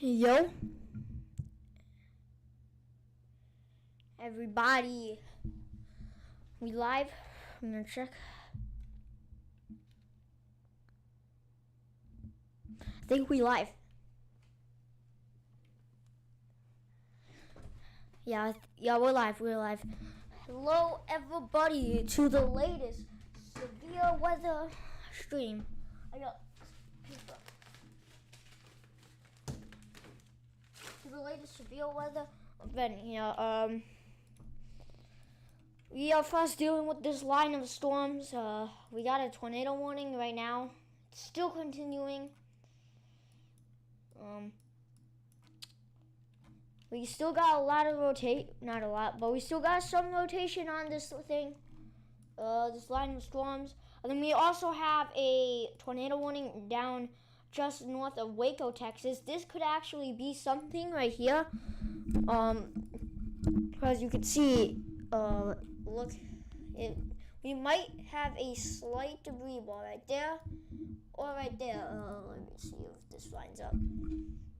Yo, everybody, we live? I'm gonna check. I think we live. Yeah, we're live. Hello, everybody, to the latest severe weather stream. I got paper. To the latest severe weather event here. We are first dealing with this line of storms. We got a tornado warning right now. It's still continuing. We still got a lot of not a lot, but we still got some rotation on this thing. This line of storms. And then we also have a tornado warning down just north of Waco, Texas. This could actually be something right here. As you can see, look, we might have a slight debris ball right there, or right there. Let me see if this lines up.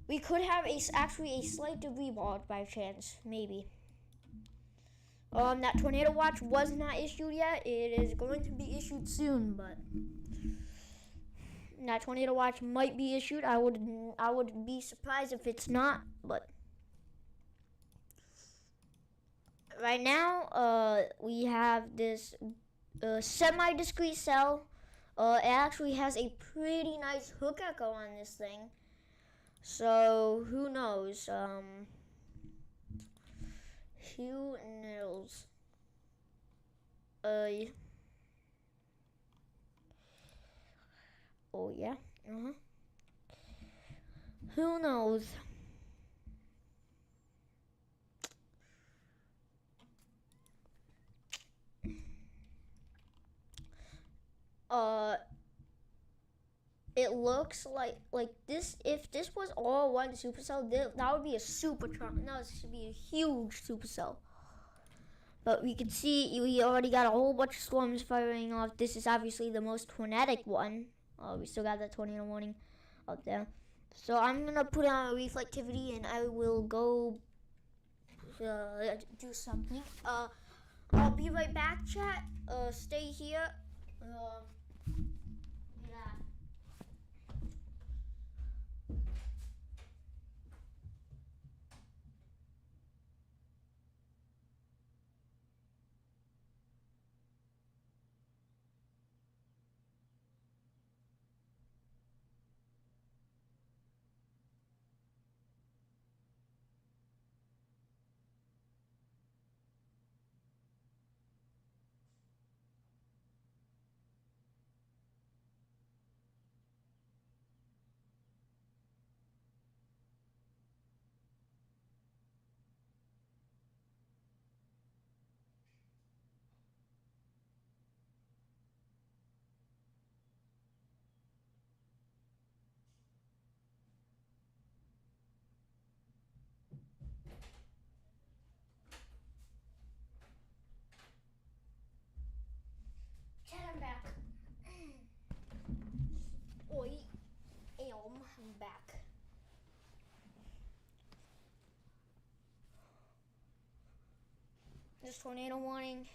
We could have actually a slight debris ball by chance, maybe. That tornado watch was not issued yet. It is going to be issued soon, but that tornado watch might be issued. I would be surprised if it's not, but right now, we have this semi-discrete cell. It actually has a pretty nice hook echo on this thing. So, who knows? Who knows? Oh, yeah? Who knows? It looks like this. If this was all one supercell, that would be a supertron. No, this should be a huge supercell. But we can see we already got a whole bunch of storms firing off. This is obviously the most tornadic one. We still got that tornado warning out there. So I'm gonna put on a reflectivity, and I will go do something. I'll be right back, chat. Stay here. Yeah. I'm back. Oi, I'm back. This tornado warning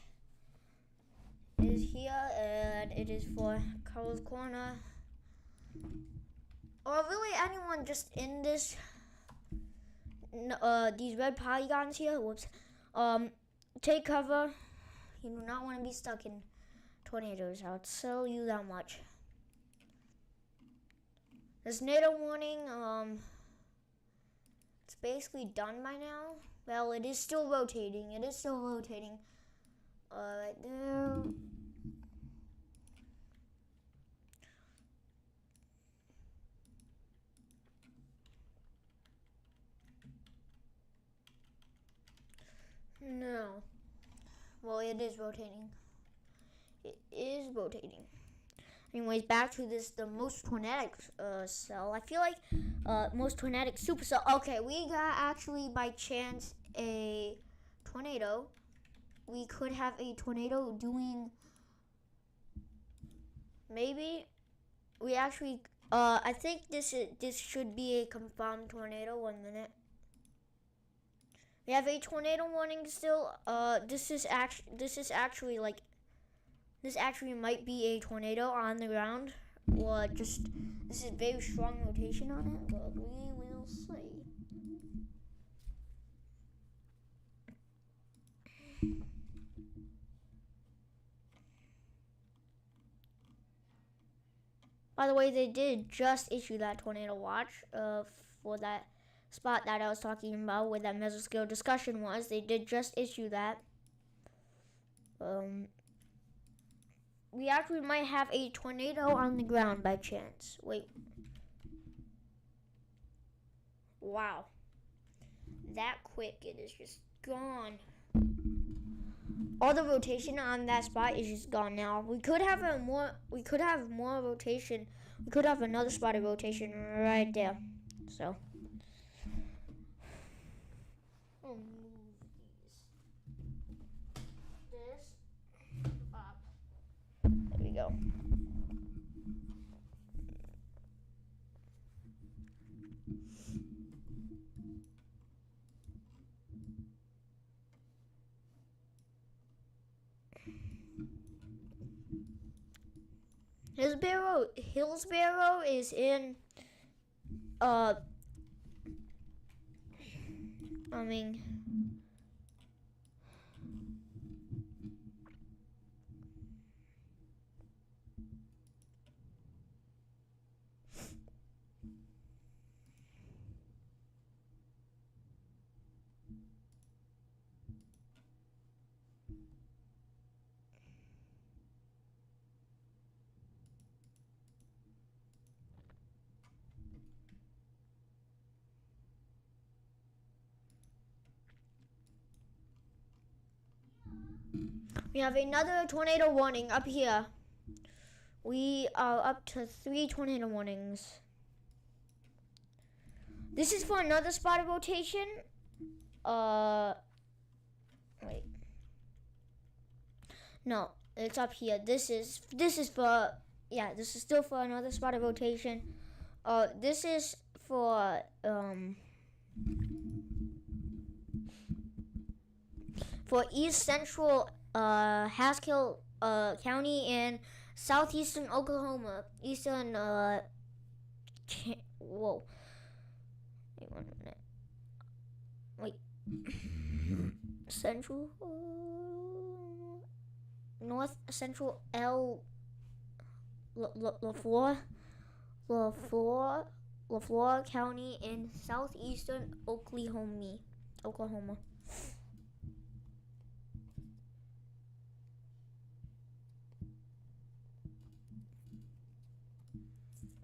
is here, and it is for Carl's Corner, or really anyone just in this. These red polygons here. Whoops. Take cover. You do not want to be stuck in tornadoes. I'll tell you that much. This tornado warning, it's basically done by now. Well, it is still rotating. Right there. No. Well, it is rotating. Anyways, back to the most tornadic cell. I feel like most tornadic supercell. Okay, we got actually by chance a tornado. We could have a tornado doing. Maybe we actually I think this should be a confirmed tornado. 1 minute. We have a tornado warning still. This is actually like, this actually might be a tornado on the ground, or just this is very strong rotation on it. But we will see. By the way, they did just issue that tornado watch for that spot that I was talking about where that mesoscale discussion was. They did just issue that. We actually might have a tornado on the ground by chance. Wait. Wow. That quick, it is just gone. All the rotation on that spot is just gone now. We could have more rotation. We could have another spot of rotation right there. So I'll move this up. There we go. Hillsborough is in I mean, we have another tornado warning up here. We are up to 3 tornado warnings. This is for another spot of rotation. Wait. No, it's up here. This is for, yeah, this is still for another spot of rotation. This is for East Central Haskell County and southeastern Oklahoma. Eastern whoa. Wait 1 minute. Wait. Central North Central LaFleur County in southeastern Oklahoma.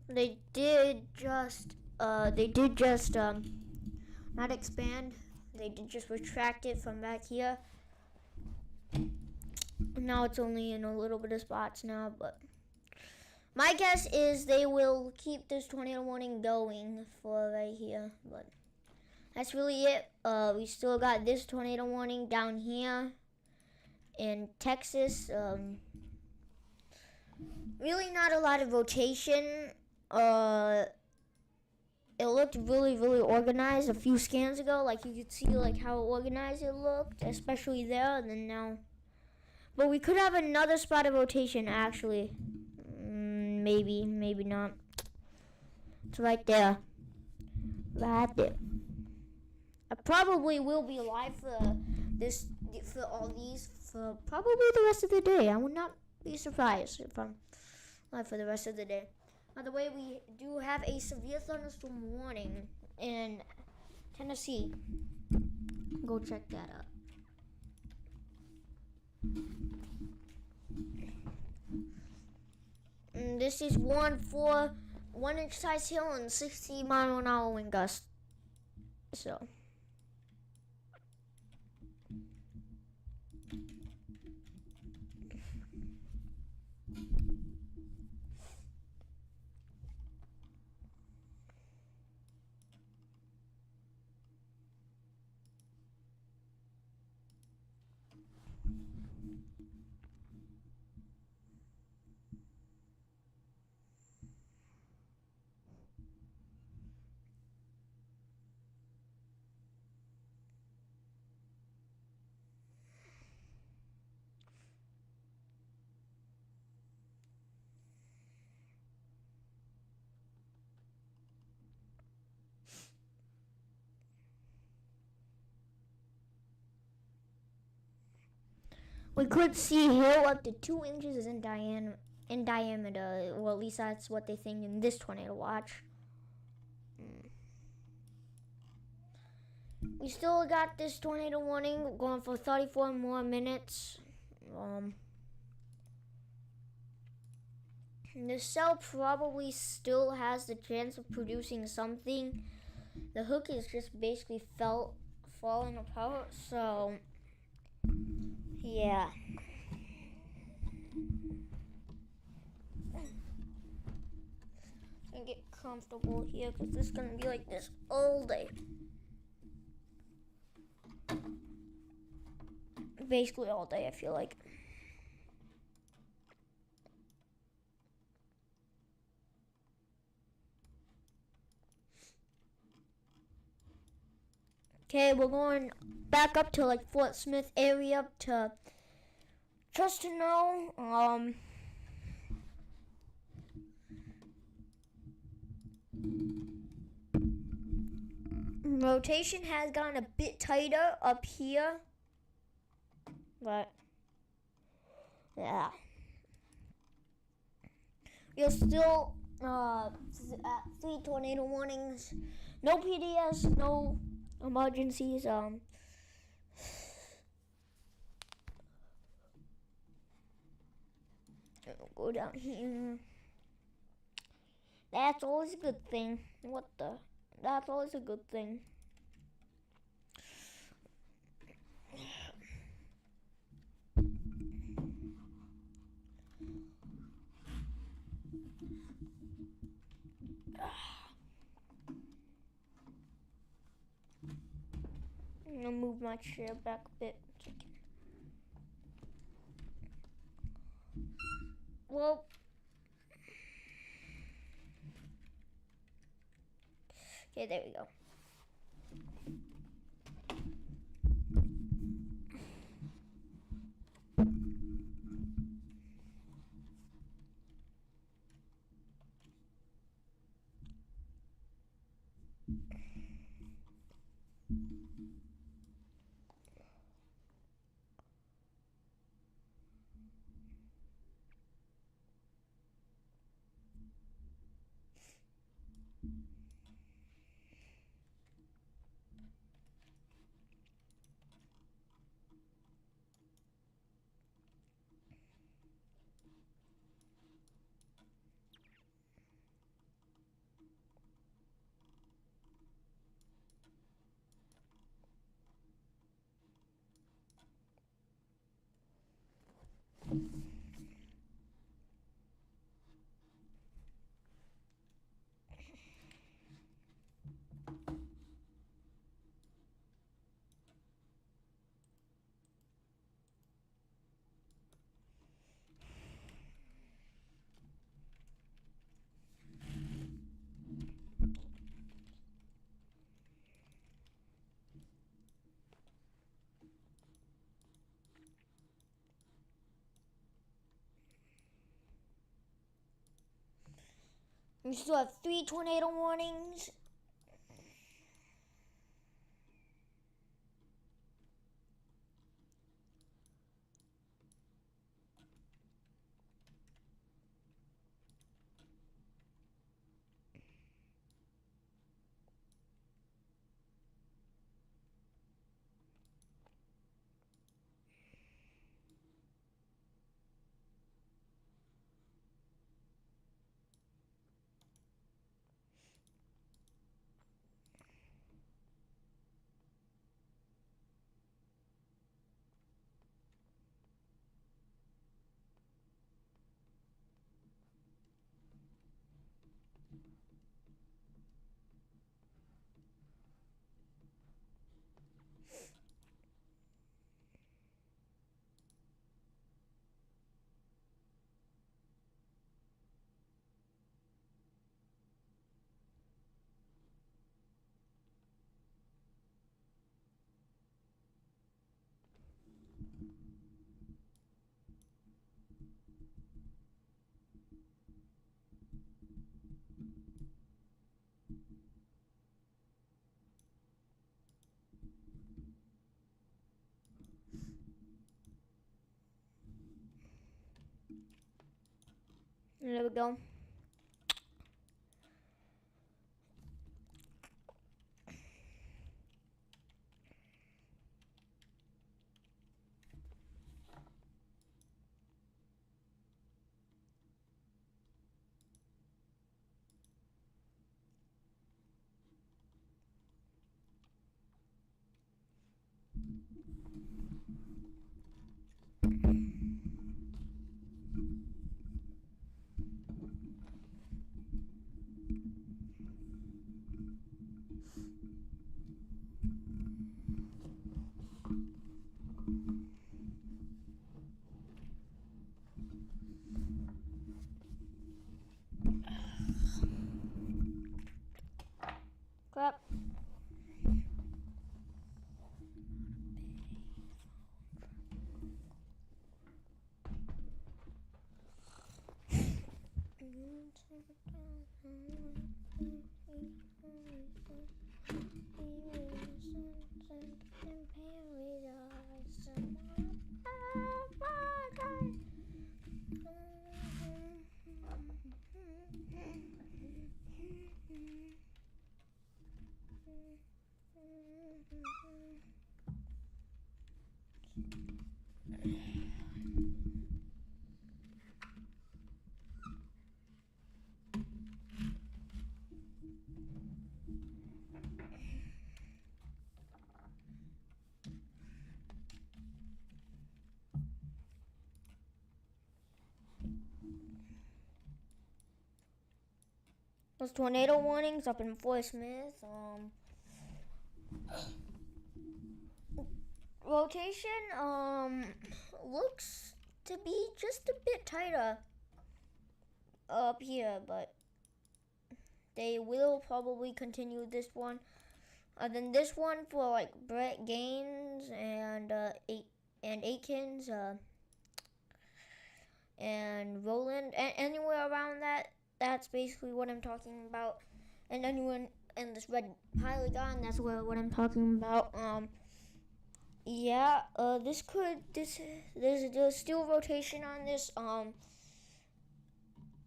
They did just not expand. They did just retract it from back here. Now it's only in a little bit of spots now, but my guess is they will keep this tornado warning going for right here. But that's really it. We still got this tornado warning down here in Texas. Really not a lot of rotation. It looked really, really organized a few scans ago. Like, you could see like how organized it looked, especially there, and then now. But we could have another spot of rotation, actually. Maybe not. It's right there. Right there. I probably will be live for all these for probably the rest of the day. I would not be surprised if I'm live for the rest of the day. By the way, we do have a severe thunderstorm warning in Tennessee. Go check that out. And this is one for 1 inch size hail and 60-mile-an-hour wind gust. So. We could see hail up to 2 inches in diameter. Well, at least that's what they think in this tornado watch. We still got this tornado warning going for 34 more minutes. The cell probably still has the chance of producing something. The hook is just basically falling apart, so yeah. And get comfortable here because this is gonna be like this all day. Basically all day, I feel like. Okay, we're going back up to like Fort Smith area to just to know. Rotation has gotten a bit tighter up here, but yeah, you're still at 3 tornado warnings, no PDS, no emergencies. Go down here. That's always a good thing. What the? That's always a good thing. I'm gonna move my chair back a bit. Well, okay, there we go. We still have 3 tornado warnings. we go. Crap. Those tornado warnings up in Fort Smith. Rotation looks to be just a bit tighter up here, but they will probably continue this one. Then this one for like Brett Gaines and Aikens and Roland, and anywhere around that. That's basically what I'm talking about. And anyone in this red polygon, that's what I'm talking about. There's still rotation on this.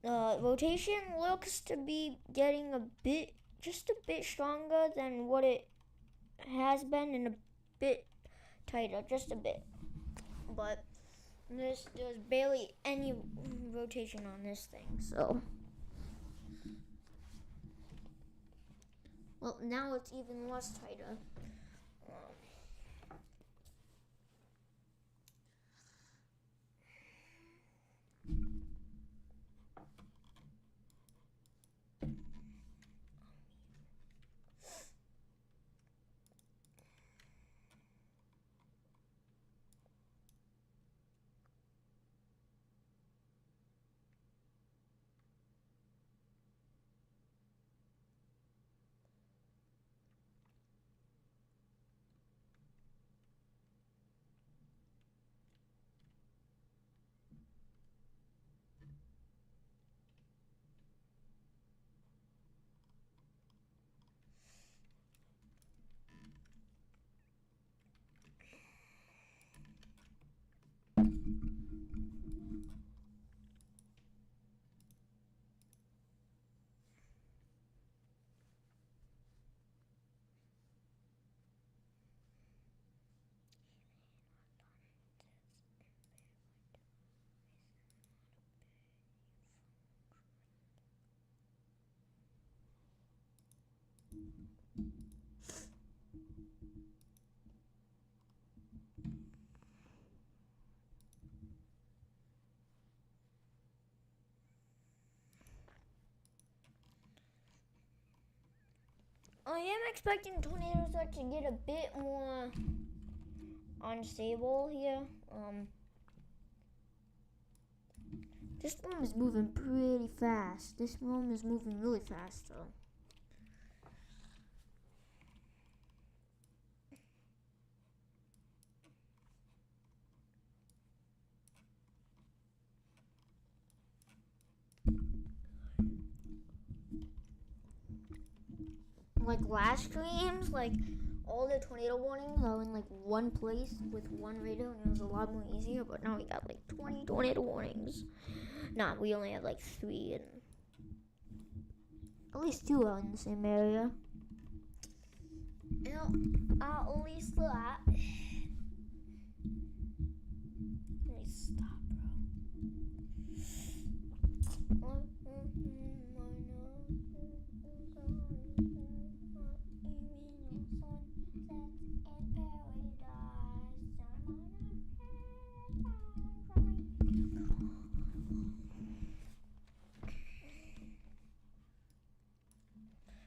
Rotation looks to be getting just a bit stronger than what it has been, and a bit tighter, just a bit. But there's barely any rotation on this thing, so. Well, now it's even less tighter. I am expecting tornadoes to get a bit more unstable here. This room is moving pretty fast. This room is moving really fast, though. Like last streams, like all the tornado warnings are in like one place with one radio, and it was a lot more easier. But now we got like 20 tornado warnings. Nah, we only have like 3, and at least 2 are in the same area. At least that. Let me stop, bro.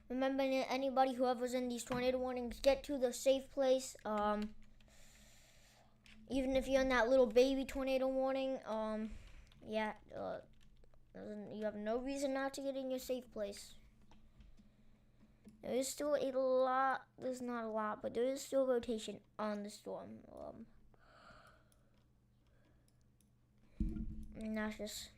Remember, anybody who was in these tornado warnings, get to the safe place. Even if you're in that little baby tornado warning, yeah, you have no reason not to get in your safe place. There is still a lot. There's not a lot, but there is still rotation on the storm. And that's just.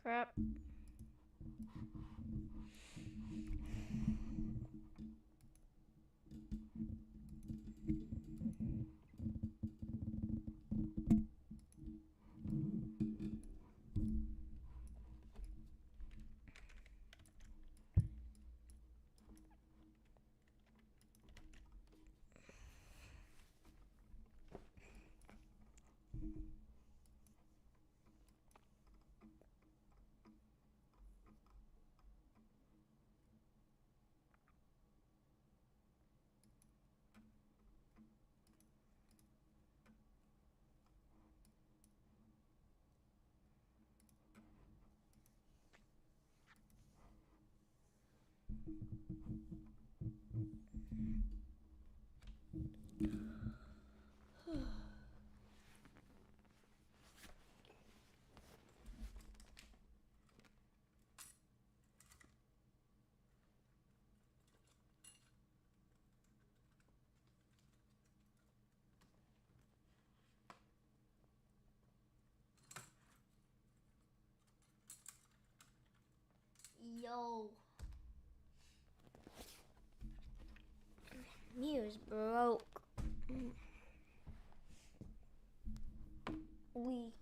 Crap. is broke. We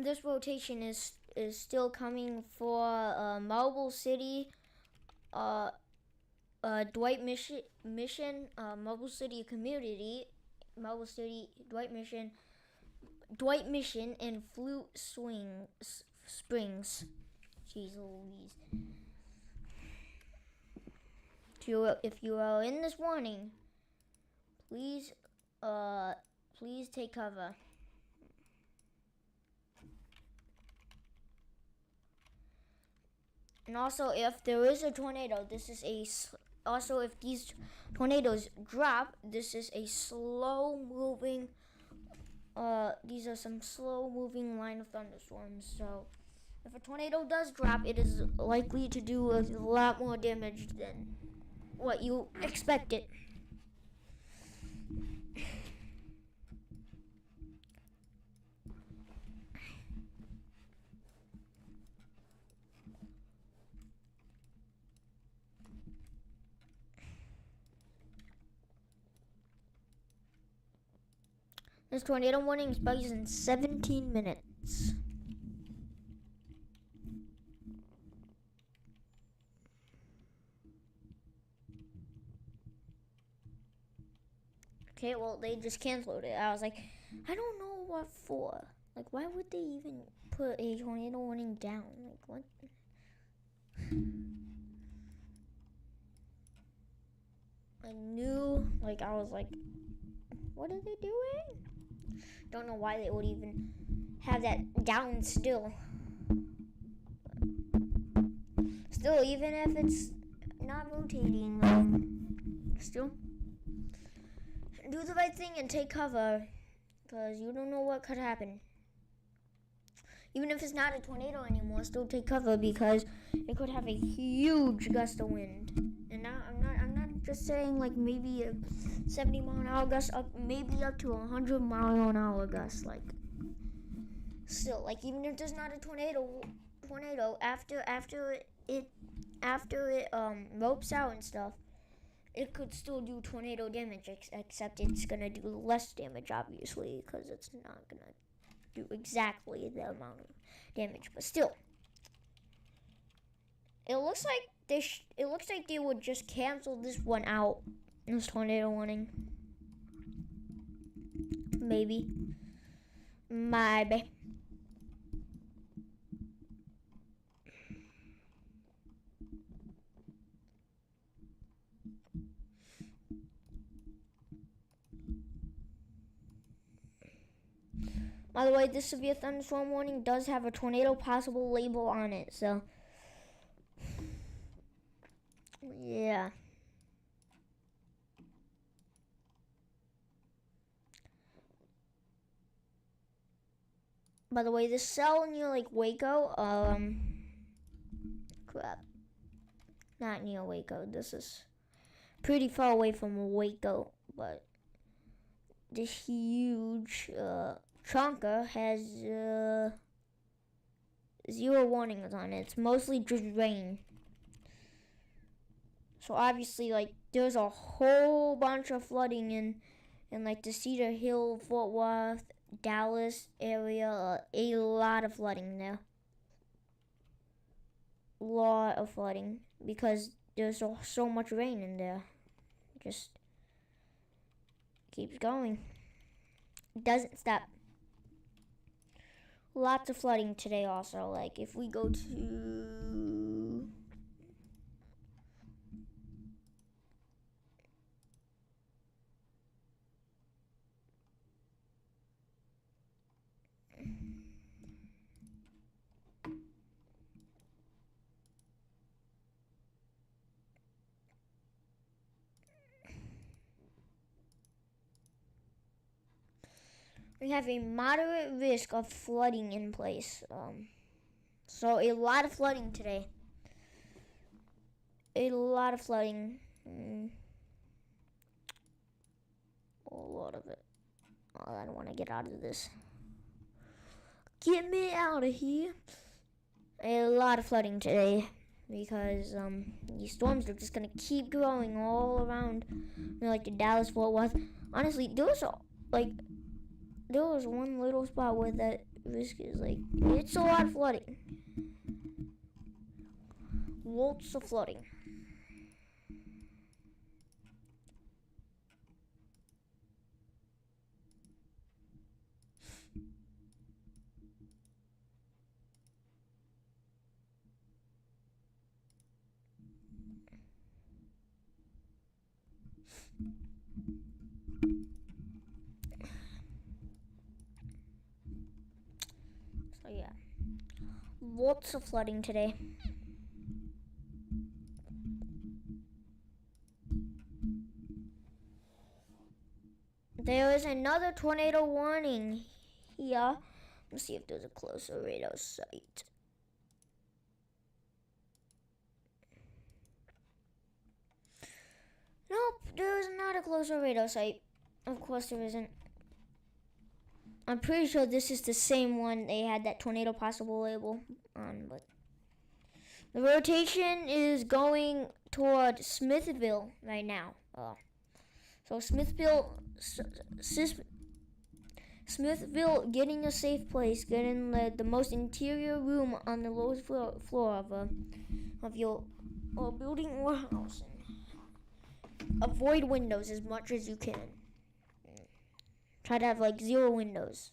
this rotation is still coming for Marble City, Dwight Mission, Marble City Community, Marble City Dwight Mission, and Flute Springs. Jeez Louise. If you are in this warning, please take cover. And also, if there is a tornado, also if these tornadoes drop, this is a slow moving. These are some slow moving line of thunderstorms. So, if a tornado does drop, it is likely to do a lot more damage than what you expected. This tornado warning expires in 17 minutes. Okay, well, they just canceled it. I was like, I don't know what for. Like, why would they even put a tornado warning down? Like, what? I was like, what are they doing? Don't know why they would even have that down still. Still, even if it's not rotating, still do the right thing and take cover, because you don't know what could happen. Even if it's not a tornado anymore, still take cover, because it could have a huge gust of wind. And now I'm not just saying like maybe a 70-mile-an-hour gust, maybe up to 100-mile-an-hour gust. Like, still, like, even if there's not a tornado after it ropes out and stuff, it could still do tornado damage, except it's gonna do less damage, obviously, because it's not gonna do exactly the amount of damage. But still, it looks like they would just cancel this one out. This tornado warning. Maybe. Maybe. By the way, this severe thunderstorm warning does have a tornado possible label on it, so yeah. By the way, this cell near like Waco, crap. Not near Waco. This is pretty far away from Waco, but this huge chonker has 0 warnings on it. It's mostly just rain. So obviously, like, there's a whole bunch of flooding in like the Cedar Hill, Fort Worth, Dallas area. A lot of flooding there. Lot of flooding because there's so much rain in there. Just keeps going. Doesn't stop. Lots of flooding today also. Like, if we go to we have a moderate risk of flooding in place. So a lot of flooding today. A lot of flooding. A lot of it. Oh, I don't want to get out of this. Get me out of here. A lot of flooding today because these storms are just gonna keep growing all around, like the Dallas Fort Worth. Honestly, there was one little spot where that risk is like it's a lot of flooding. Lots of flooding. So yeah, lots of flooding today. There is another tornado warning here. Let's see if there's a closer radar site. Nope, there is not a closer radar site. Of course there isn't. I'm pretty sure this is the same one they had that tornado possible label on, but the rotation is going toward Smithville right now. So Smithville, getting a safe place, getting the most interior room on the lowest floor of your building or house. Avoid windows as much as you can. Try to have like 0 windows.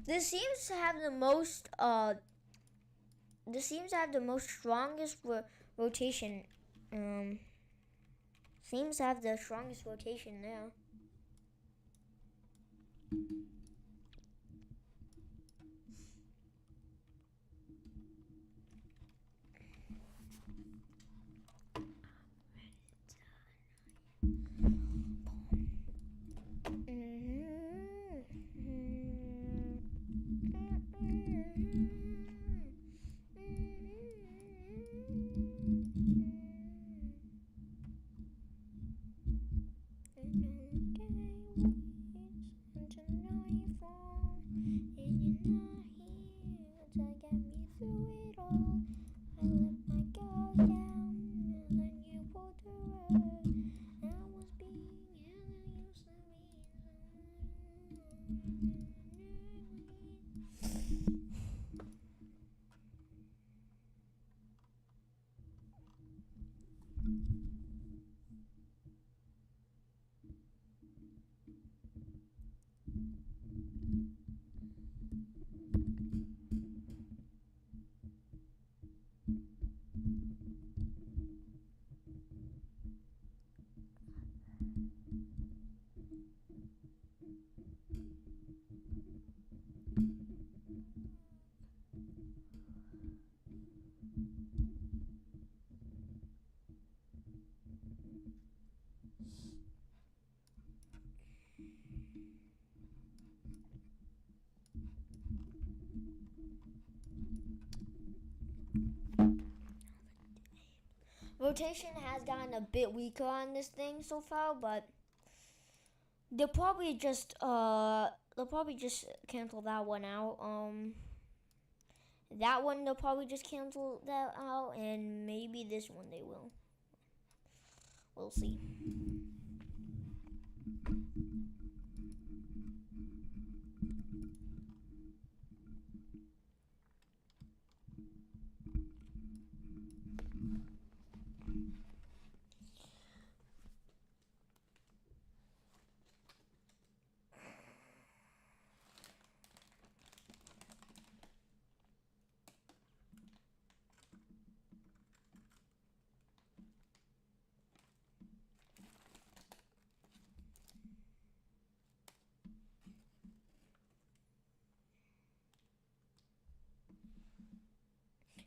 This seems to have the most strongest rotation. Seems to have the strongest rotation now. Rotation has gotten a bit weaker on this thing so far, but they'll probably just cancel that one out. That one they'll probably just cancel that out, and maybe this one they will. We'll see.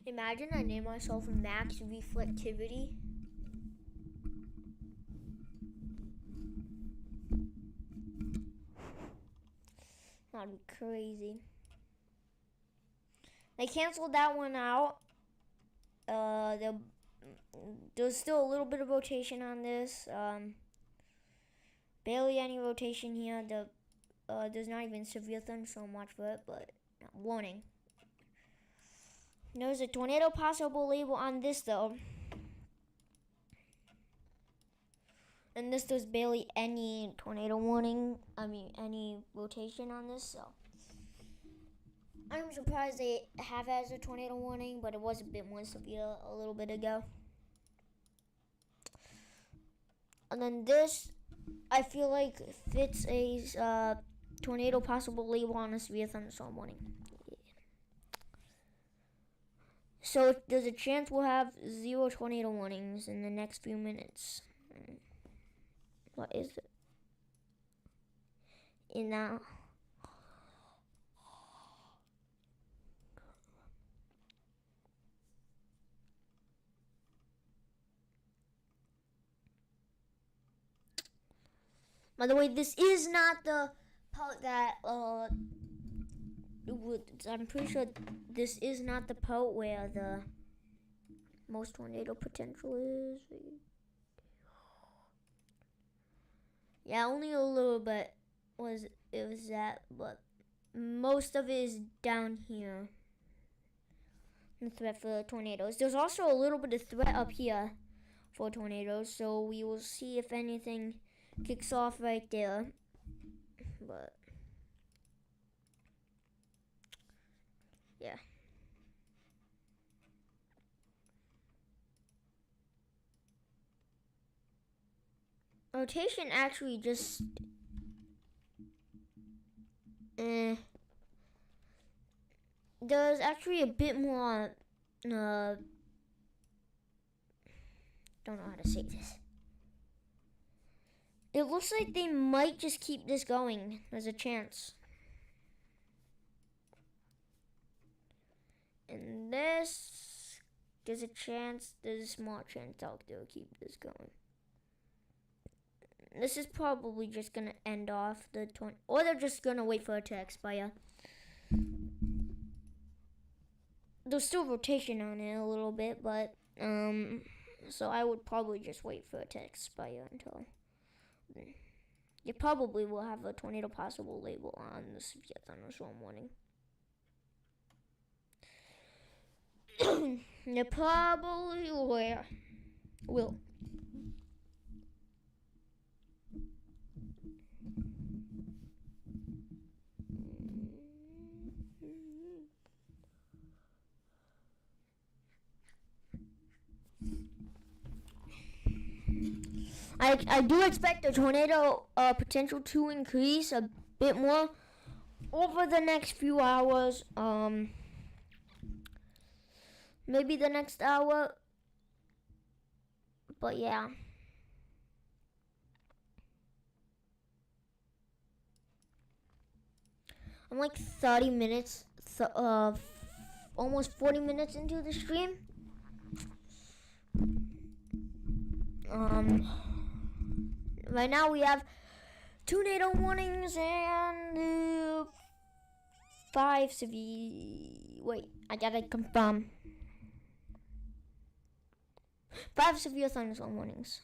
Imagine I name myself Max That'd be crazy. They canceled that one out. There's still a little bit of rotation on this. Barely any rotation here. There's not even severe thunderstorm watch for it, but warning. There's a tornado possible label on this though. And there's barely any tornado warning. Any rotation on this, so I'm surprised they have as a tornado warning, but it was a bit more severe a little bit ago. And then this, I feel like fits a tornado possible label on a severe thunderstorm warning. So there's a chance we'll have 0 tornado warnings in the next few minutes. What is it? And now, by the way, this is not the part that I'm pretty sure this is not the part where the most tornado potential is. Yeah, only a little bit was that, but most of it is down here. The threat for tornadoes. There's also a little bit of threat up here for tornadoes, so we will see if anything kicks off right there. But yeah. Rotation actually just there's actually a bit more don't know how to say this. It looks like they might just keep this going. There's a chance. And this, there's a small chance they'll keep this going. This is probably just gonna end off the or they're just gonna wait for it to expire. There's still rotation on it a little bit, but so I would probably just wait for it to expire until then. You probably will have a tornado possible label on the severe thunderstorm warning. You probably will. I do expect the tornado potential to increase a bit more over the next few hours. Maybe the next hour. But yeah. I'm like 30 minutes, almost 40 minutes into the stream. Right now we have tornado warnings and 5 severe. Wait, I gotta confirm. 5 severe thunderstorm warnings.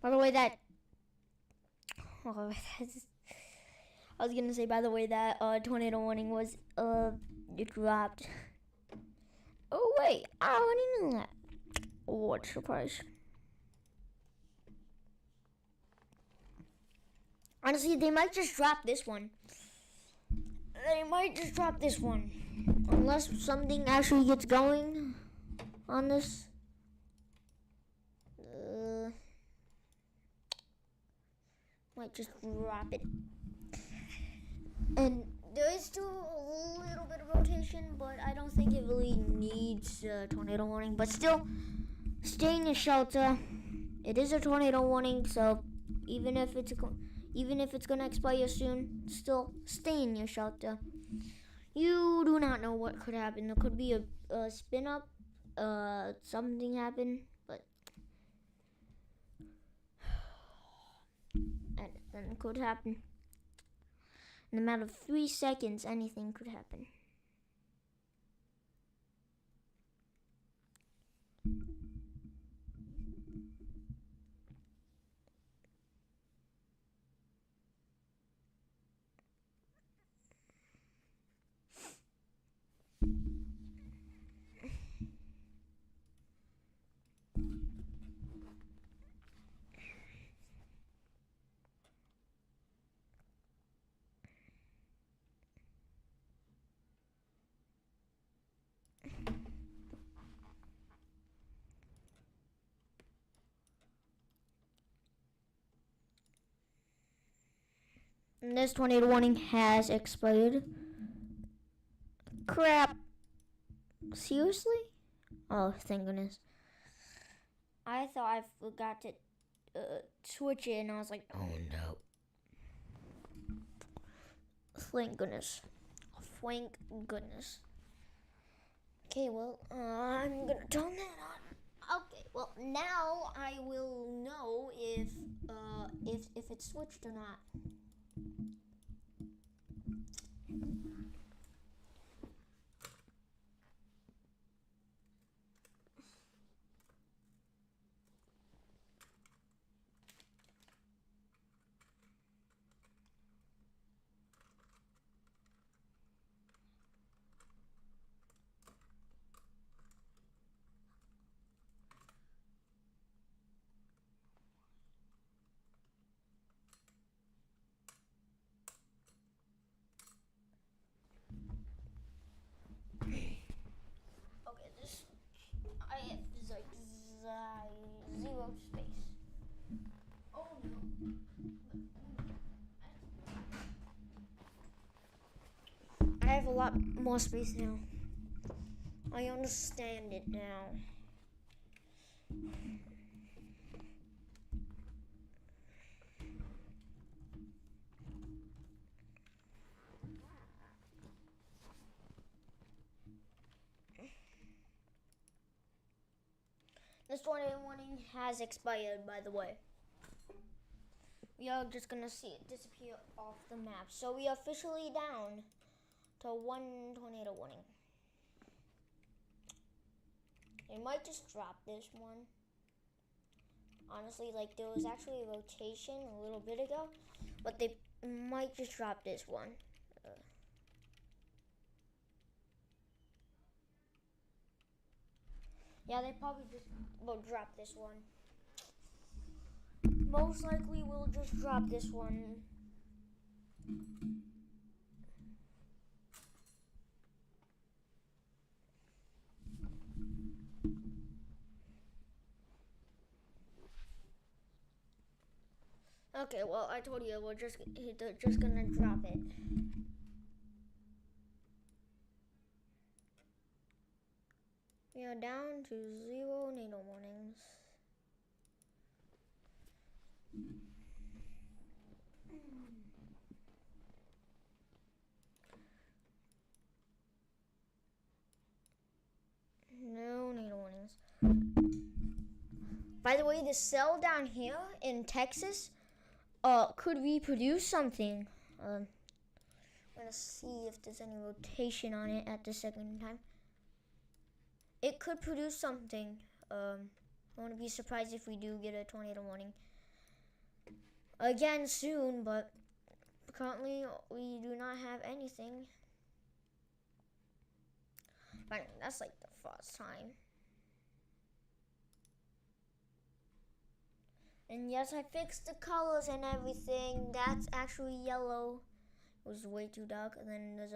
By the way, that oh, I was gonna say. By the way, that tornado warning was it dropped. Oh wait, I already knew that. What surprise! Honestly, they might just drop this one. They might just drop this one. Unless something actually gets going on this. Might just drop it. And there is still a little bit of rotation, but I don't think it really needs a tornado warning. But still, stay in your shelter. It is a tornado warning, so even if it's gonna expire soon, still stay in your shelter. You do not know what could happen. There could be a spin up, something happen, but anything could happen. In a matter of 3 seconds, anything could happen. And this tornado warning has expired. Crap. Seriously? Oh, thank goodness. I thought I forgot to switch it, and I was like, oh no. Thank goodness. Thank goodness. Okay, well, I'm gonna turn that on. Okay, well, now I will know if it's switched or not. Zero space. Oh no. I have a lot more space now. I understand it now. This tornado warning has expired, by the way. We are just gonna see it disappear off the map. So we are officially down to 1 tornado warning. They might just drop this one. Honestly, like there was actually a rotation a little bit ago, but they might just drop this one. Yeah, they probably just will drop this one. Most likely we'll just drop this one. Okay, well, I told you they're just gonna drop it. We are down to 0 tornado warnings. No tornado warnings. By the way, the cell down here in Texas could reproduce something. I'm gonna see if there's any rotation on it at the second time. It could produce something. I wouldn't be surprised if we do get a tornado warning. again soon, but currently we do not have anything. But that's like the first time. And yes, I fixed the colors and everything. That's actually yellow. It was way too dark. And then there's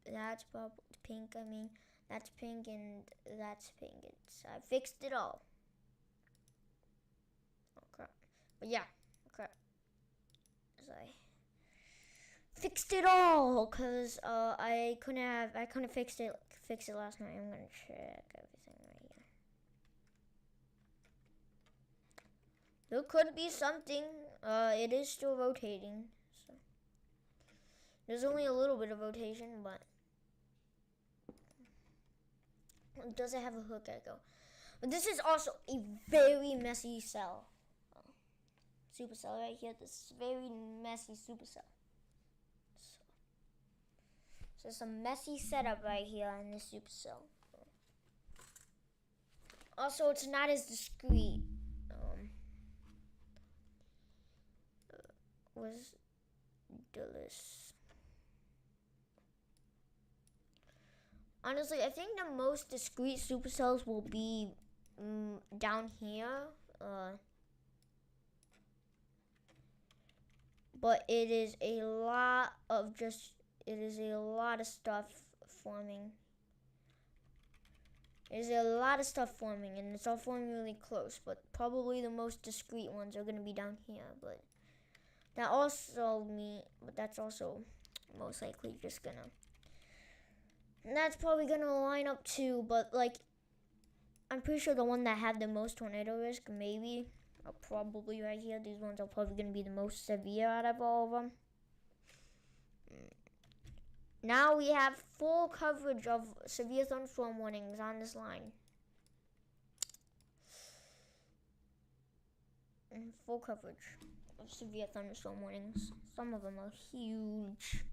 that's purple, pink. I mean, that's pink and that's pink. I fixed it all. Okay, but yeah, okay. So I fixed it all because I couldn't fix it last night. I'm gonna check everything right here. There could be something. It is still rotating. So there's only a little bit of rotation, but it doesn't have a hook echo. But this is also a very messy cell. Supercell right here. This is very messy supercell. So it's a messy setup right here in this supercell. Also, it's not as discreet. Was Dillis. Honestly, I think the most discreet supercells will be down here. But it is a lot of stuff forming. There's a lot of stuff forming, and it's all forming really close. But probably the most discreet ones are gonna be down here. But that's also most likely just gonna. And that's probably gonna line up too. But like, I'm pretty sure the one that had the most tornado risk, maybe, are probably right here. These ones are probably gonna be the most severe out of all of them. Now we have full coverage of severe thunderstorm warnings on this line. And full coverage of severe thunderstorm warnings. Some of them are huge.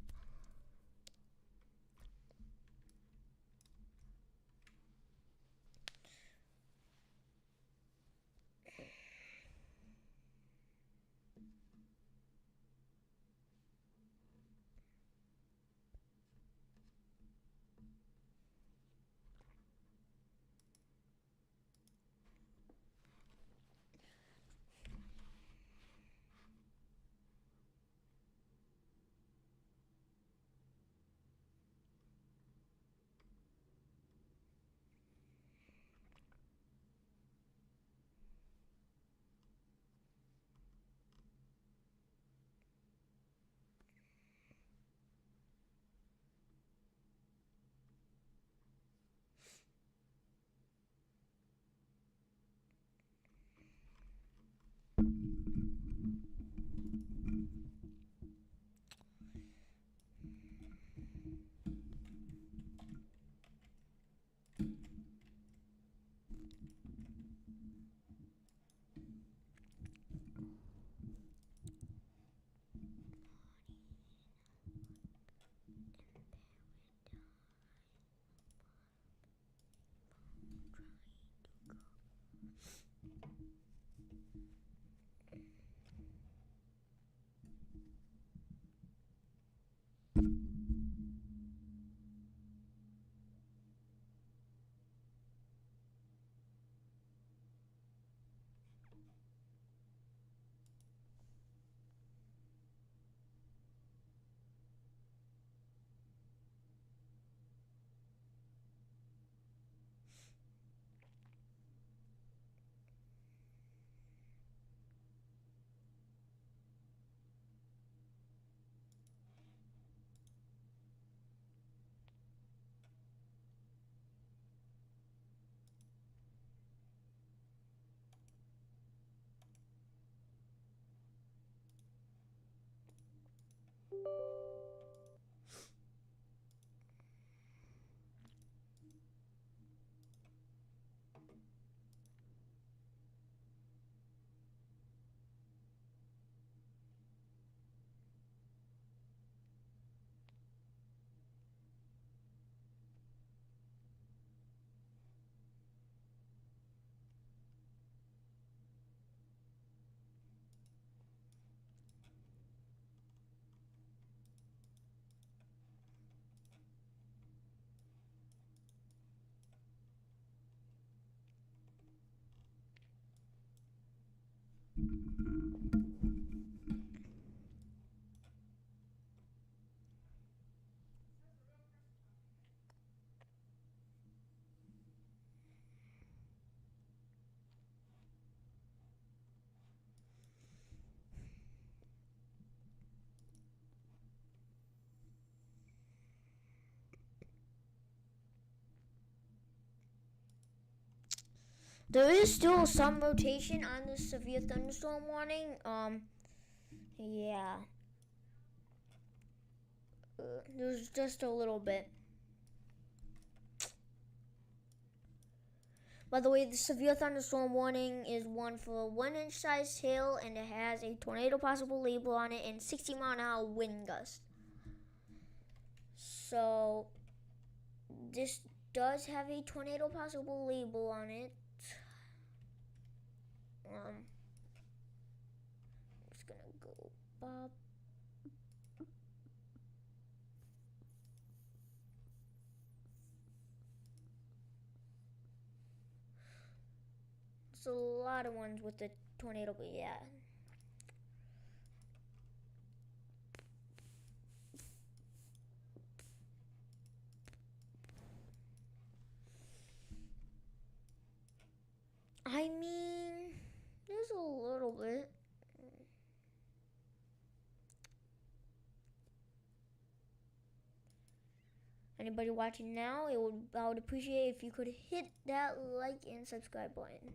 There is still some rotation on the severe thunderstorm warning. Yeah. There's just a little bit. By the way, the severe thunderstorm warning is one for 1-inch size hail, and it has a tornado possible label on it and 60-mile-an-hour wind gust. So this does have a tornado possible label on it. I'm just gonna go Bob. It's a lot of ones with the tornado, but yeah. I mean, there's a little bit. Anybody watching now, I would appreciate if you could hit that like and subscribe button.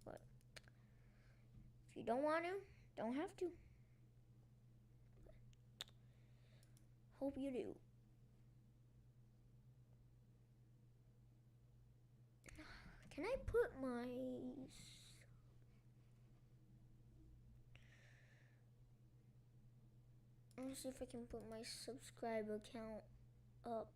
But if you don't want to, don't have to. Hope you do. Can I put my... Let me see if I can put my subscriber count up.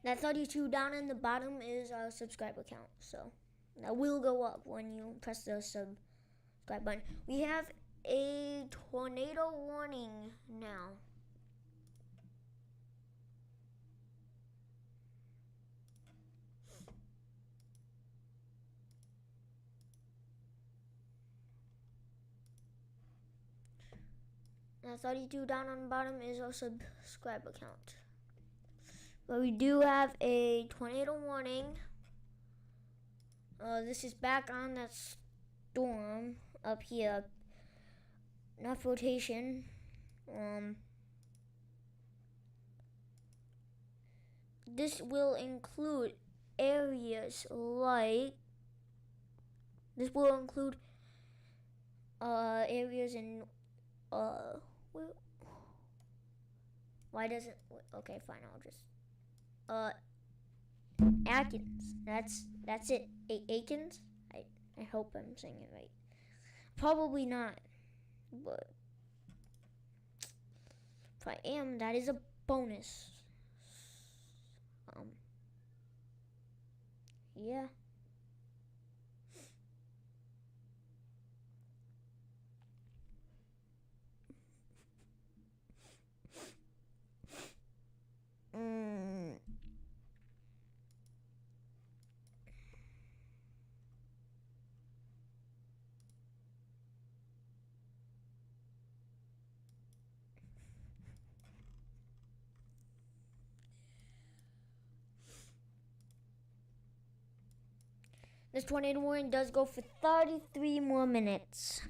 That 32 down in the bottom is our subscriber count, so that will go up when you press the subscribe button. We have a tornado warning now. That 32 down on the bottom is our subscriber count. But we do have a tornado warning. This is back on that storm up here. Enough rotation. This will include areas like... This will include areas in... Why doesn't... Okay, fine, I'll just... Atkins. That's it. Akins? I hope I'm saying it right. Probably not. But if I am, that is a bonus. Yeah. This tornado warning does go for 33 more minutes.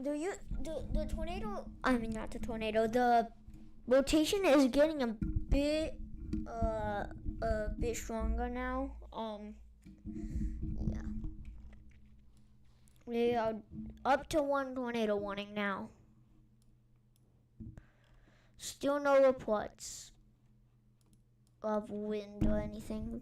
The tornado, I mean not the tornado, the rotation is getting a bit stronger now. Yeah. We are up to 1 tornado warning now. Still no reports of wind or anything.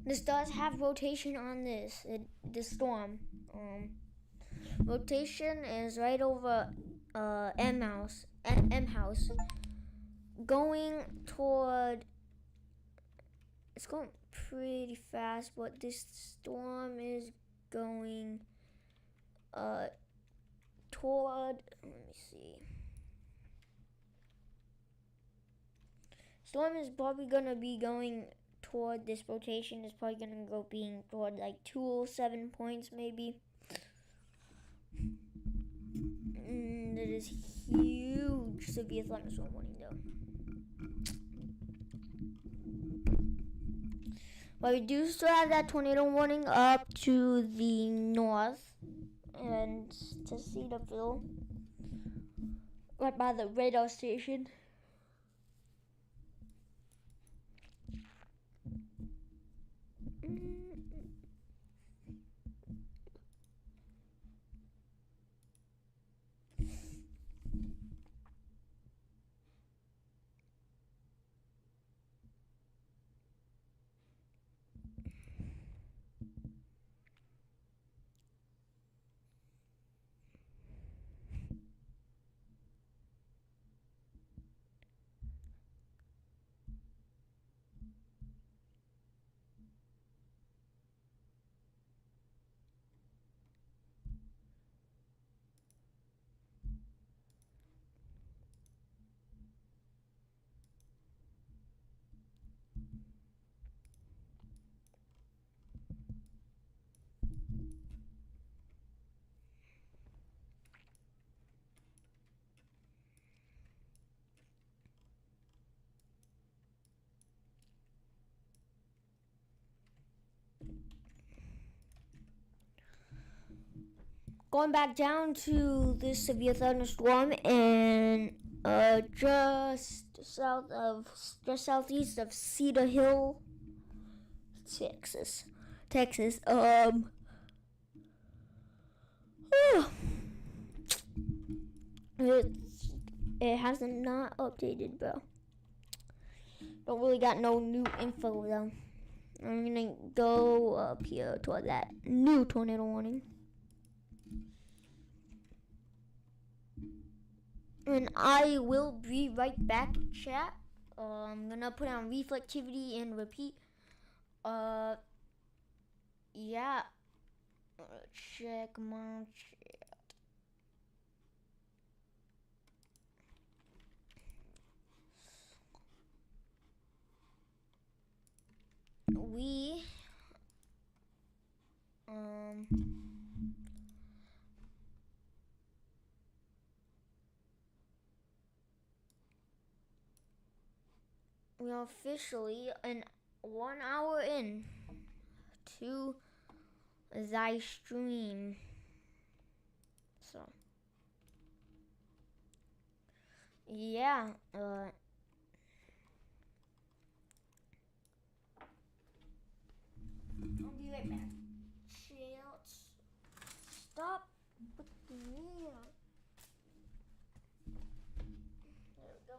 This does have rotation on this. The storm. Rotation is right over M house, going toward. It's going pretty fast, but this storm is going toward. Let me see. Storm is probably gonna be going toward this rotation. Is probably gonna go being toward like 207 points maybe. That is huge severe thunderstorm warning though. But we do still have that tornado warning up to the north and to Cedarville, right by the radar station. Going back down to this severe thunderstorm and just southeast of Cedar Hill, Texas. It hasn't not updated, bro. Don't really got no new info though. I'm gonna go up here toward that new tornado warning. And I will be right back, chat. I'm gonna put on reflectivity and repeat. Yeah. Check my chat. We are officially 1 hour in to thy stream. So, yeah, I'll be right back. Stop with me. There we go.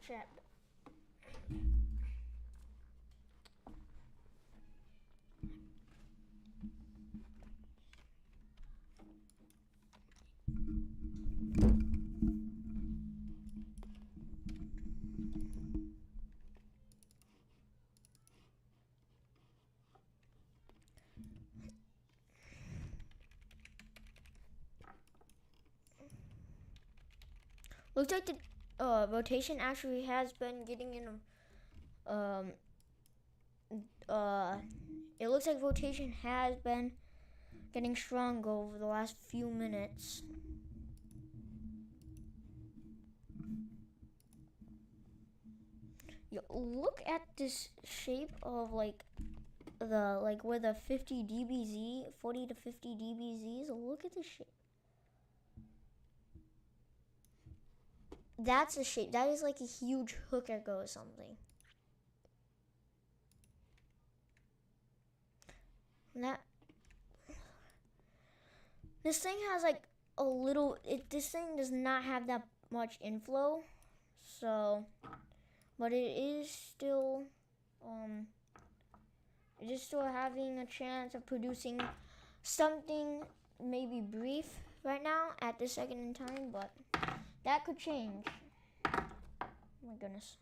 Chat. Looks like the rotation actually has been getting in it looks like rotation has been getting stronger over the last few minutes. Yo, look at this shape of like where the 50 dBz, 40 to 50 dBz's. Look at the shape. That's a shape. That is like a huge hook echo or something. That this thing has like a little. This thing does not have that much inflow, so, but it is still having a chance of producing something maybe brief right now at this second in time, but that could change. Oh my goodness.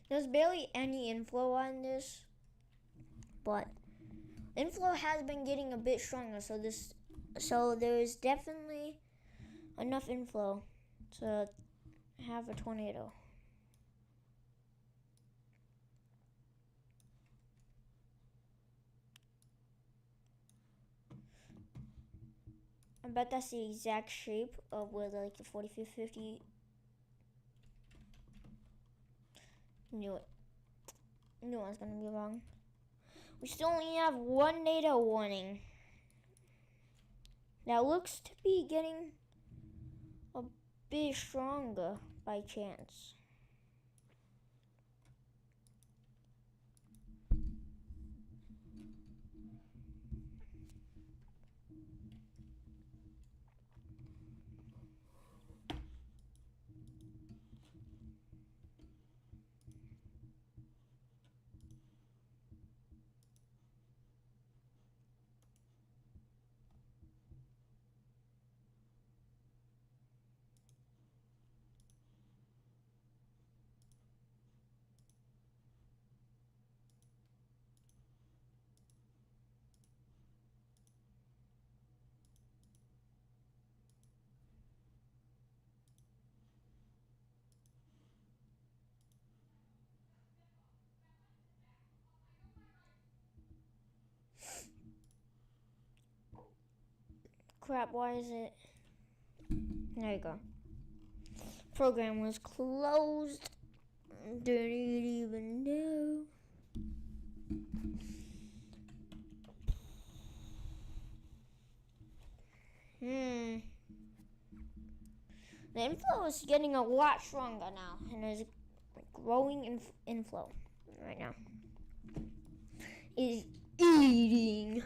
There's barely any inflow on this, but inflow has been getting a bit stronger, so there is definitely enough inflow to have a tornado. I bet that's the exact shape of where the 40-50. Knew it. Knew I was gonna be wrong. We still only have one tornado warning. That looks to be getting a bit stronger by chance. Crap, why is it? There you go. Program was closed. Didn't even know. The inflow is getting a lot stronger now, and there's growing inflow right now. Is eating.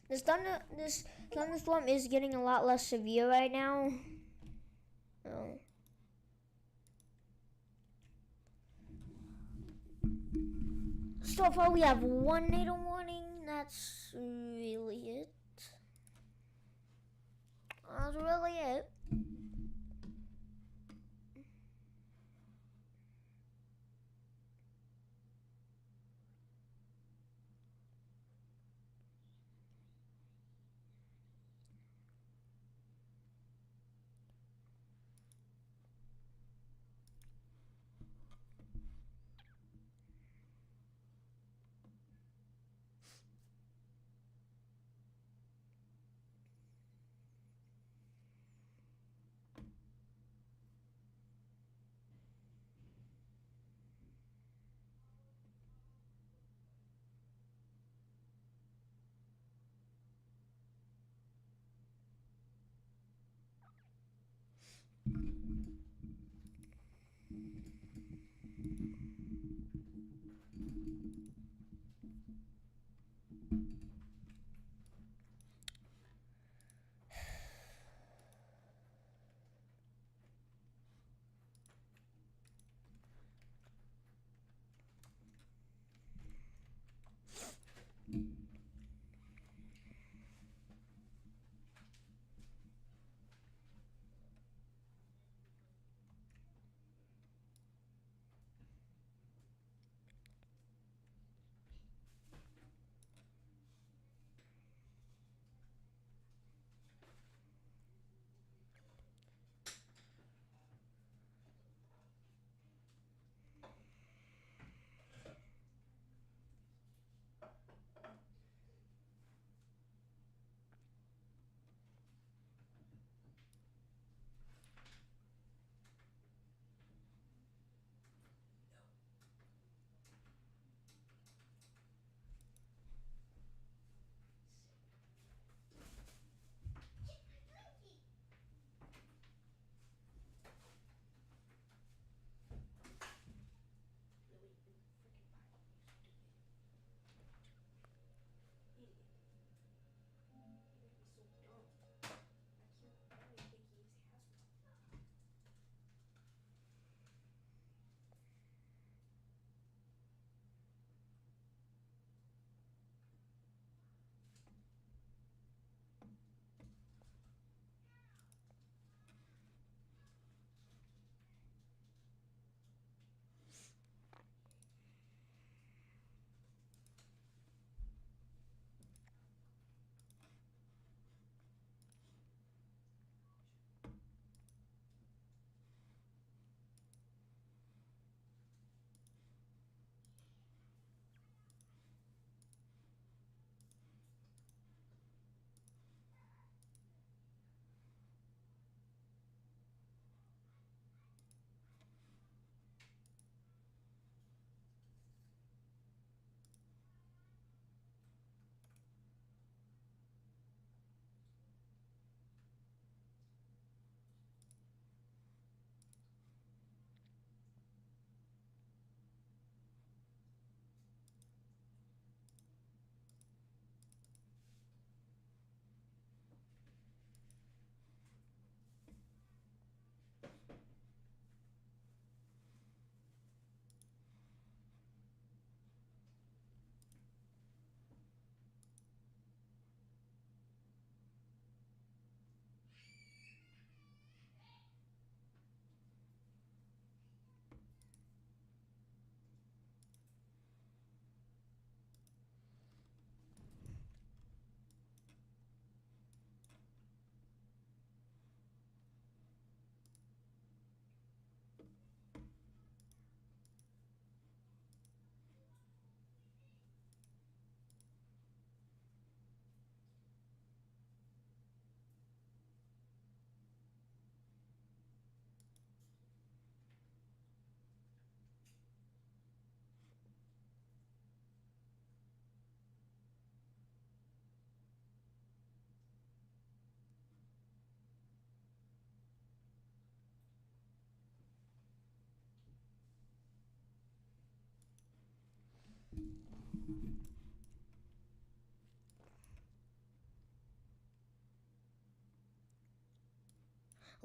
This thunderstorm is getting a lot less severe right now. Oh. So far we have one tornado warning. That's really it. That's really it.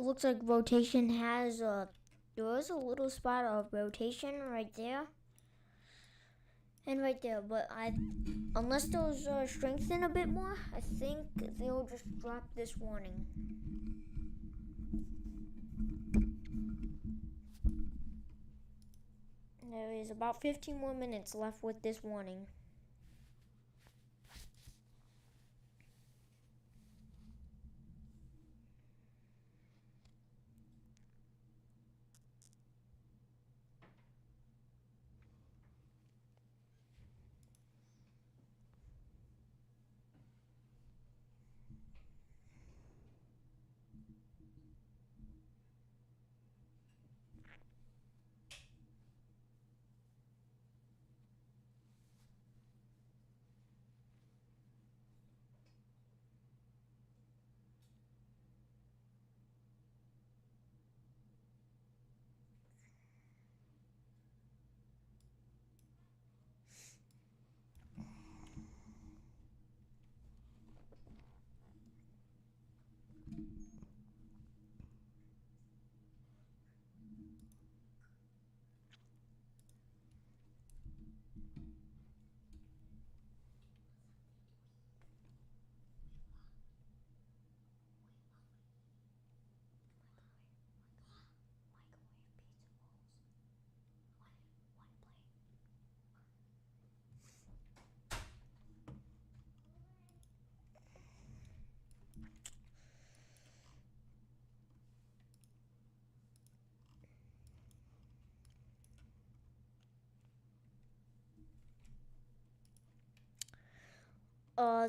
looks like rotation has there is a little spot of rotation right there and right there, but unless those strengthen a bit more, I think they'll just drop this warning. There is about 15 more minutes left with this warning.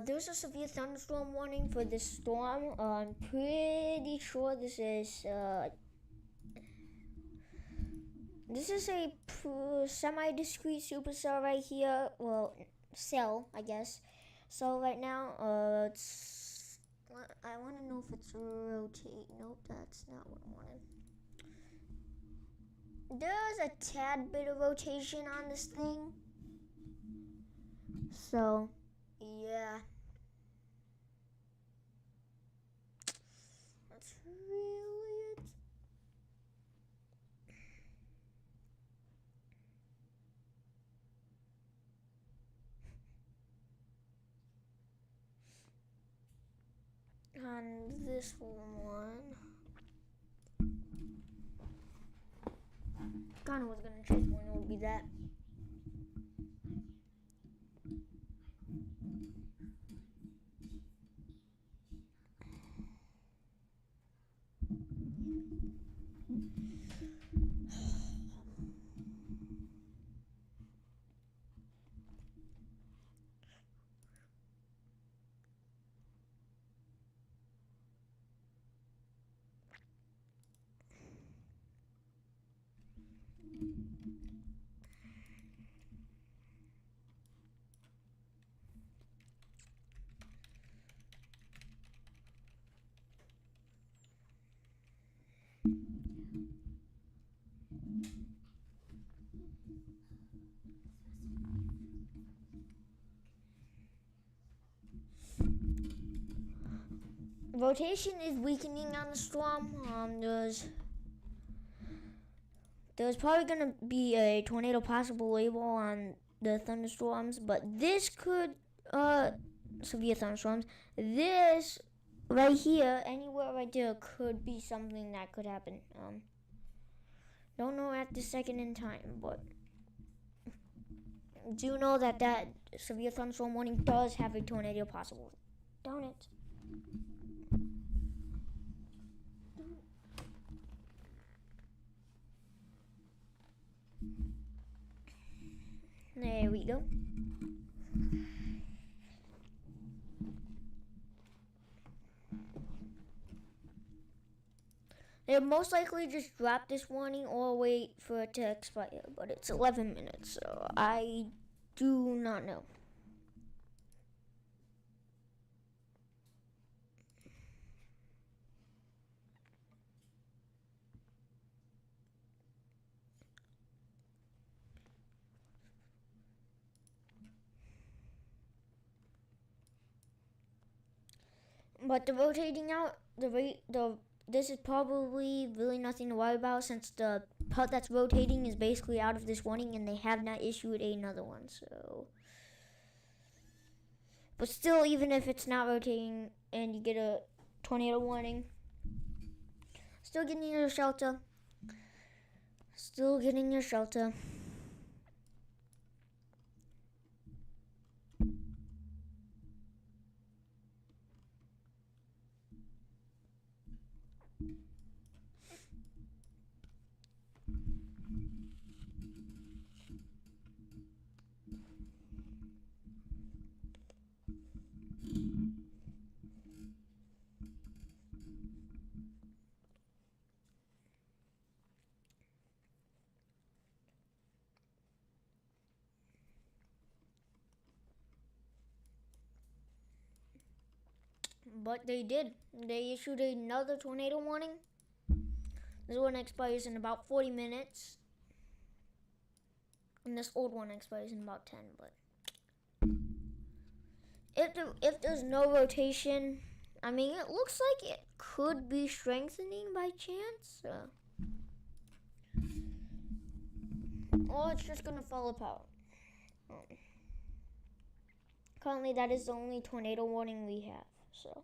There's a severe thunderstorm warning for this storm. I'm pretty sure this is a semi-discrete supercell right here. Well, cell, I guess. So right now, I want to know if it's rotate. Nope, that's not what I wanted. There's a tad bit of rotation on this thing. So, yeah. That's really it. On this one, kinda was gonna check when it would be that. Rotation is weakening on the storm. There's probably gonna be a tornado possible label on the thunderstorms, but this could severe thunderstorms. This right here, anywhere right there, could be something that could happen. Don't know at this second in time, but do know that severe thunderstorm warning does have a tornado possible. Darn it. There we go. They'll most likely just drop this warning or wait for it to expire, but it's 11 minutes, so I do not know. But the rotating out, the this is probably really nothing to worry about since the part that's rotating is basically out of this warning and they have not issued another one. So, but still, even if it's not rotating and you get a tornado warning, still get in your shelter. Still get in your shelter. But they did. They issued another tornado warning. This one expires in about 40 minutes. And this old one expires in about 10. But if there's no rotation, I mean, it looks like it could be strengthening by chance. Or it's just going to fall apart. Currently, that is the only tornado warning we have. So.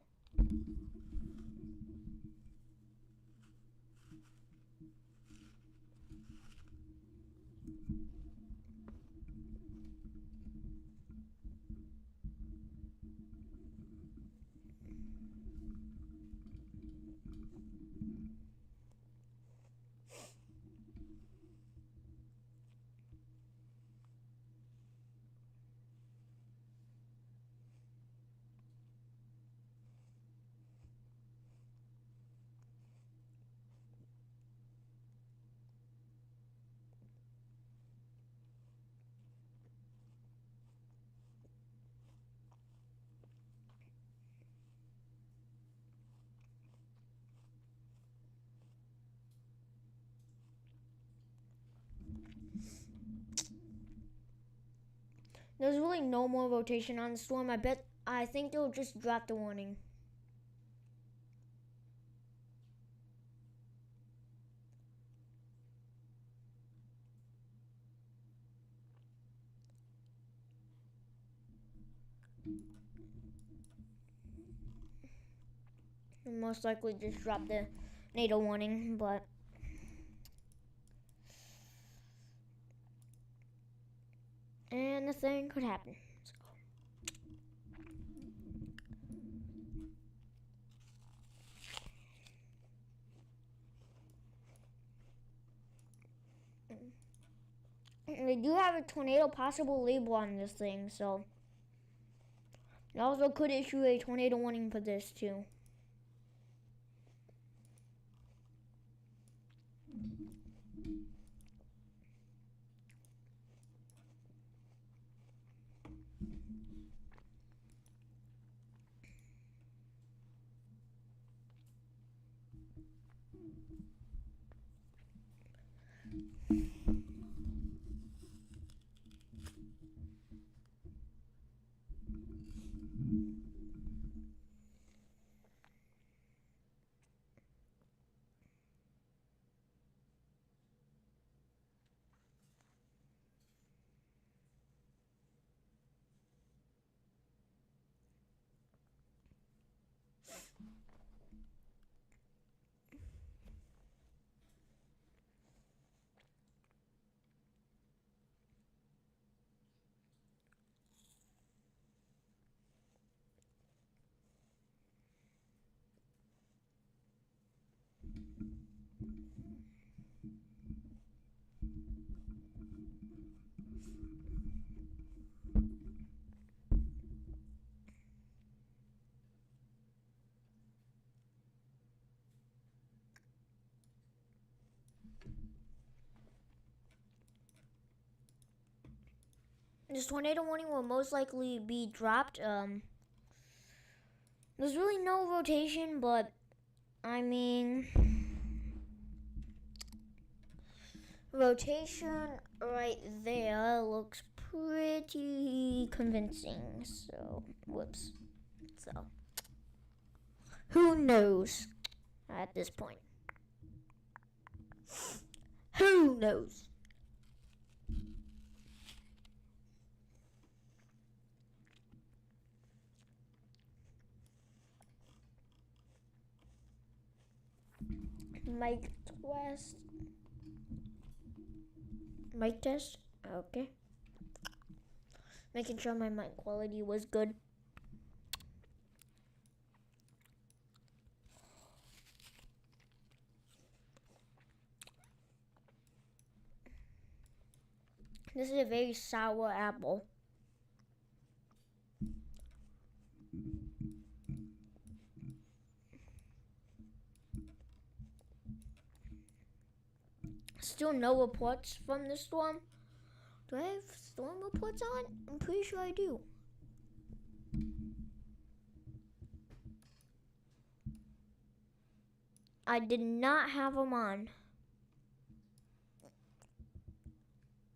There's really no more rotation on the storm. I think they'll just drop the warning. They'll most likely just drop the tornado warning, but and the thing could happen. They do have a tornado possible label on this thing, so they also could issue a tornado warning for this too. This tornado warning will most likely be dropped. There's really no rotation, but I mean, rotation right there looks pretty convincing. So, whoops. So, who knows? at this point. Who knows? Mic test. Mic test. Okay. Making sure my mic quality was good. This is a very sour apple. Still no reports from the storm. Do I have storm reports on? I'm pretty sure I do. I did not have them on.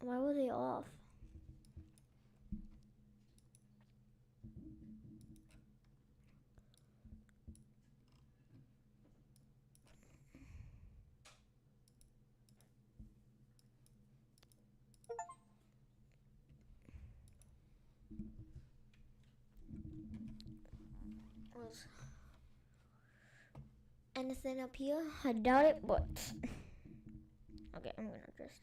Why were they off? Anything up here? I doubt it, but okay, I'm gonna just.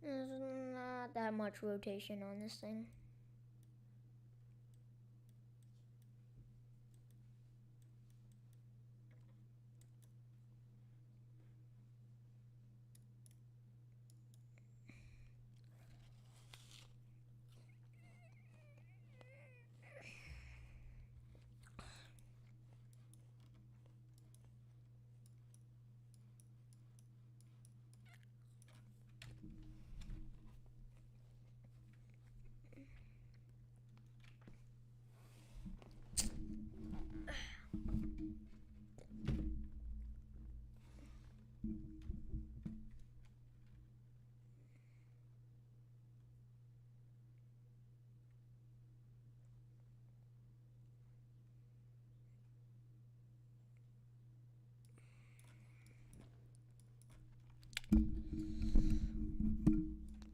There's not that much rotation on this thing.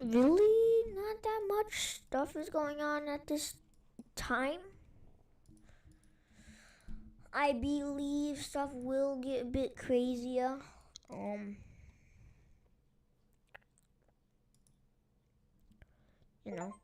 Really, not that much stuff is going on at this time. I believe stuff will get a bit crazier. You know.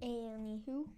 Anywho.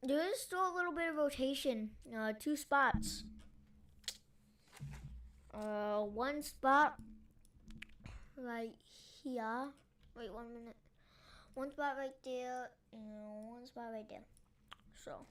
There is still a little bit of rotation. 2 spots. One spot right here. Wait 1 minute. One spot right there and one spot right there. So.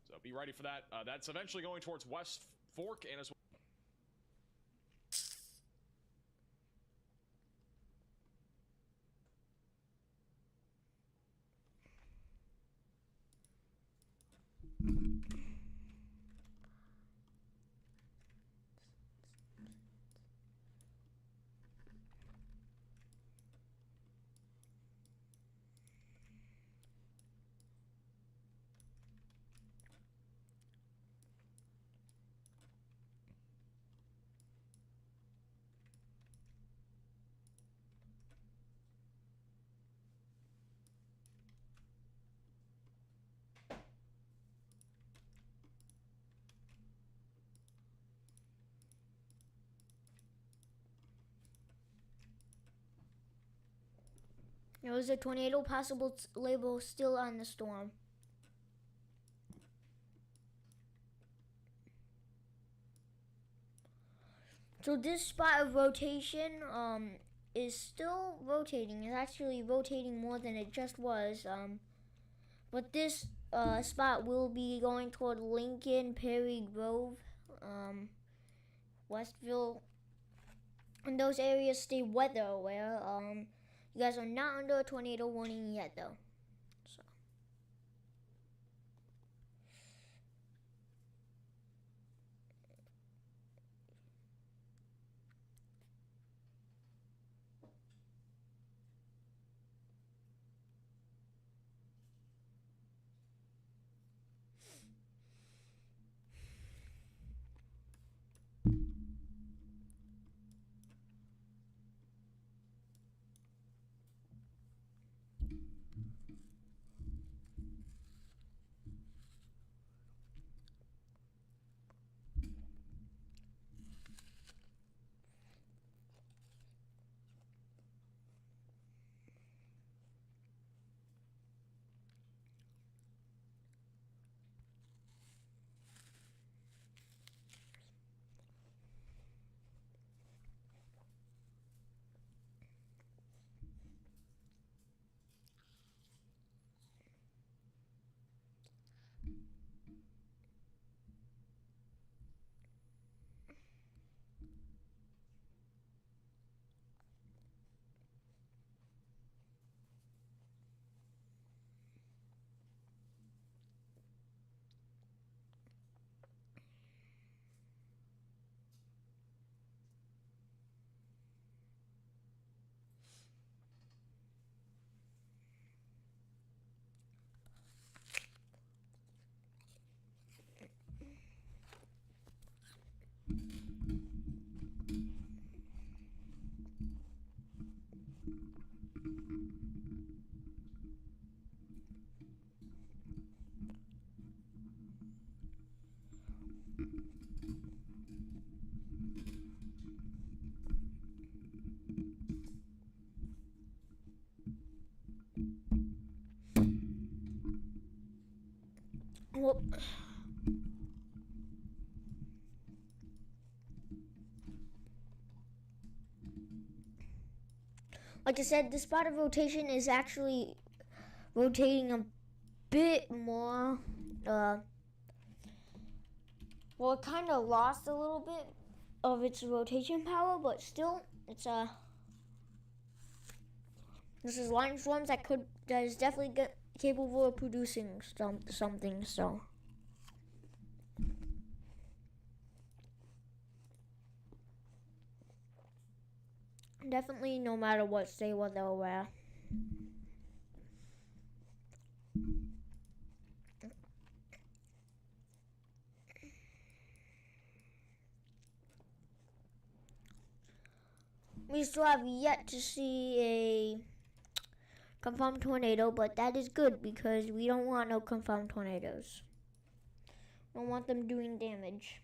So be ready for that. That's eventually going towards West Fork and as well. There was a tornado possible label still on the storm. So this spot of rotation is still rotating. It's actually rotating more than it just was. But this spot will be going toward Lincoln, Perry Grove, Westville. And those areas stay weather aware. You guys are not under a tornado warning yet though. So. Well, like I said, the spot of rotation is actually rotating a bit more. Well, it kind of lost a little bit of its rotation power, but still, it's this is lightning storms that is definitely capable of producing something. So definitely, no matter what, stay what they'll wear. We still have yet to see a confirmed tornado, but that is good because we don't want no confirmed tornadoes. We don't want them doing damage.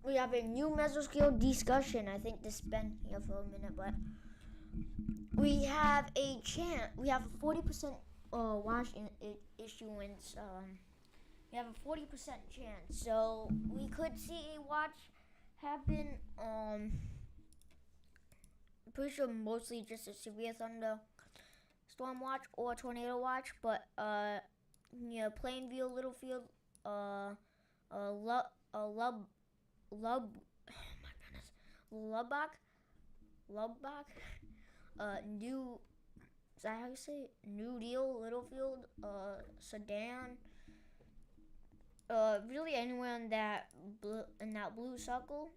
We have a new mesoscale discussion. I think this has been here for a minute, but we have a chance. We have a 40% watch issuance. We have a 40% chance, so we could see a watch happen. I'm pretty sure mostly just a severe thunderstorm watch or tornado watch, but near Plainview, Littlefield, Lubbock, Lubbock, New, is that how you say it? New Deal, Littlefield, Sedan, really anywhere in that blue circle.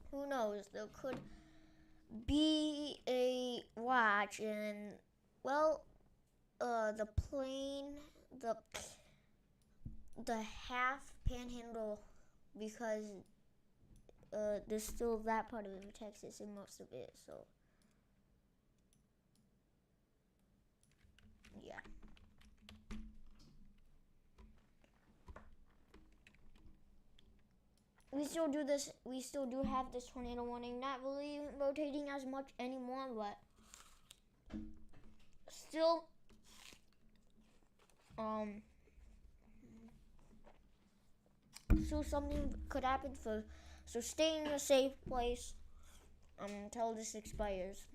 Who knows? There could be a watch, and well, the plane, the half panhandle, because there's still that part of Texas and most of it, so yeah. We still do have this tornado warning, not really rotating as much anymore, but still so something could happen, so stay in a safe place until this expires.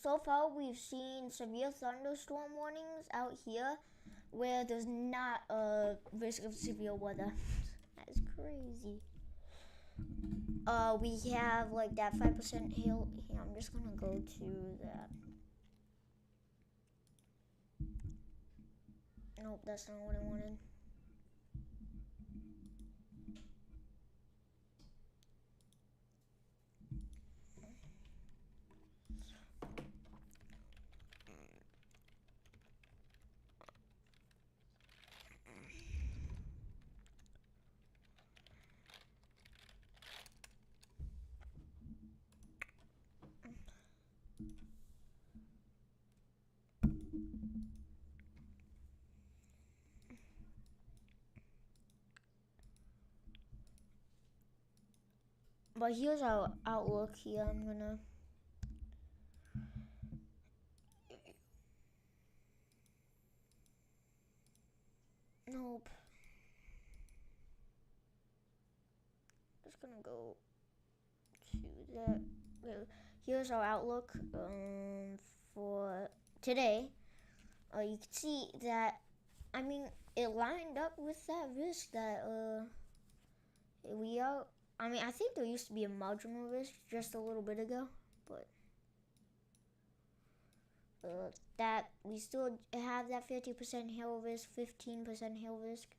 So far, we've seen severe thunderstorm warnings out here where there's not a risk of severe weather. That's crazy. We have like that 5% hail. Here, I'm just gonna go to that. Nope, that's not what I wanted. But here's our outlook here. I'm gonna nope. Just gonna go to that. Here's our outlook for today. You can see that, I mean, it lined up with that risk that we are I mean, I think there used to be a marginal risk just a little bit ago, but that we still have that 50% hail risk, 15% hail risk.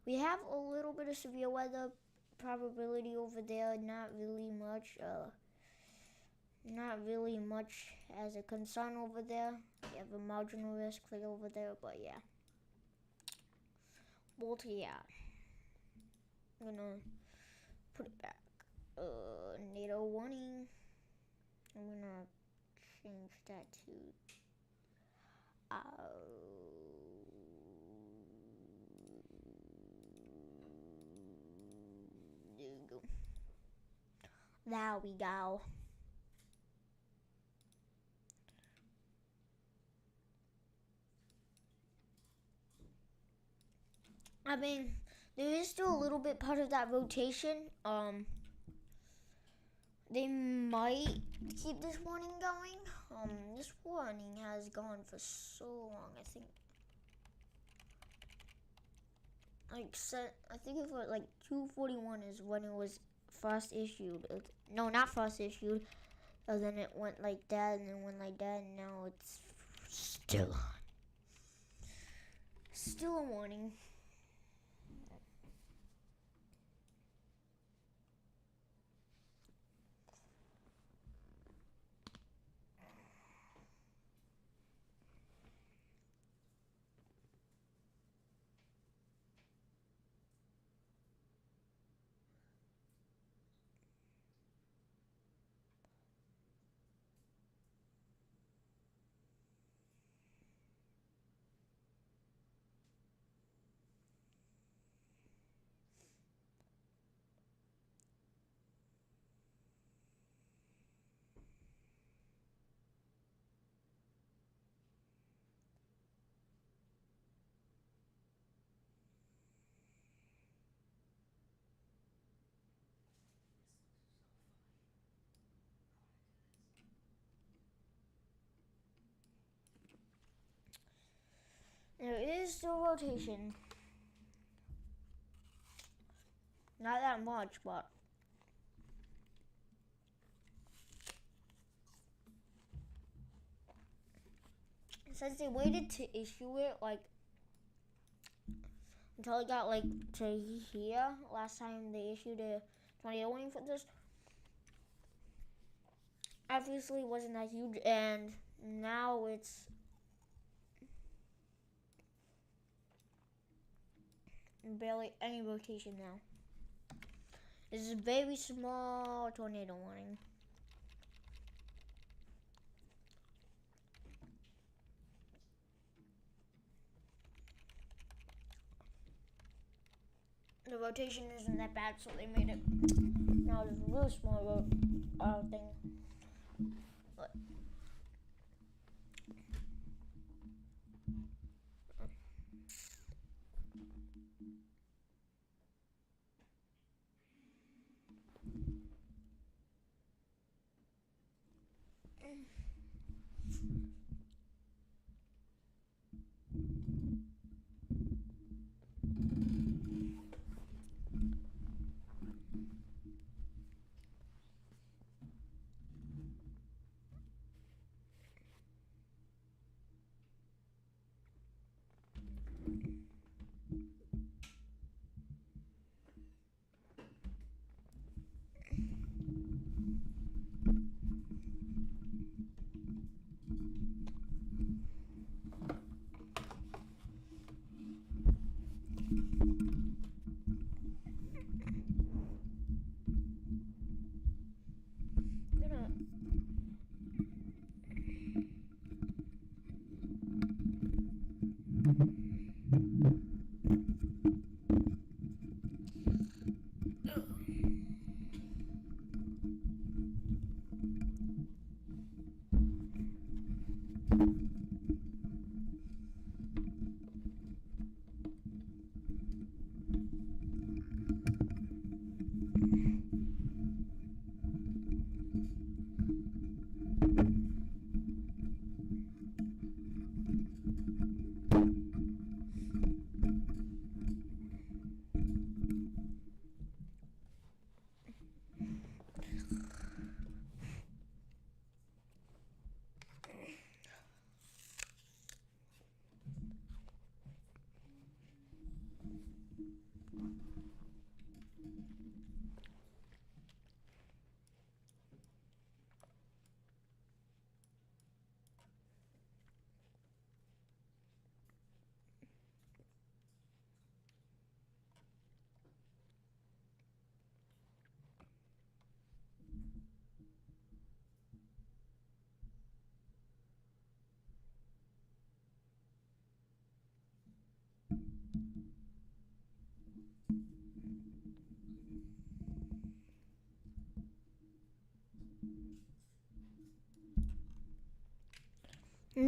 We have a little bit of severe weather probability over there, not really much. Not really much as a concern over there. We have a marginal risk for over there, but yeah. But yeah, I'm gonna put it back. NATO warning. I'm gonna change that to there we go. There we go. I mean, there is still a little bit part of that rotation. They might keep this warning going. This warning has gone for so long. I think, I think it was like 241 is when it was first issued. No, not first issued. And then it went like that, and then went like that, and now it's still on. Still a warning. There is still rotation. Not that much, but since they waited to issue it, like, until it got, like, to here, last time they issued a tornado warning for this, obviously it wasn't that huge, and now it's barely any rotation now. This is a very small tornado warning. The rotation isn't that bad, so they made it. Now it's a really small thing. But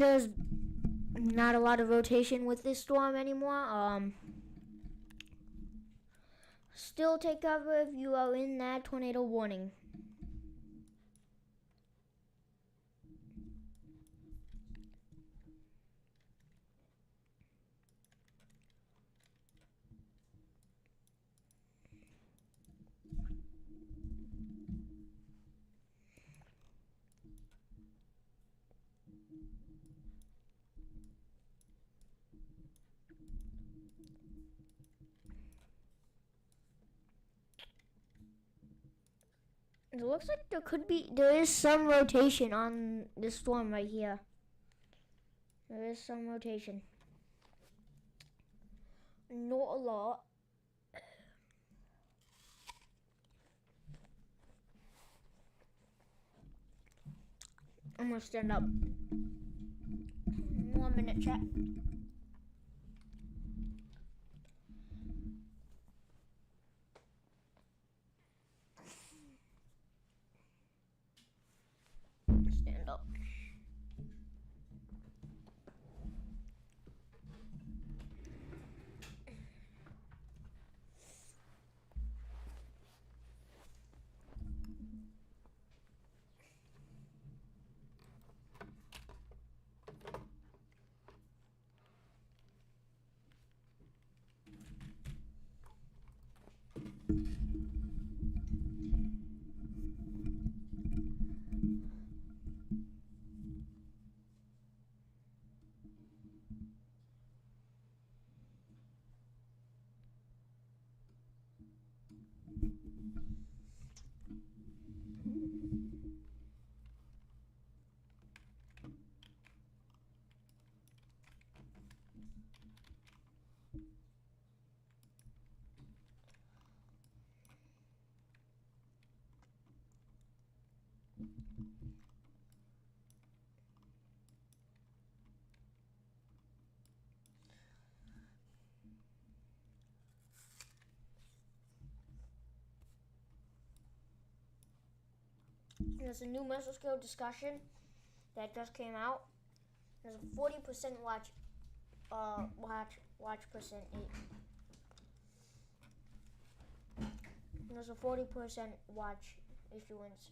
there's not a lot of rotation with this storm anymore. Still take cover if you are in that tornado warning. It looks like there is some rotation on this storm right here. There is some rotation. Not a lot. I'm gonna stand up. 1 minute, chat. Stand up. There's a new mesoscale discussion that just came out. There's a 40% watch percentage. There's a 40% watch issuance.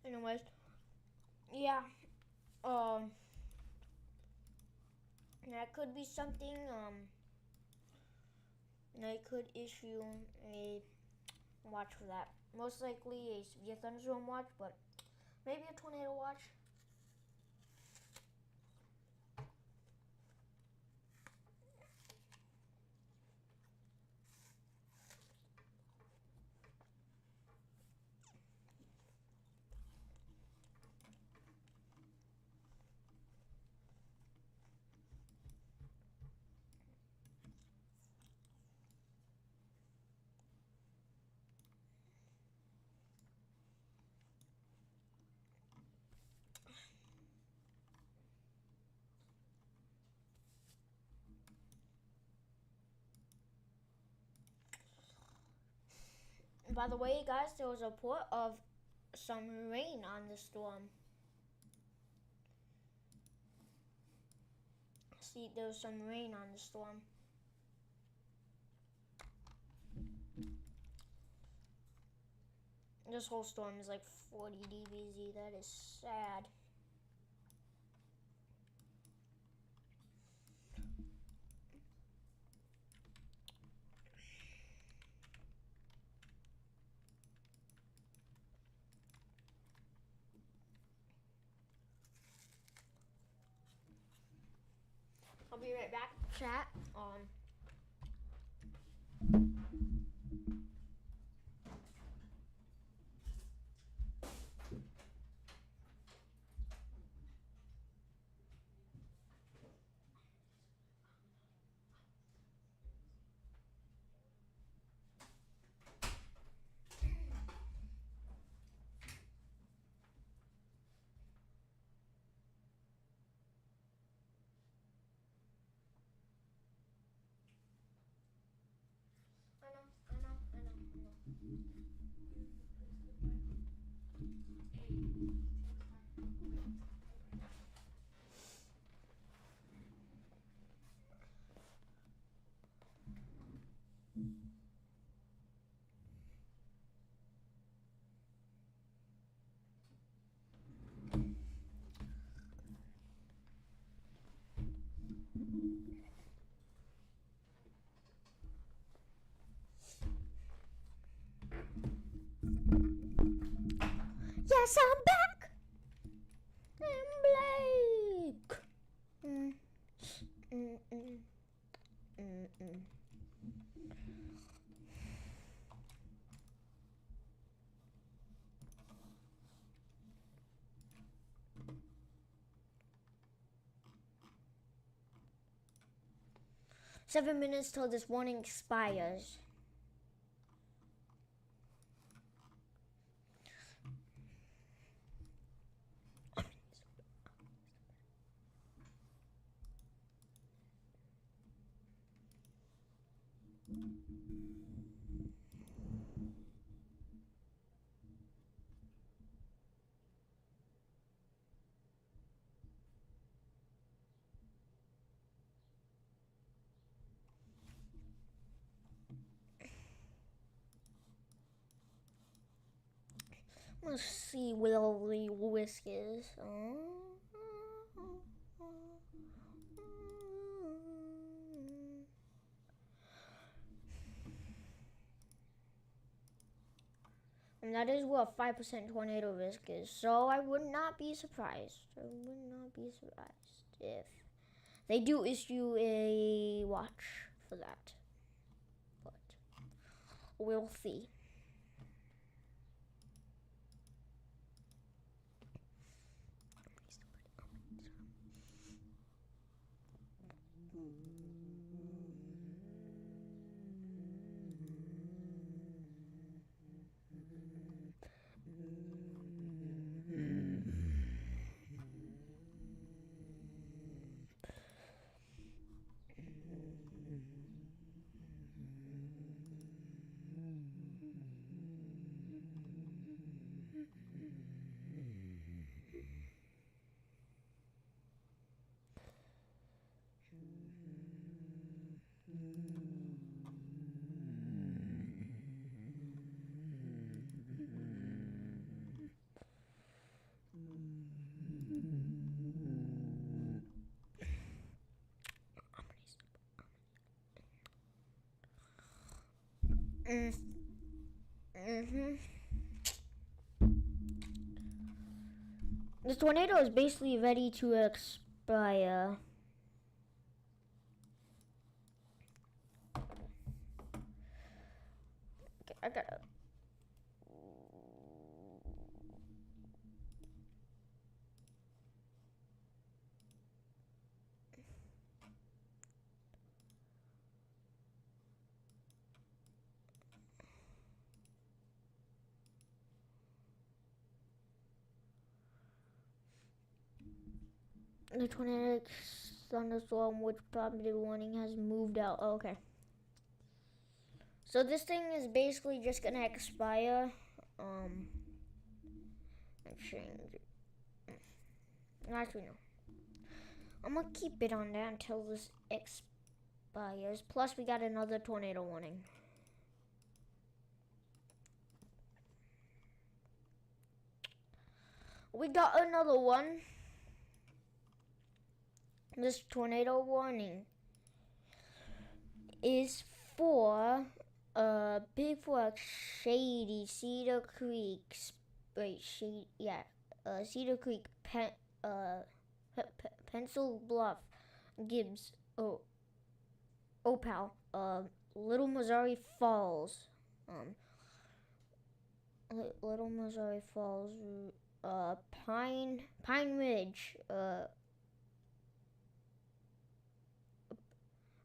Anyways, yeah, that could be something. They could issue a watch for that. Most likely a severe thunderstorm watch, but maybe a tornado watch. By the way, guys, there was a report of some rain on the storm. See, there was some rain on the storm. This whole storm is like 40 dBz. That is sad. I'll be right back, chat. 'Cause I'm back. I'm Blake. 7 minutes till this warning expires. Let's see where the whisk is. And that is what 5% tornado risk is. So I would not be surprised. I would not be surprised if they do issue a watch for that. But we'll see. This tornado is basically ready to expire. Okay, I gotta. The tornadic thunderstorm, which prompted warning, has moved out. Oh, okay. So this thing is basically just gonna expire. And change it. Actually, no. I'm gonna keep it on there until this expires. Plus, we got another tornado warning. We got another one. This tornado warning is for Big Fork, Shady, Cedar Creek, Cedar Creek, Pencil Bluff, Gibbs, Opal, Little Missouri Falls, Little Missouri Falls, Pine Ridge,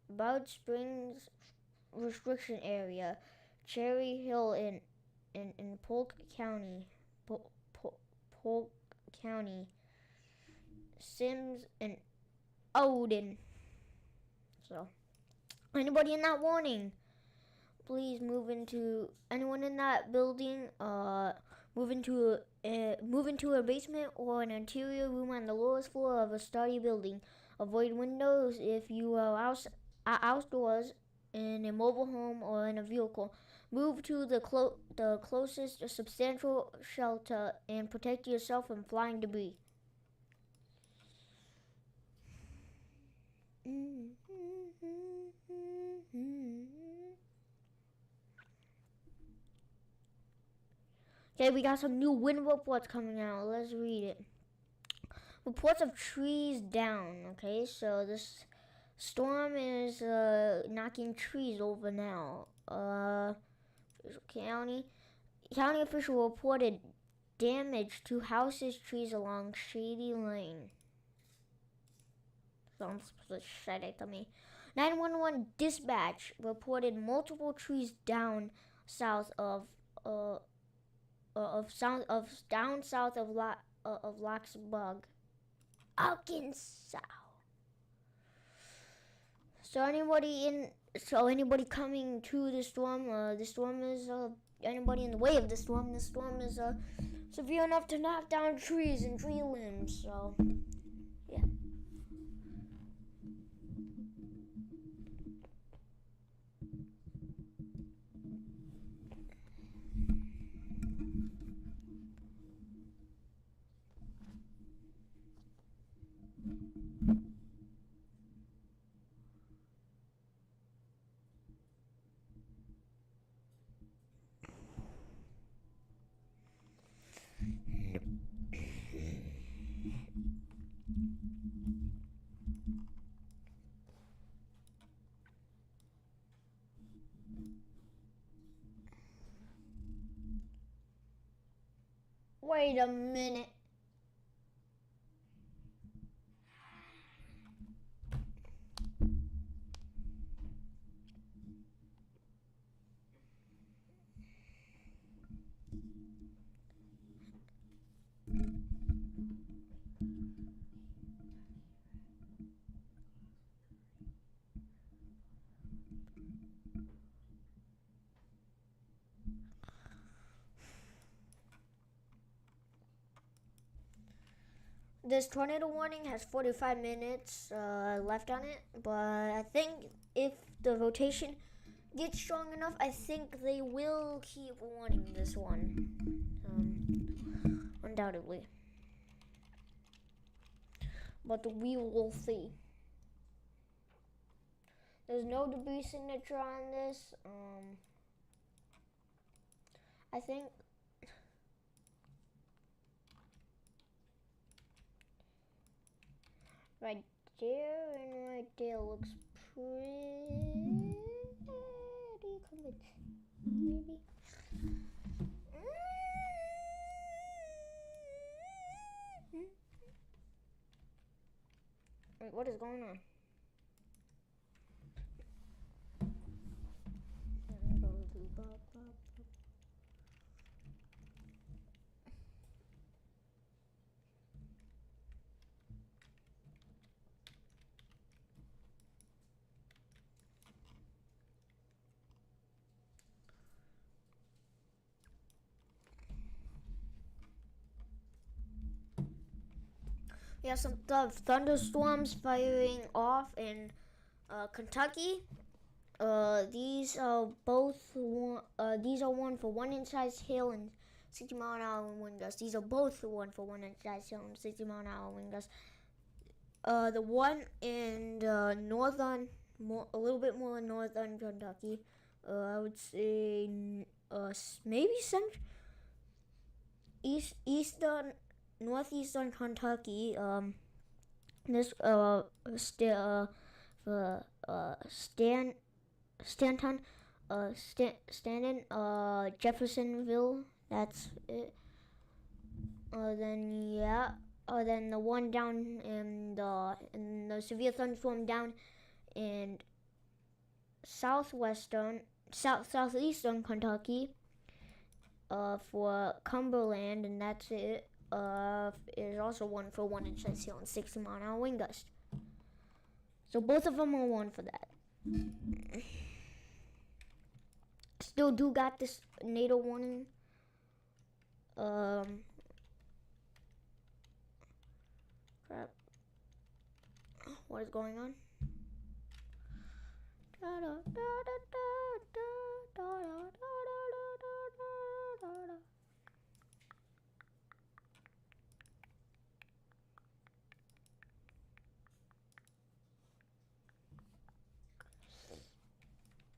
Bud Springs restriction area, Cherry Hill in Polk County, Polk County, Sims and Odin. So, anybody in that warning, please move into. Anyone in that building, move into a basement or an interior room on the lowest floor of a study building. Avoid windows if you are outdoors in a mobile home or in a vehicle. Move to the closest substantial shelter and protect yourself from flying debris. Okay, we got some new wind reports coming out. Let's read it. Reports of trees down. Okay, so this storm is knocking trees over now. County official reported damage to houses, trees along Shady Lane. Sounds pathetic to me. 911 dispatch reported multiple trees down south of Locksburg, Arkansas. So anybody coming to the storm, anybody in the way of the storm is severe enough to knock down trees and tree limbs. So, yeah. Wait a minute. This tornado warning has 45 minutes left on it, but I think if the rotation gets strong enough, I think they will keep warning this one. Undoubtedly. But we will see. There's no debris signature on this. I think right there and right there looks pretty convincing. Maybe. Wait, what is going on? We have some thunderstorms firing off in Kentucky. These are one for 1 inch size hail and 60-mile-an-hour wind gusts. These are both one for 1 inch size hail and 60-mile-an-hour wind gusts. The one in northern, a little bit more in northern Kentucky. I would say maybe eastern, northeastern Kentucky. This Stanton, Jeffersonville. That's it. Then the one down in the severe thunderstorm down in southeastern Kentucky. For Cumberland, and that's it. Is also one for 1 inch size hail and 60-mile-an-hour wind gust. So both of them are one for that. Still do got this NATO warning. Crap. What is going on?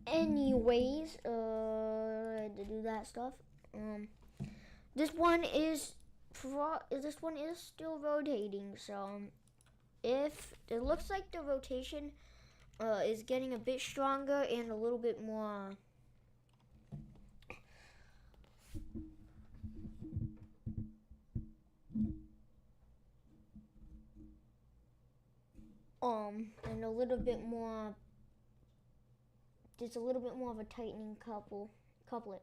Anyways, to do that stuff. This one is still rotating. So, if it looks like the rotation is getting a bit stronger and a little bit more. And a little bit more. Just a little bit more of a tightening couplet.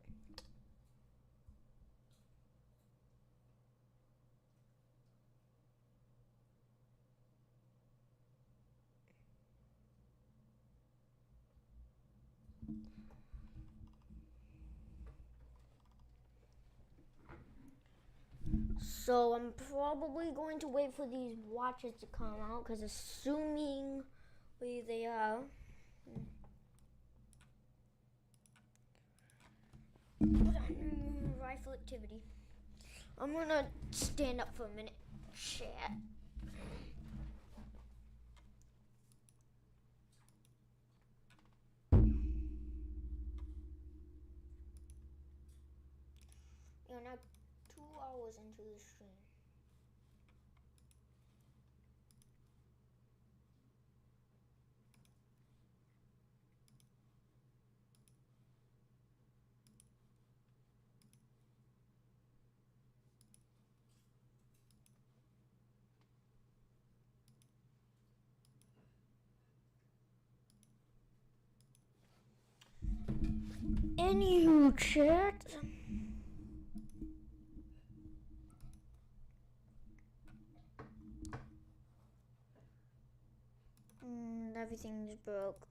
So I'm probably going to wait for these watches to come out, because assuming they are. Rifle activity. I'm gonna stand up for a minute. Chat. You're now 2 hours into the stream. Anywho, chat. Everything's broke.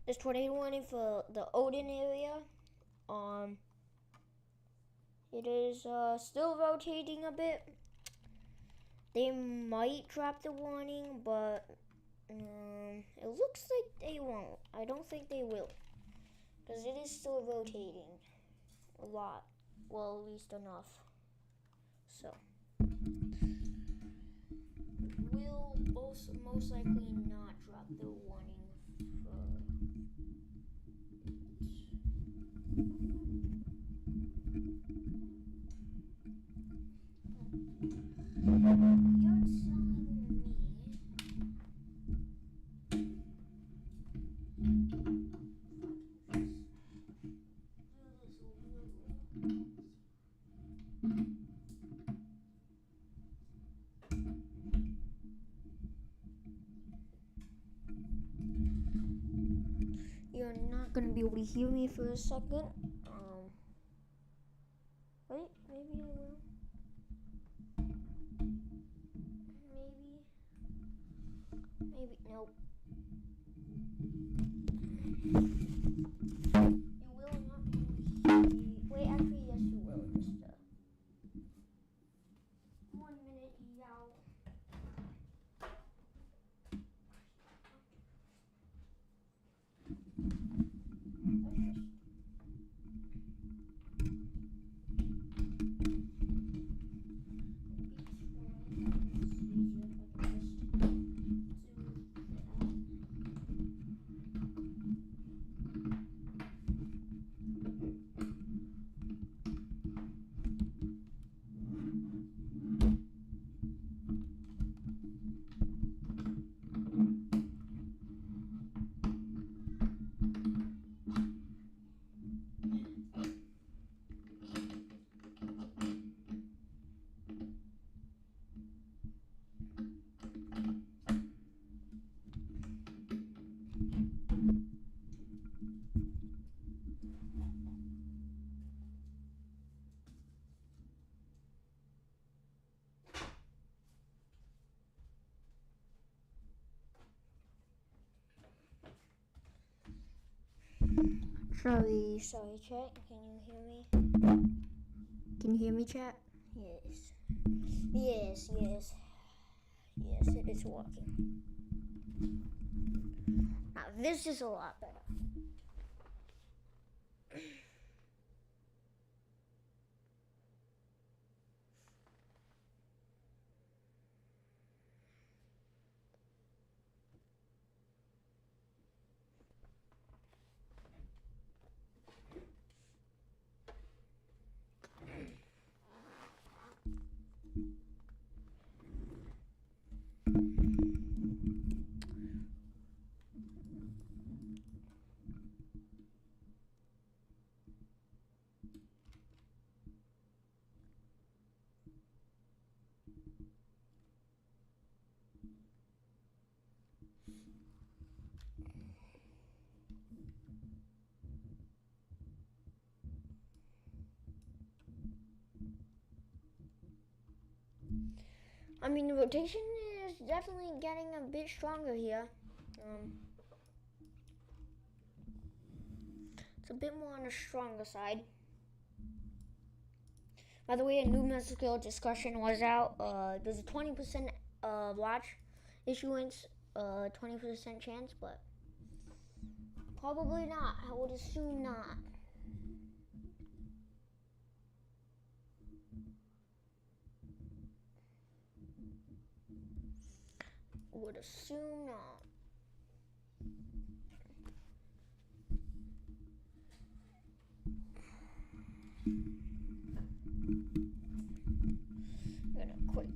There's tornado warning for the Odin area. It is still rotating a bit. They might drop the warning, but it looks like they won't. I don't think they will, because it is still rotating a lot. Well, at least enough. So, will most likely not drop the warning for You're telling me hear me for a second. Wait, maybe I will. Maybe, nope. You will not be able to hear me. Wait, actually, yes, you will. Just 1 minute, yow. Sorry, chat. Can you hear me? Can you hear me, chat? Yes. Yes, it is working. Now, this is a lot better. I mean, the rotation is definitely getting a bit stronger here. It's a bit more on the stronger side. By the way, a new musical discussion was out. There's a 20% watch issuance, 20% chance, but probably not. I would assume not. Would assume not. I'm gonna quick.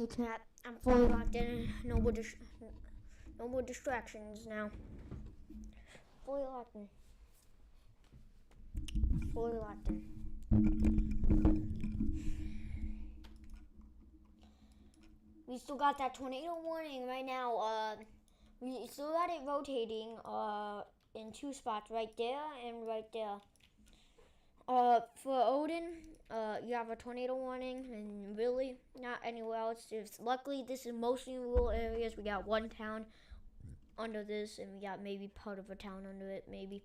Okay, chat. I'm fully locked in. No more distractions now. Fully locked in. Fully locked in. We still got that tornado warning right now. We still got it rotating in 2 spots, right there and right there. For Odin, you have a tornado warning, and really not anywhere else. Luckily, this is mostly in rural areas. We got 1 town under this, and we got maybe part of a town under it, maybe.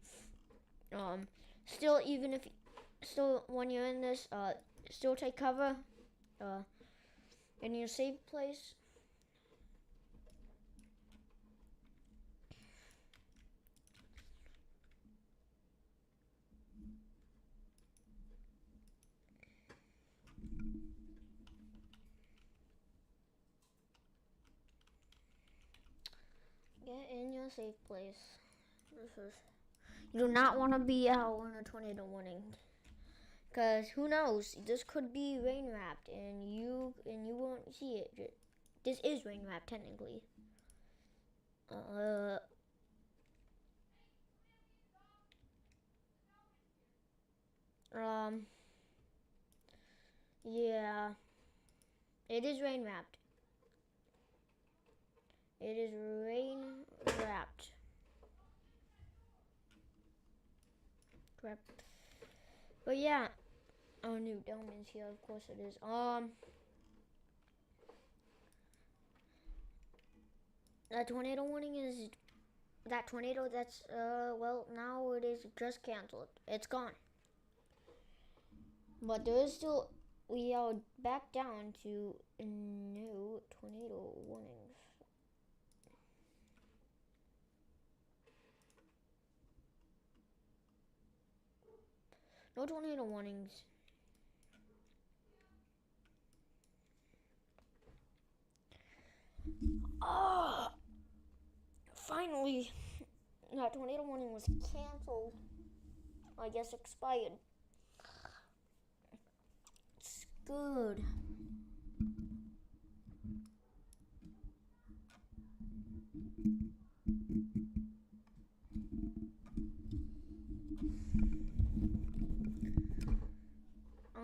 Still, when you're in this, still take cover, in your safe place. Get in your safe place. You do not want to be out when a tornado warning, because who knows? This could be rain wrapped, and you won't see it. This is rain wrapped technically. Yeah, it is rain wrapped. It is rain wrapped. Crap. But yeah, our new dome is here. Of course it is. That tornado warning is that tornado. That's well, now it is just canceled. It's gone. But there is still. We are back down to new tornado warnings. No tornado warnings. Finally, that tornado warning was canceled. I guess expired. It's good.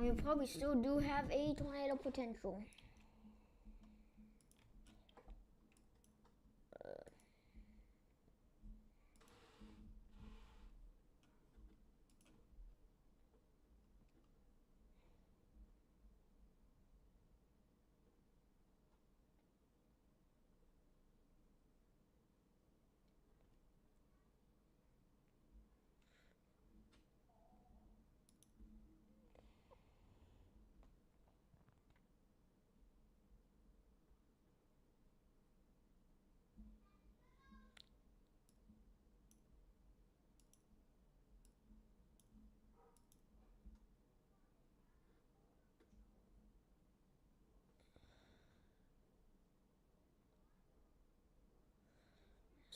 We probably still do have a tornado potential.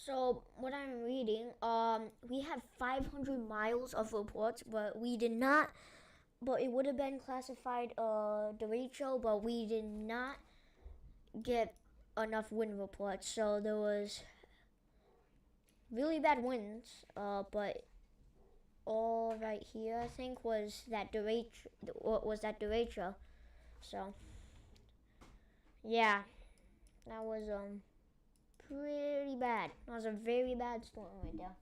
So what I'm reading, we had 500 miles of reports, but we did not. But it would have been classified derecho, but we did not get enough wind reports. So there was really bad winds. But all right here, I think, was that derecho. So yeah, that was pretty bad. That was a very bad storm right there.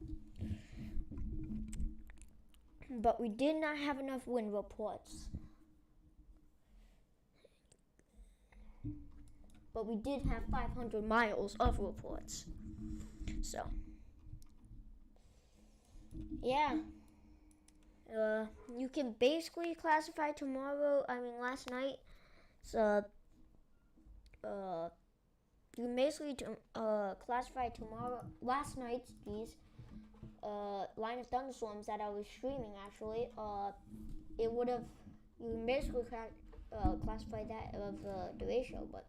But we did not have enough wind reports. But we did have 500 miles of reports. So, yeah. You can basically classify last night. So, you can basically classify last night's line of thunderstorms that I was streaming. Actually, it would have. You can basically classify that of derecho, but.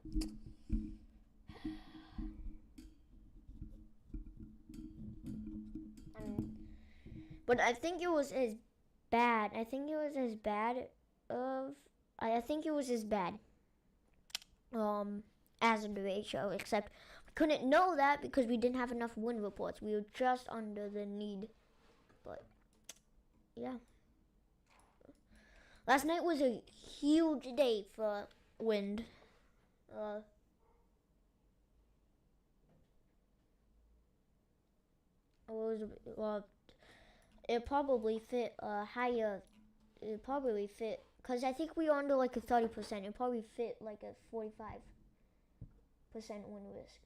But I think it was as bad. I think it was as bad. as a derecho, except we couldn't know that because we didn't have enough wind reports. We were just under the need. But yeah. Last night was a huge day for wind. It probably fit higher. It probably fit because I think we were under like a 30%. It probably fit like a 45% wind risk.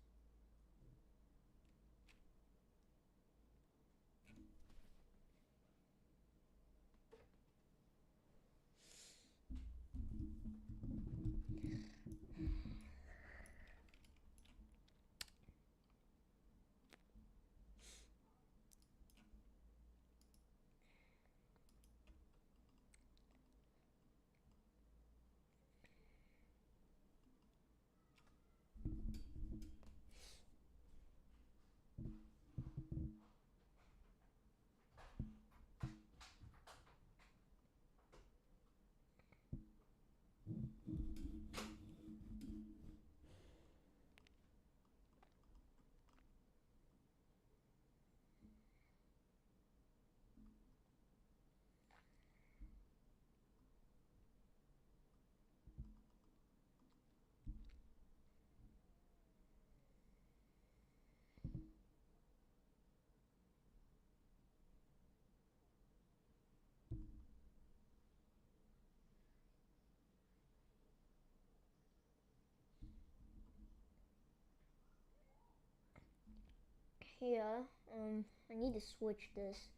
Here, I need to switch this.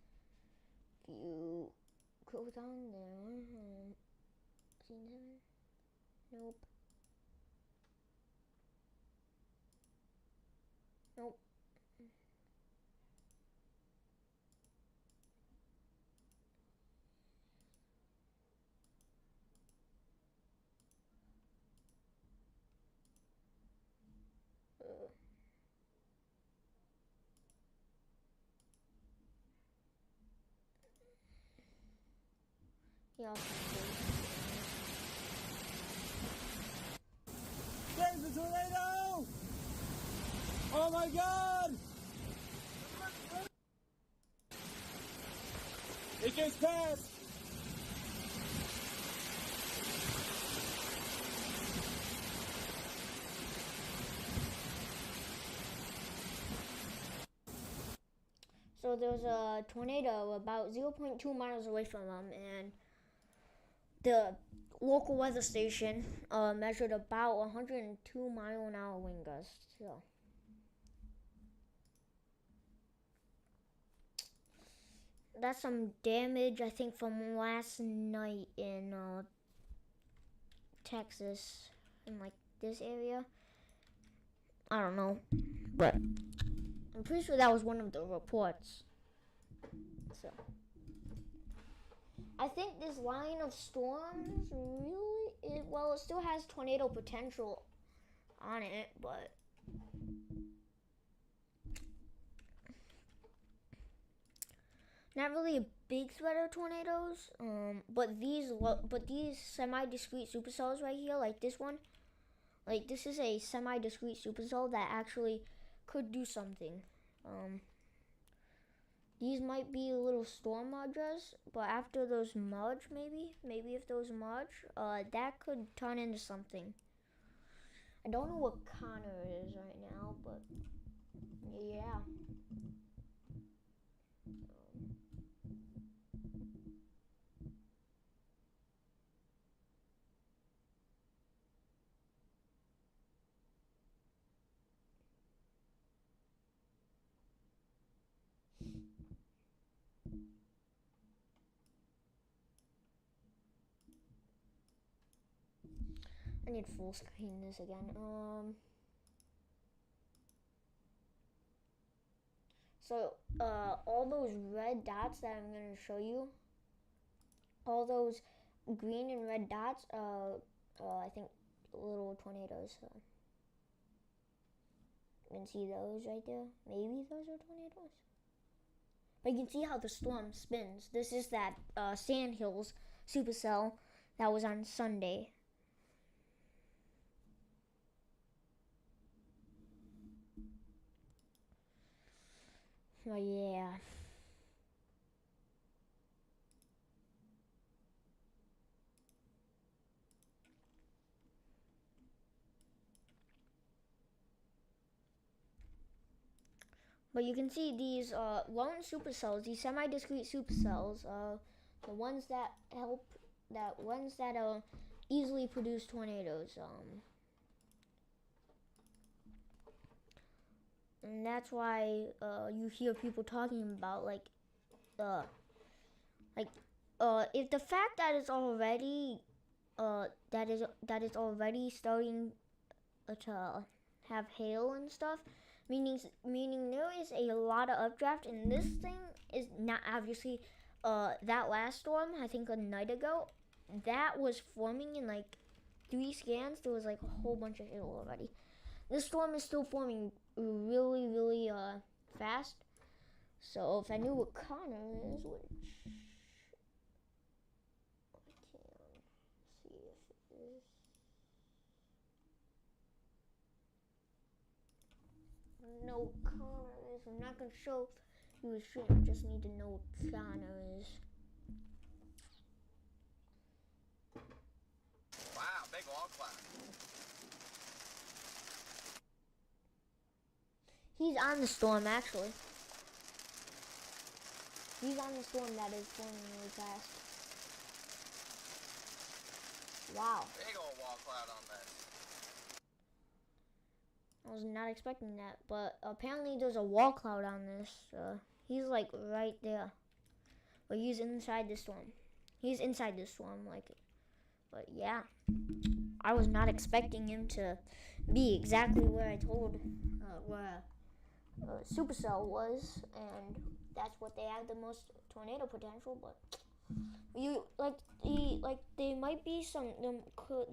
You go down there. Nope. Nope. Yeah. There's a tornado! Oh my god! It just passed! So there's a tornado about 0.2 miles away from them, and the local weather station measured about 102-mile-an-hour wind gusts. So that's some damage, I think, from last night in Texas, in like this area. I don't know, but I'm pretty sure that was one of the reports. So I think this line of storms it still has tornado potential on it, but not really a big threat of tornadoes. But these semi-discrete supercells right here, like this one, like this is a semi-discrete supercell that actually could do something. These might be little storm mergers, but after those merge, maybe if those merge, that could turn into something. I don't know what Connor is right now, but yeah. I need full screen this again. So all those red dots that I'm gonna show you, all those green and red dots, I think little tornadoes. So you can see those right there. Maybe those are tornadoes. But you can see how the storm spins. This is that Sandhills supercell that was on Sunday. Oh yeah. But you can see these lone supercells, these semi-discrete supercells, the ones that help, that ones that easily produce tornadoes. And that's why you hear people talking about uh, like if the fact that it's already that is already starting to have hail and stuff, meaning there is a lot of updraft, and this thing is not obviously that last storm, I think a night ago, that was forming in like 3 scans. There was like a whole bunch of hail already. This storm is still forming really fast. So if I knew what Connor is, which I can see if it is. No, Connor is. I'm not gonna show you a stream. I just need to know what Connor is. Wow, big wall cloud. He's on the storm, actually. He's on the storm that is forming really fast. Wow. Big old wall cloud on this. I was not expecting that, but apparently there's a wall cloud on this. He's like right there, but he's inside the storm. He's inside the storm, like. But yeah, I was not expecting him to be exactly where I told where supercell was, and that's what they have the most tornado potential. But there might be some.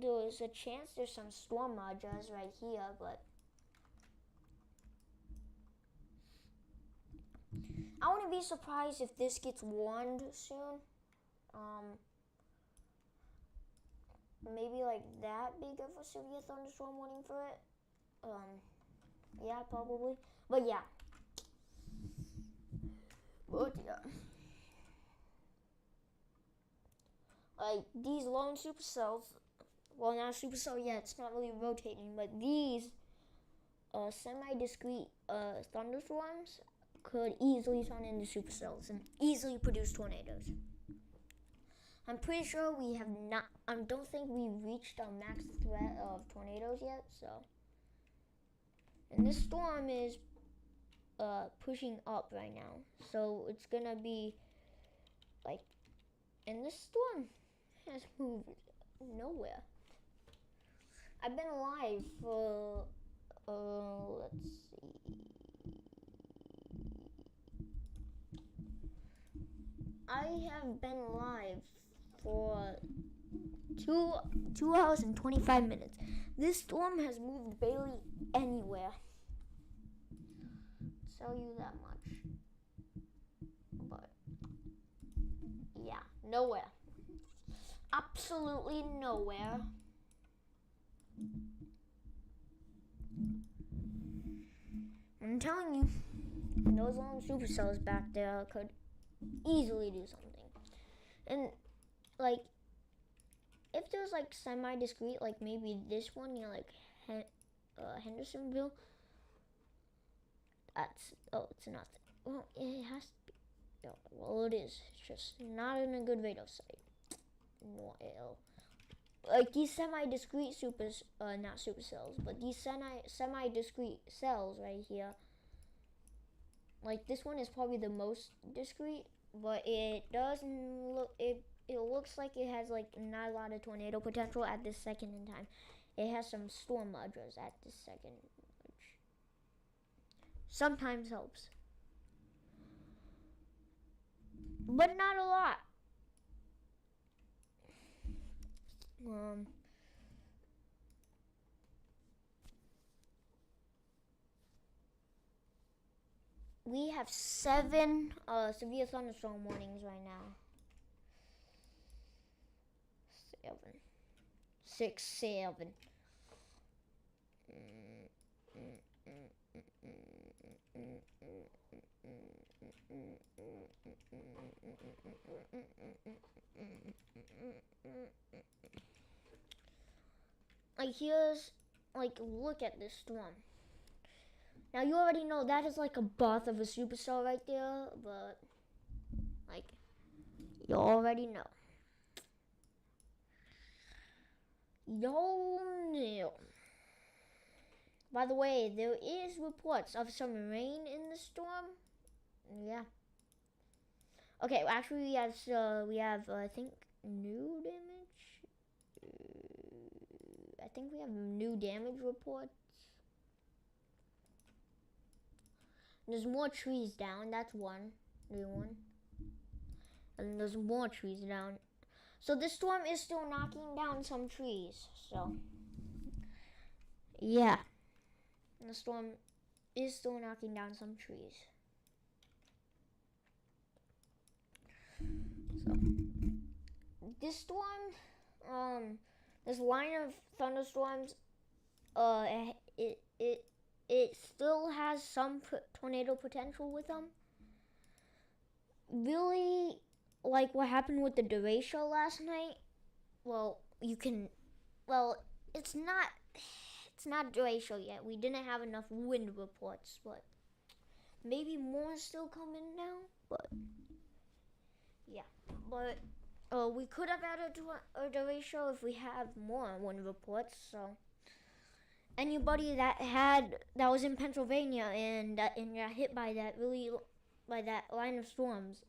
There's a chance there's some storm majas right here, but. I wouldn't be surprised if this gets warned soon. Maybe like that big of a severe thunderstorm warning for it. Yeah, probably. But yeah. Like these lone supercells, well, not supercell yet, it's not really rotating, but these semi-discrete thunderstorms could easily turn into supercells and easily produce tornadoes. I'm pretty sure we have not, I don't think we've reached our max threat of tornadoes yet, so. And this storm is pushing up right now, so it's gonna be like, and this storm has moved nowhere. I've been alive for, let's see. I have been alive for 2 hours and 25 minutes. This storm has moved barely anywhere. I'll tell you that much. But yeah, nowhere. Absolutely nowhere. I'm telling you, those lone supercells back there could easily do something. And like if there's like semi-discrete, like maybe this one near like Hendersonville, it's nothing. Well, it has to be. Oh, well, it is. It's just not in a good radar site. No, like these semi-discrete not supercells, but these semi-discrete cells right here. Like this one is probably the most discrete, but it doesn't look. It looks like it has like not a lot of tornado potential at this second in time. It has some storm majas at this second, which sometimes helps, but not a lot. We have 7 severe thunderstorm warnings right now. 7. 6, 7. Like here's like look at this storm. Now you already know that is like a buff of a supercell right there, but like you already know. Y'all know. By the way, there is reports of some rain in the storm. Yeah. Okay, actually we have I think new damage. I think we have new damage reports. There's more trees down. That's one new one. And there's more trees down. So this storm is still knocking down some trees. So yeah, the storm is still knocking down some trees. So this storm, this line of thunderstorms, it still has some tornado potential with them. Really, like what happened with the derecho last night. Well, it's not derecho yet. We didn't have enough wind reports, but maybe more still coming now. But yeah, but we could have added to a derecho if we have more wind reports. So anybody that was in Pennsylvania and got hit by that line of storms,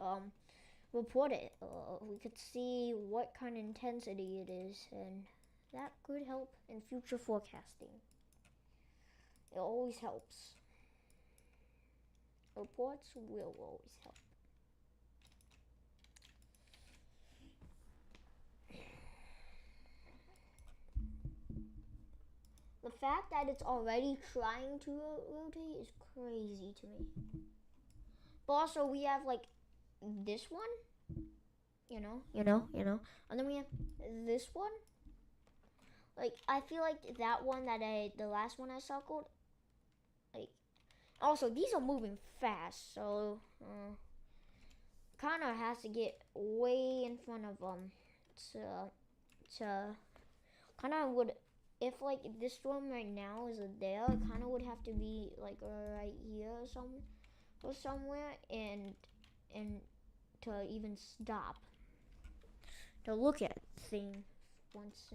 report it. We could see what kind of intensity it is, and that could help in future forecasting. It always helps. Reports will always help. The fact that it's already trying to rotate is crazy to me. But also we have like this one, you know, and then we have this one. Like I feel like that one the last one I circled, like also these are moving fast, so Connor has to get way in front of them to Connor would, if like this storm right now is there, it kind of would have to be like right here or somewhere, and to even stop to look at things once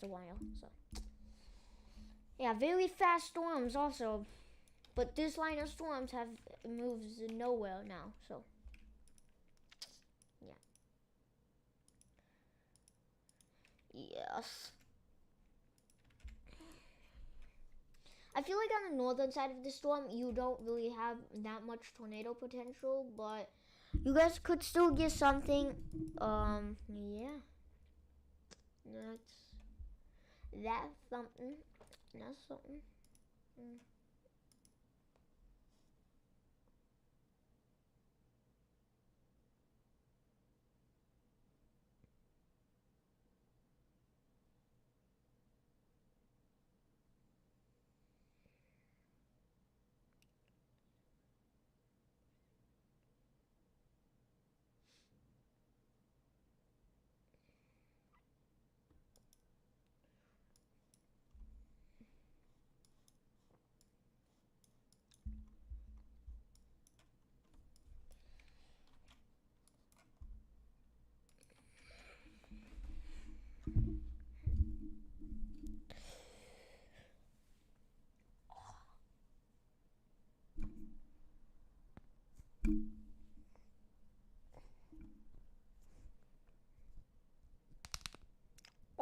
a while. So yeah, very fast storms also, but this line of storms moves nowhere now. So yeah, yes. I feel like on the northern side of the storm, you don't really have that much tornado potential, but you guys could still get something. Yeah. That's something. That's something.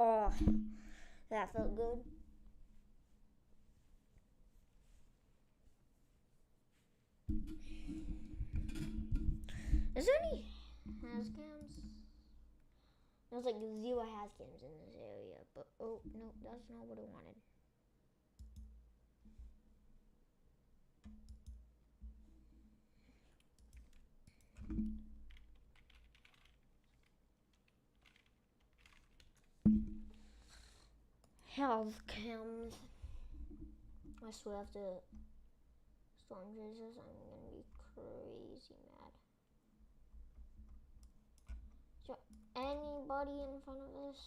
Oh, that felt good. Is there any hazcams? There's like 0 hazcams in this area, but oh no, that's not what I wanted. Hazcams. I swear after storm Jesus, I'm gonna be crazy mad. Is there anybody in front of this?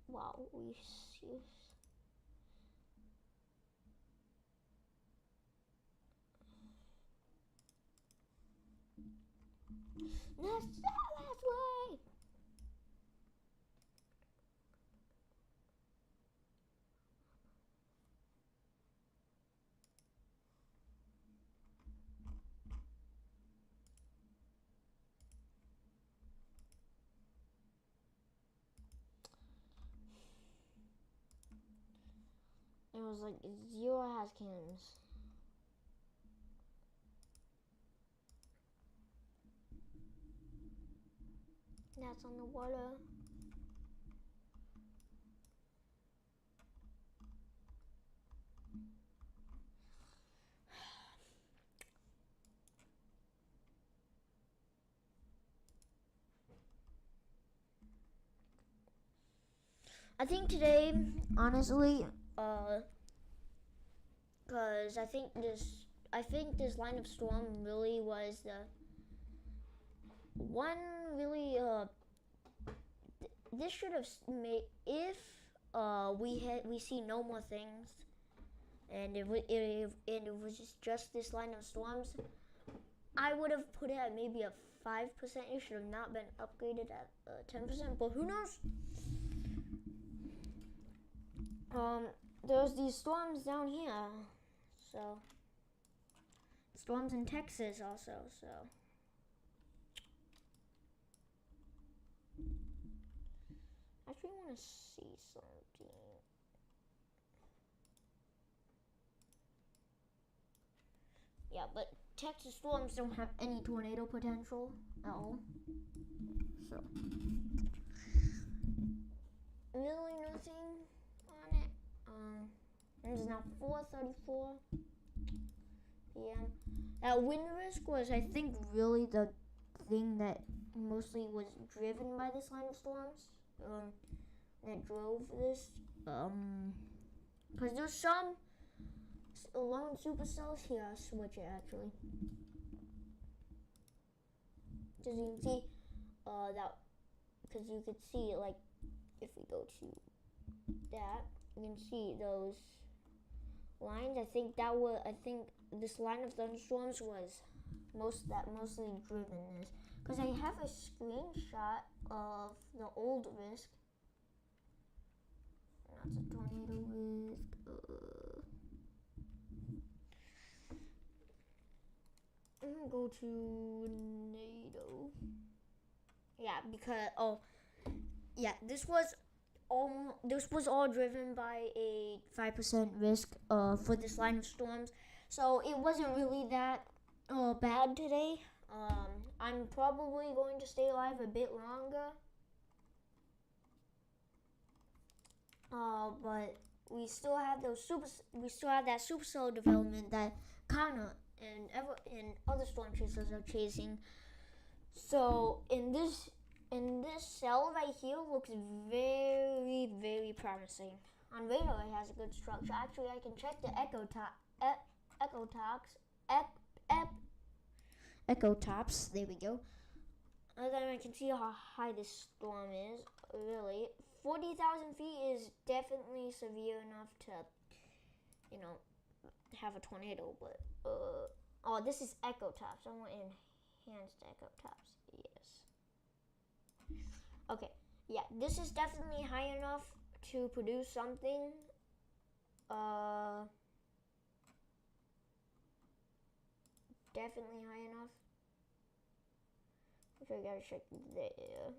Wow, we see. That's way. It was like 0 has cannons. That's on the water. I think today, honestly, because I think this line of storm really was the one really this should have made if we see no more things and it was just this line of storms, I would have put it at maybe a 5%. It should have not been upgraded at 10%, but who knows? There's these storms down here, so storms in Texas also, so I actually want to see something. Yeah, but Texas storms don't have any tornado potential at all, so really nothing on it. It is now 4:34 p.m. That wind risk was, I think, really the thing that mostly was driven by this line of storms. That drove this. Because there's some lone supercells here. I'll switch it actually. Because you can see that. Because you could see like if we go to that, you can see those lines. I think this line of thunderstorms was mostly driven this. Because I have a screenshot of the old risk. That's a tornado risk. I'm gonna go to NATO. Yeah, because this was all driven by a 5% risk for this line of storms. So it wasn't really that bad today. I'm probably going to stay alive a bit longer. But we still have that supercell development that Kana and other storm chasers are chasing. So in this cell right here looks very, very promising. On radar it has a good structure. Actually, I can check the echo tops. There we go. And then I can see how high this storm is. Really, 40,000 feet is definitely severe enough to, have a tornado. But this is echo tops. I want enhanced echo tops. Yes. Okay. Yeah, this is definitely high enough to produce something. Definitely high enough. Okay, I gotta check there.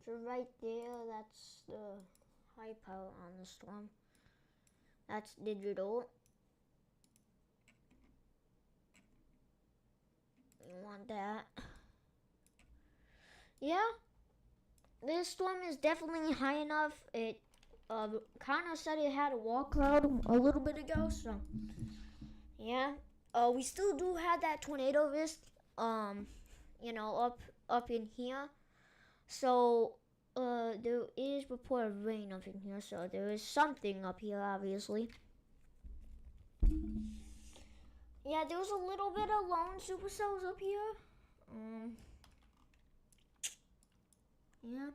So right there, that's the high power on the storm. That's digital. You want that? Yeah, this storm is definitely high enough. It kind of said it had a wall cloud a little bit ago, so yeah. We still do have that tornado risk, up in here. So there is report of rain up in here, so there is something up here, obviously. Yeah, there was a little bit of lone supercells up here. Yeah.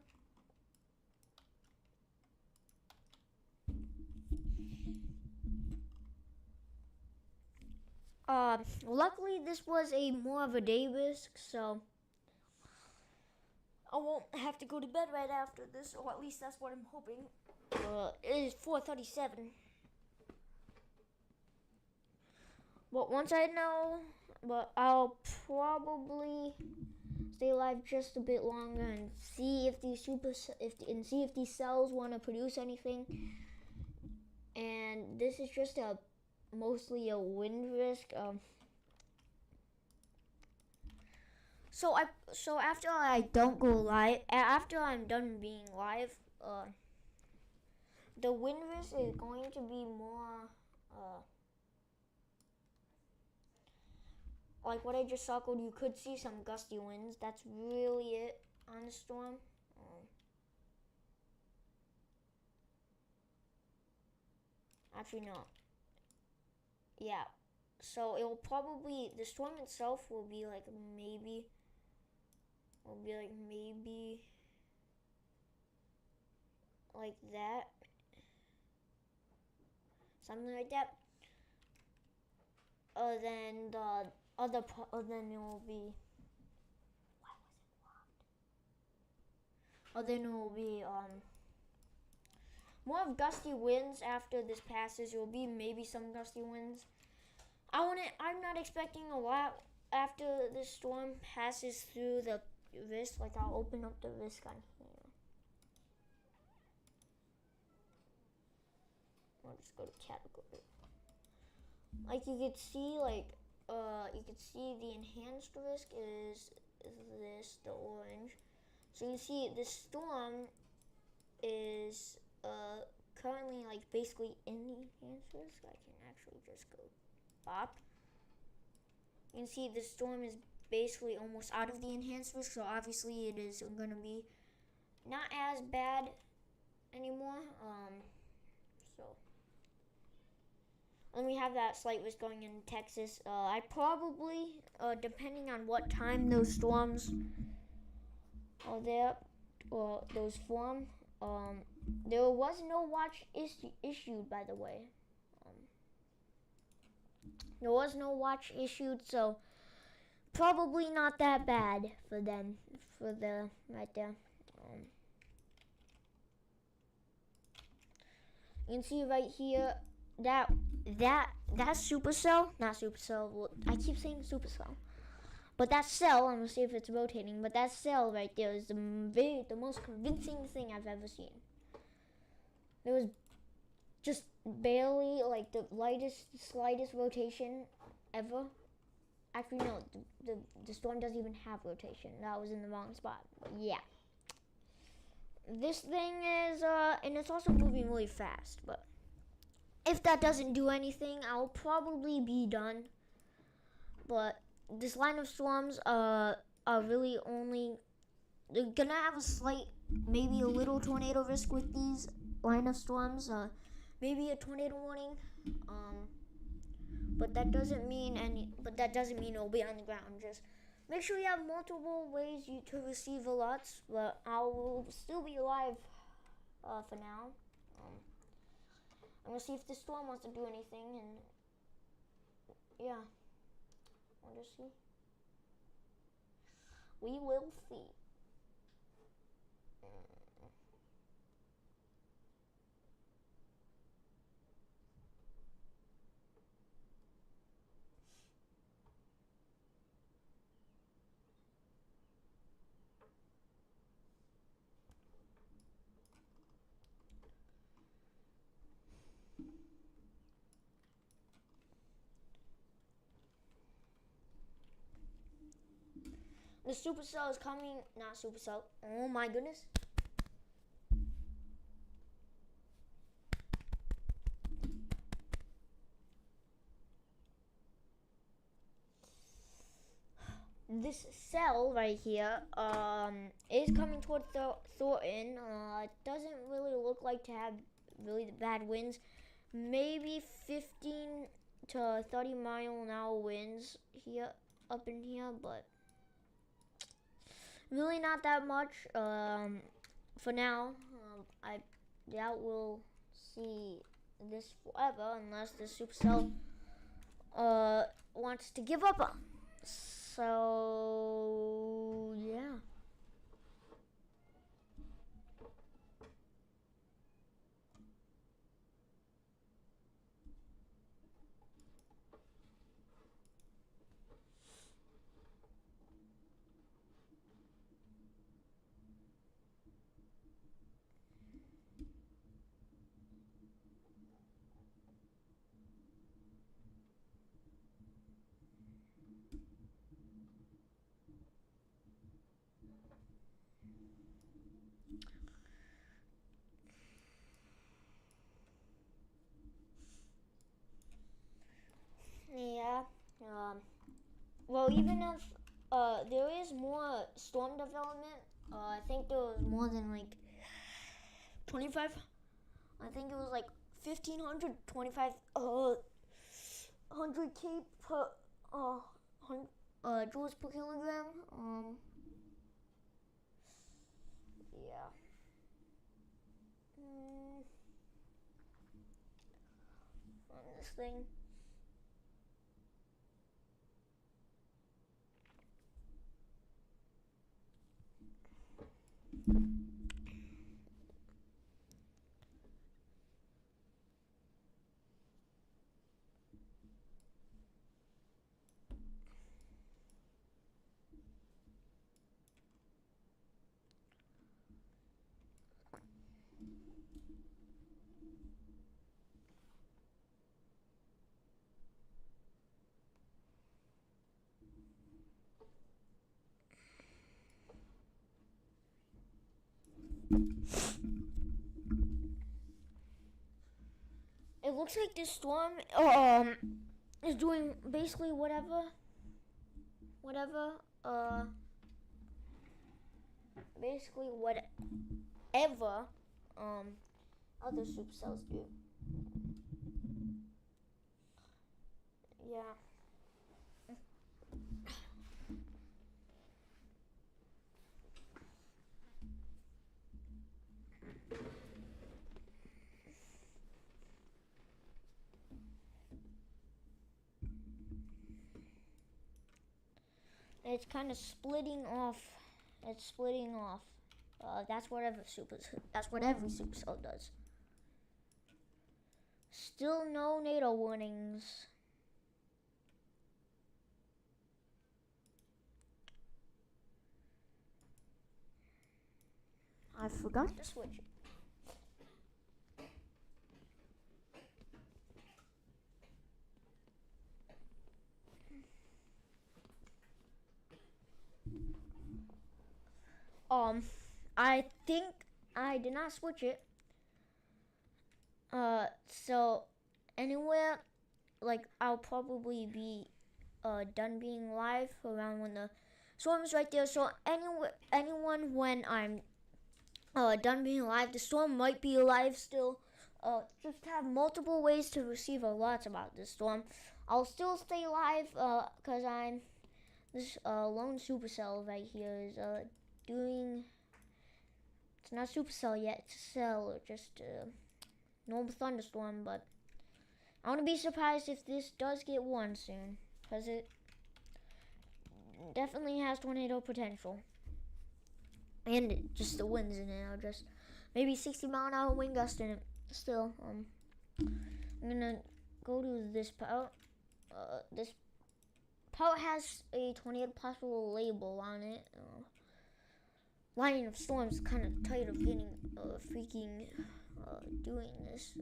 Luckily this was a more of a day risk, so I won't have to go to bed right after this, or at least that's what I'm hoping. It is 4:37. But once I know, but I'll probably stay alive just a bit longer and see if these see if these cells want to produce anything. And this is just mostly a wind risk. So after I don't go live, after I'm done being live, the wind risk is going to be more like what I just circled. You could see some gusty winds. That's really it on the storm. Actually, no. Yeah. So it will probably, the storm itself will be like maybe like that, something like that. Then the other part, then it will be. Why was it locked? Then it will be more of gusty winds after this passes. It will be maybe some gusty winds. I'm not expecting a lot after this storm passes through the risk. Like I'll open up the risk on here. I'll just go to category. Like you could see, the enhanced risk is this, the orange. So you see the storm is currently like basically in the enhanced risk. I can actually just go pop. You can see the storm is basically almost out of the enhanced risk, so obviously it is going to be not as bad anymore. So and we have that slight risk going in Texas. I probably, depending on what time those storms are there, or those form, there was no watch issued, by the way. There was no watch issued, so probably not that bad for them, right there. You can see right here that supercell, not supercell. Well, I keep saying supercell, but that cell. I'm gonna see if it's rotating. But that cell right there is the most convincing thing I've ever seen. There was just barely like the slightest rotation ever. Actually, no, the storm doesn't even have rotation. That was in the wrong spot. But yeah. This thing is, and it's also moving really fast, but if that doesn't do anything, I'll probably be done. But this line of storms are really only, they're gonna have a slight, maybe a little tornado risk with these line of storms, maybe a tornado warning, but that doesn't mean it'll be on the ground. Just make sure you have multiple ways to receive alerts, but I will still be alive for now. I'm gonna see if the storm wants to do anything, and yeah, we'll just see. We will see. The supercell is coming, not supercell. Oh my goodness. this cell right here is coming towards Thornton. It doesn't really look like to have really bad winds. Maybe 15 to 30 mile an hour winds here, up in here, but really not that much for now. I doubt we'll see this forever unless the supercell wants to give up. So yeah. Yeah. Well, even if there is more storm development, I think there was more than like 25. I think it was like 1,500, 100K per joules per kilogram. Yeah. On this thing. It looks like this storm is doing basically whatever basically whatever other supercells do. Yeah. It's kind of splitting off. It's splitting off. That's what every supercell does. Still no NATO warnings. I forgot to switch it. I think I did not switch it. So anywhere, like I'll probably be done being live around when the storm is right there. So anyone when I'm done being live, the storm might be alive still. Just have multiple ways to receive alerts about this storm. I'll still stay live because I'm this lone supercell right here is doing. It's not supercell yet. It's a cell, just normal thunderstorm. But I wouldn't be surprised if this does get warned soon, because it definitely has tornado potential. And just the winds in it are just maybe 60 mile an hour wind gust in it. Still, I'm gonna go to this pout. This pout has a tornado possible label on it. Line of storms kind of tired of getting freaking doing this.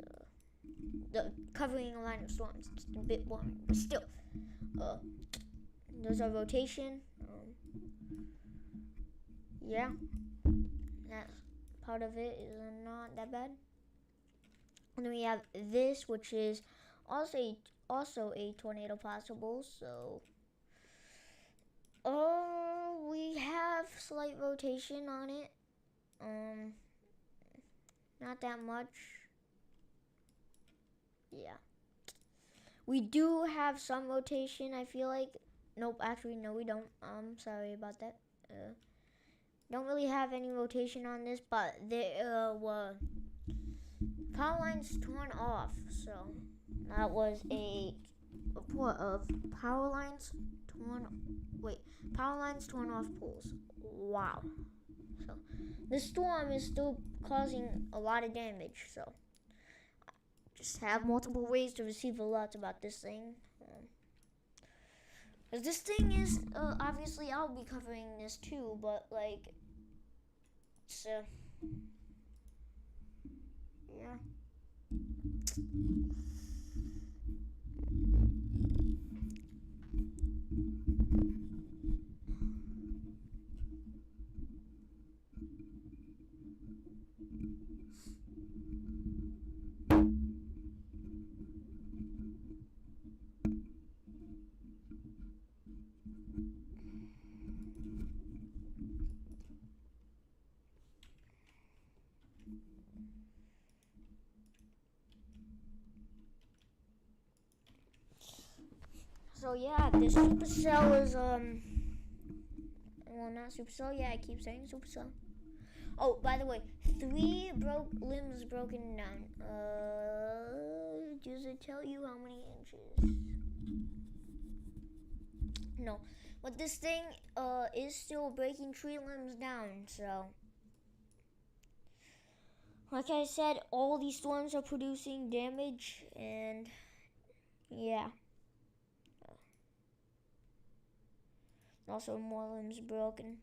The covering a line of storms, it's a bit boring, but still. There's a rotation. Yeah, that part of it is not that bad. And then we have this, which is also a tornado possible. So We have slight rotation on it. Not that much. Yeah. We do have some rotation, I feel like. Nope, actually, no, we don't. Sorry about that. Don't really have any rotation on this, but there were power lines torn off, so that was a report of power lines torn off poles. Wow. So the storm is still causing a lot of damage, so just have multiple ways to receive alerts about this thing. Cause this thing is, obviously I'll be covering this too, but like, it's, yeah. So yeah, this supercell is well, not supercell. Yeah, I keep saying supercell. Oh, by the way, 3 limbs broken down. Does it tell you how many inches? No, but this thing is still breaking 3 limbs down. So, like I said, all these storms are producing damage, and yeah. Also, more limbs broken.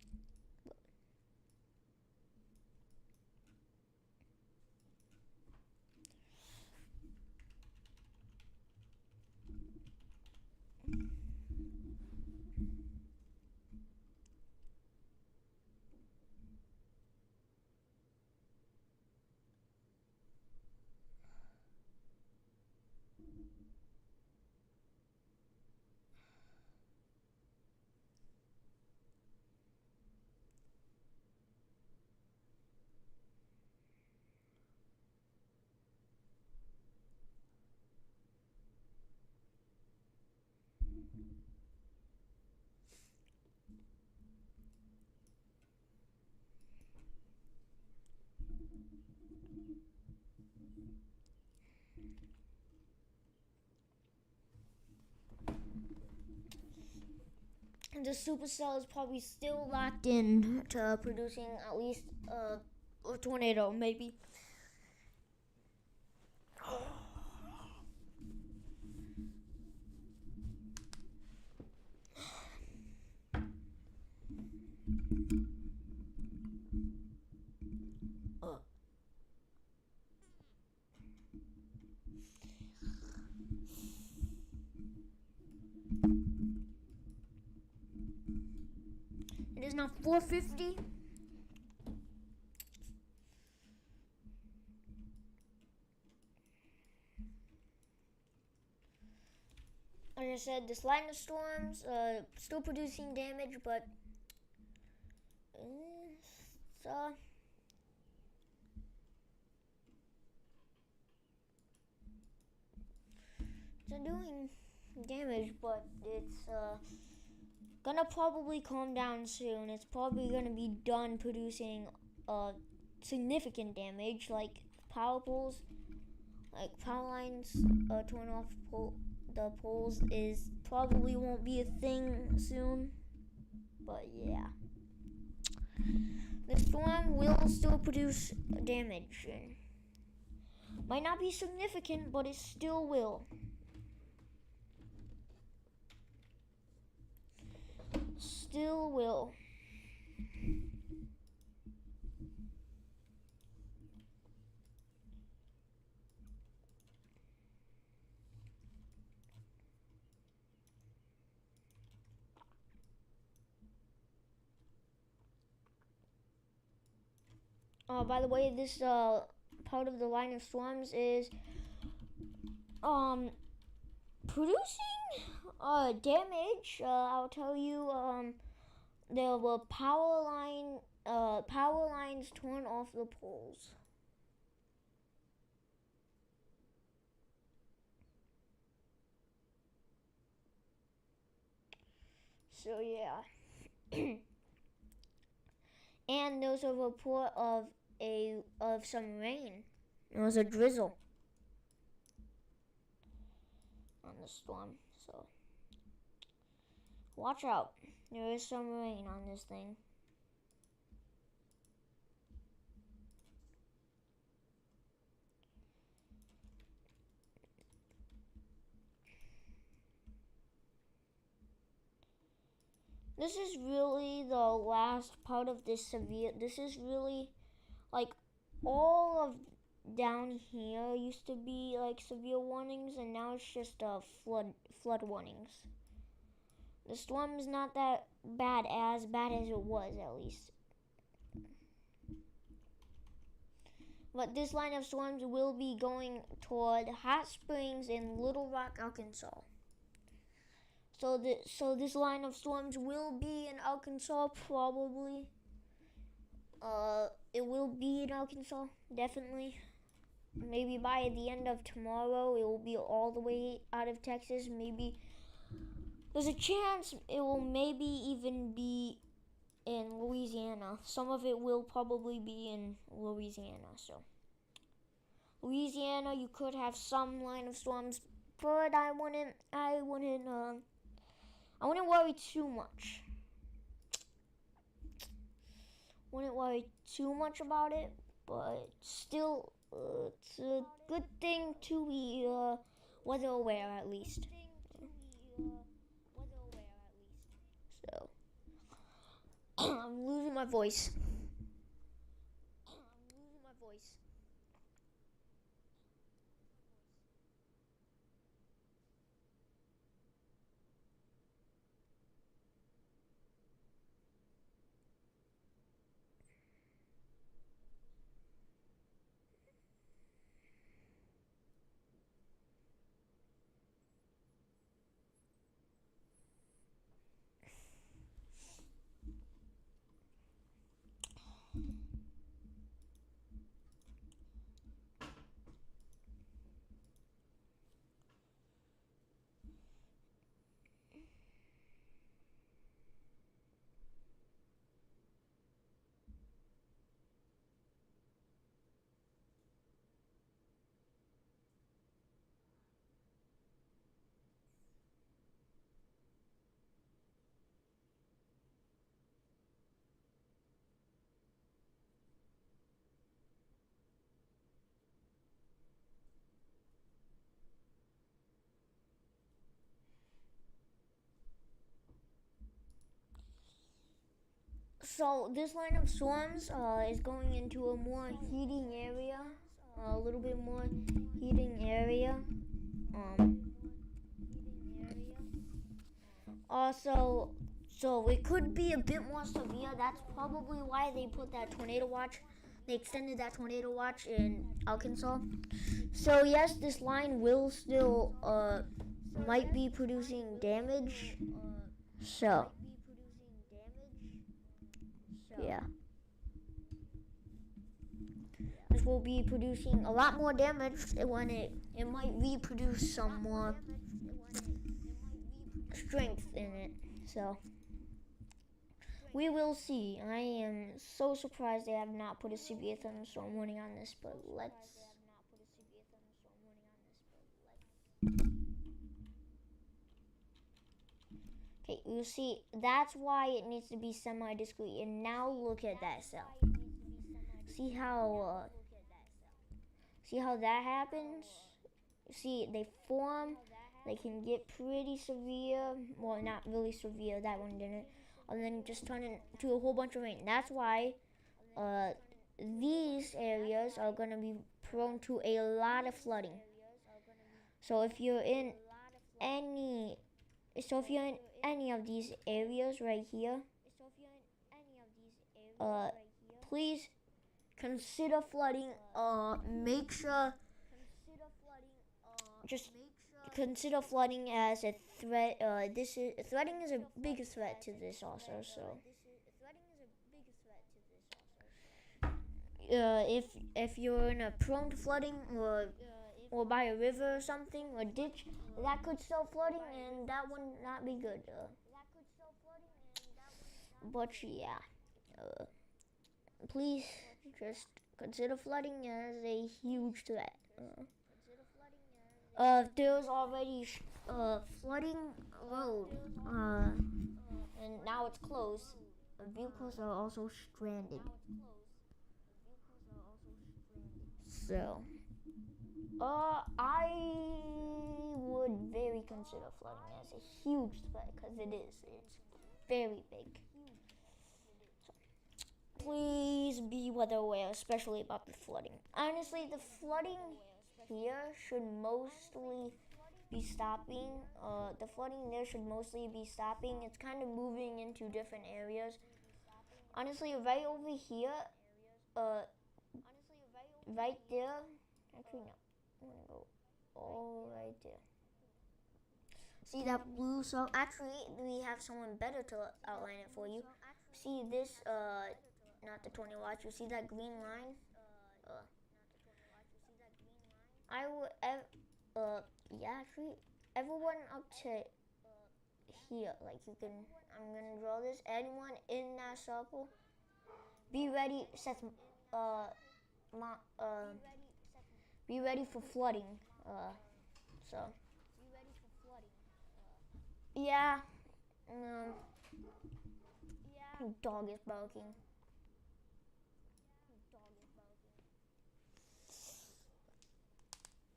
The supercell is probably still locked in to producing at least a tornado, maybe. It is now 4:50. Like I said, this line of storms still producing damage, but it's doing damage, but it's gonna probably calm down soon. It's probably gonna be done producing significant damage, like power poles, like power lines torn off the poles is probably won't be a thing soon. But yeah, the storm will still produce damage. Might not be significant, but it still will. Still will. By the way, this part of the line of storms is producing damage. I'll tell you there were power lines torn off the poles. So yeah. And there was a report of some rain. There was a drizzle on the storm, so watch out. There is some rain on this thing. This is really the last part of this severe. This is really like all of down here used to be like severe warnings, and now it's just flood warnings. The storm is not that bad as it was, at least. But this line of storms will be going toward Hot Springs in Little Rock, Arkansas. So this line of storms will be in Arkansas, probably. It will be in Arkansas, definitely. Maybe by the end of tomorrow, it will be all the way out of Texas. Maybe there's a chance it will maybe even be in Louisiana. Some of it will probably be in Louisiana. So Louisiana, you could have some line of storms, but I wouldn't worry too much. Wouldn't worry too much about it, but still, it's a good thing to be weather aware at least. So, I'm losing my voice. So this line of storms is going into a more heating area, a little bit more heating area. Also, so it could be a bit more severe. That's probably why they put that tornado watch. They extended that tornado watch in Arkansas. So yes, this line will still might be producing damage. So yeah. This will be producing a lot more damage when it might reproduce some more strength in it. So we will see. I am so surprised they have not put a severe thunderstorm warning on this, but let's. Okay, you see, that's why it needs to be semi-discreet. And now look at that cell. See how that happens? See, they form. They can get pretty severe. Well, not really severe. That one didn't. And then just turn into a whole bunch of rain. That's why these areas are going to be prone to a lot of flooding. So if you're in any of these areas right here, please consider flooding. Make sure, just consider flooding as a threat. Flooding is a big threat to this also. So if you're in a prone to flooding or by a river or something or ditch, that could start flooding, and that would not be good. But yeah, please just consider flooding as a huge threat. There's already flooding road, and now it's closed. Vehicles are also stranded. So, I would very consider flooding as a huge threat because it is. It's very big. So, please be weather aware, especially about the flooding. Honestly, the flooding here should mostly be stopping. The flooding there should mostly be stopping. It's kind of moving into different areas. Honestly, right over here, right there. Actually, no. I'm gonna go all right there. See that blue circle? Actually, we have someone better to outline it for you. See this? Not the 20 watts. You see that green line? I would. Yeah, actually, everyone up to here. Like you can. I'm gonna draw this. Anyone in that circle, be ready. Seth. Be ready for flooding. So. Yeah. Dog is barking.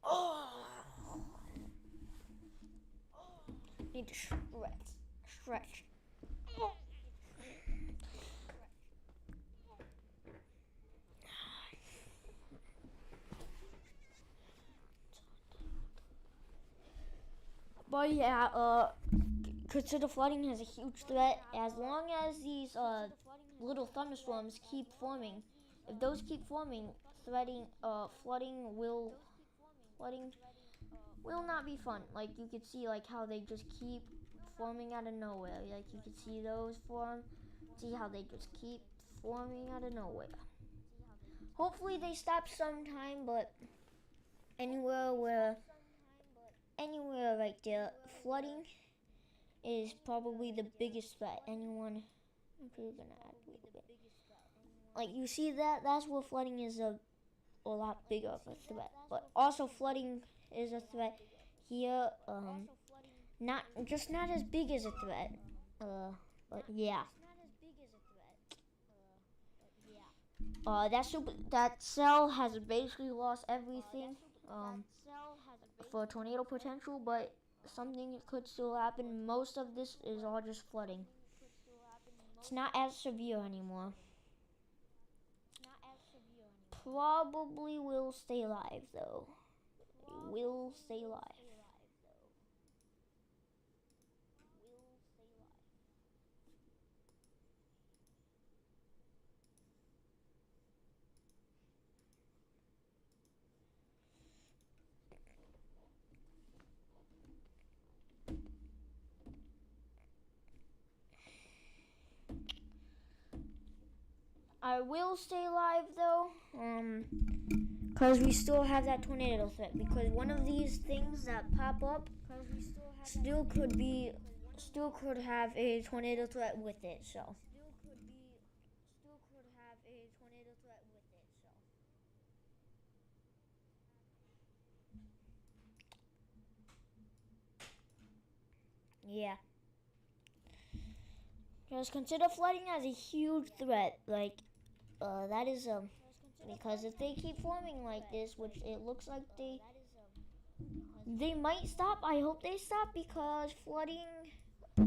Oh. Need to stretch. But yeah, consider flooding as a huge threat as long as these little thunderstorms keep forming. If those keep forming, flooding will not be fun. Like you could see like how they just keep forming out of nowhere. Like you could see those form. See how they just keep forming out of nowhere. Hopefully they stop sometime, but anywhere right there, flooding is probably the biggest threat. Anyone? I'm gonna add a little bit. Like you see that? That's where flooding is a lot bigger of a threat. But also flooding is a threat here. Not as big as a threat. But yeah. That cell has basically lost everything. For tornado potential, but something could still happen. Most of this is all just flooding. It's not as severe anymore. Probably will stay alive though. It will stay alive. I will stay alive though, because we still have that tornado threat. Because one of these things that pop up still could have a tornado threat with it. So. Yeah. Just consider flooding as a huge threat. Like, that is because if they keep forming like this, which it looks like they might stop. I hope they stop because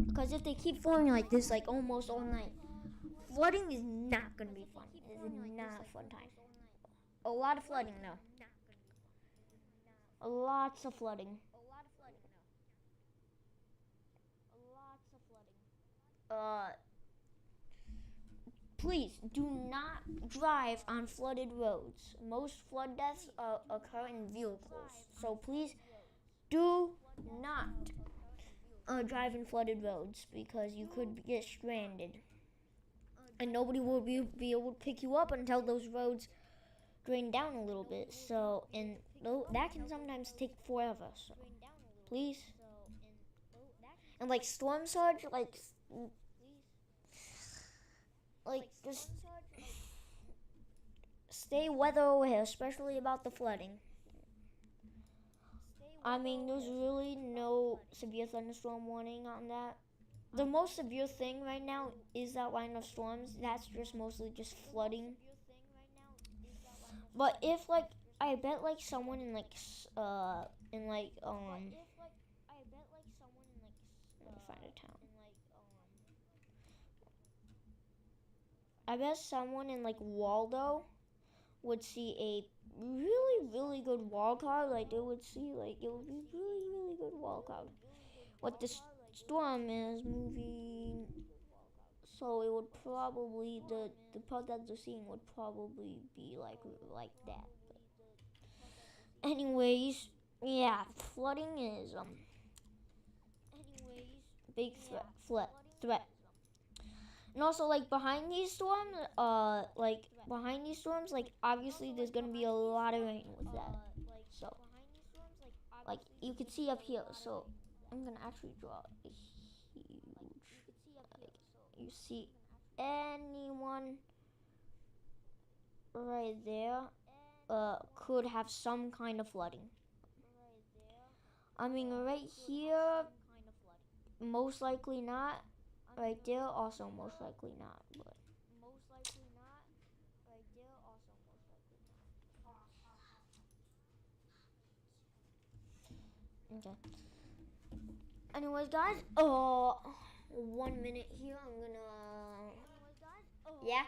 because if they keep forming like this, like almost all night, flooding is not gonna be fun. It is not a fun time. A lot of flooding though. Lots of flooding. Please do not drive on flooded roads. Most flood deaths occur in vehicles. So please do not drive in flooded roads because you could get stranded. And nobody will be able to pick you up until those roads drain down a little bit. So, and that can sometimes take forever. So, please. And like storm surge, like just stay weather aware, especially about the flooding. I mean, there's really no severe thunderstorm warning on that. The most severe thing right now is that line of storms. That's just mostly just flooding. But if like, I bet like someone in like in like let me find a town. I bet someone in like Waldo would see a really good wall cloud. Like they would see like it would be really good wall cloud. What the storm is moving, so it would probably the part that they're seeing would probably be like that. But anyways, yeah, flooding is big threat. And also like behind these storms, like obviously there's gonna be a lot of rain with that. So like you can see up here. So I'm gonna actually draw a huge. Like, you see anyone right there could have some kind of flooding. I mean, right here, most likely not. Right there, also most likely not. But okay. Anyways, guys, 1 minute here. I'm gonna. Yeah.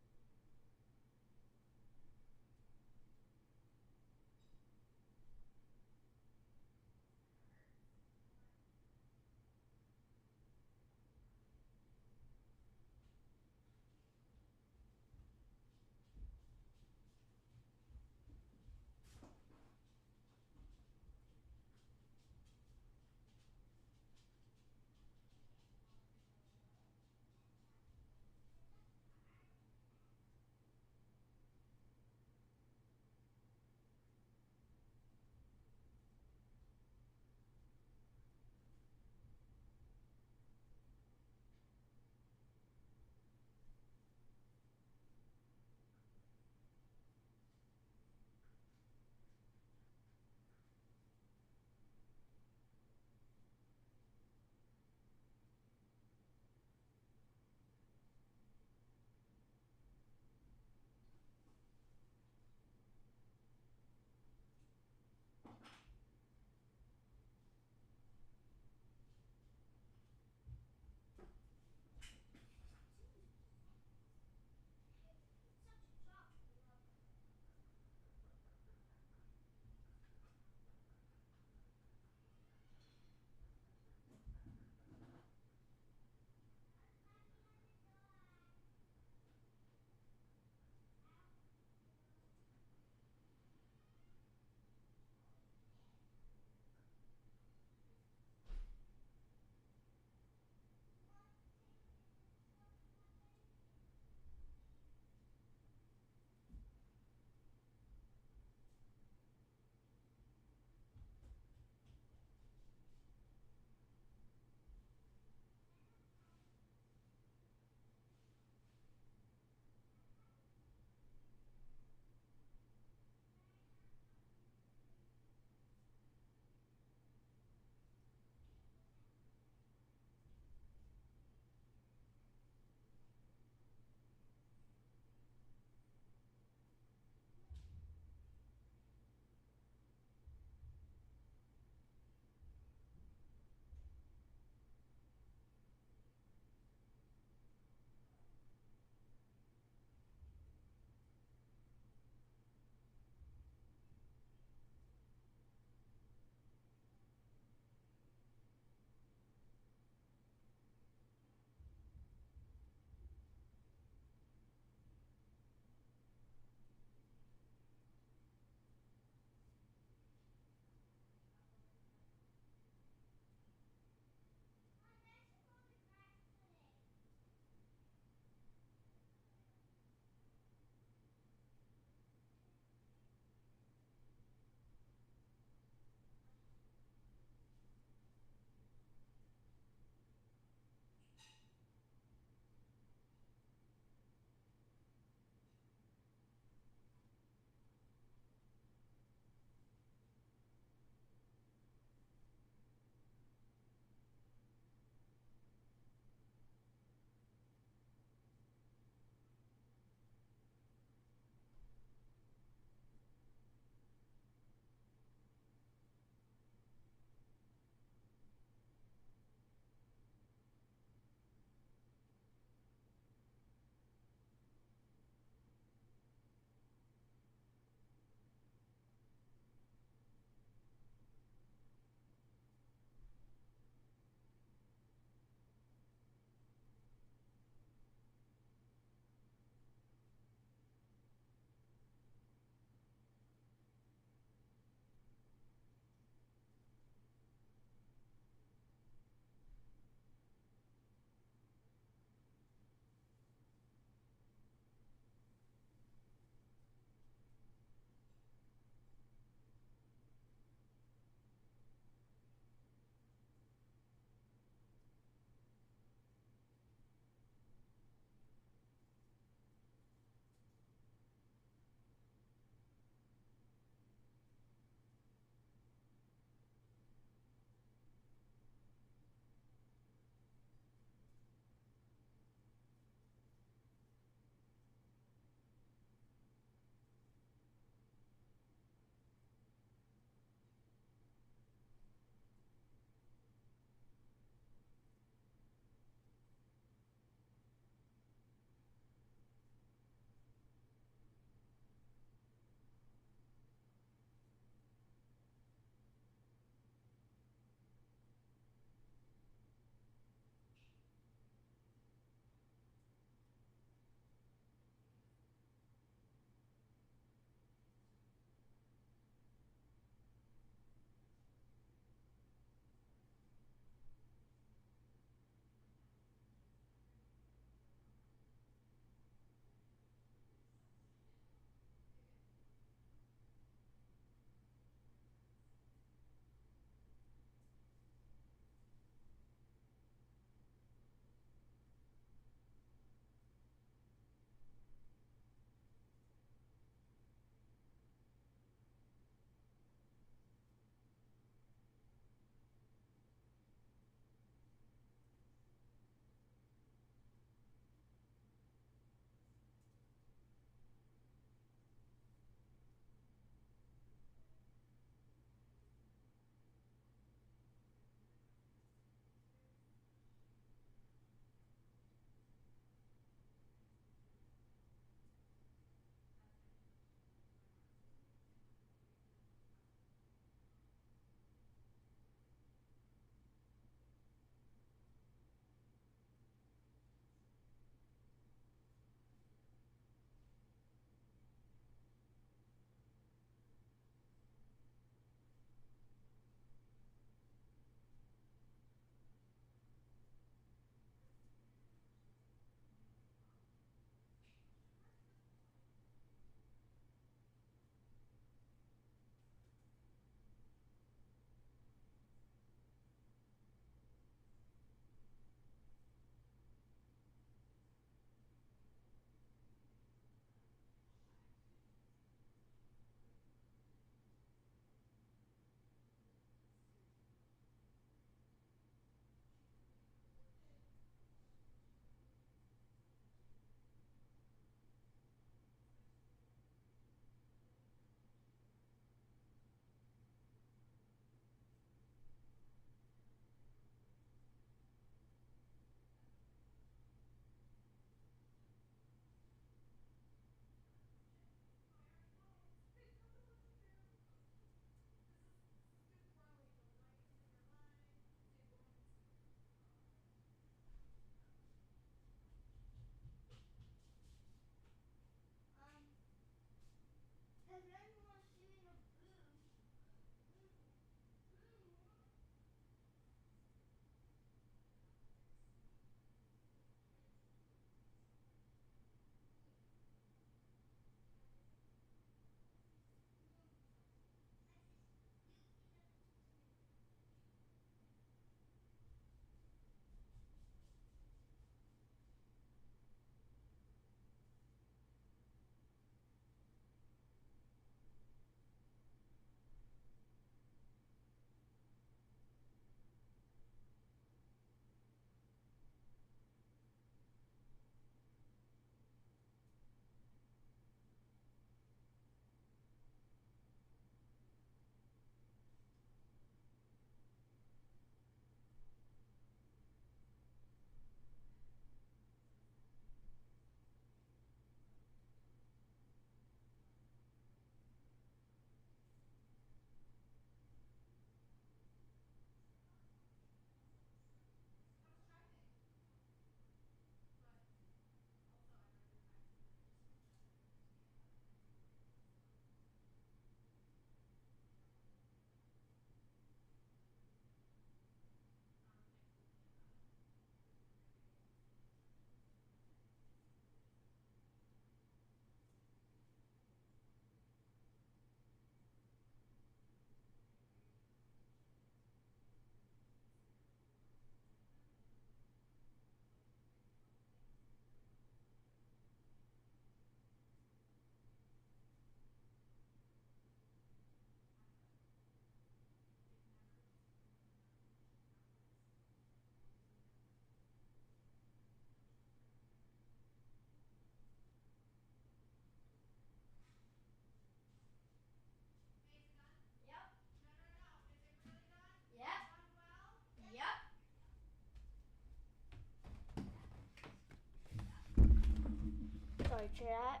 Sorry, chat.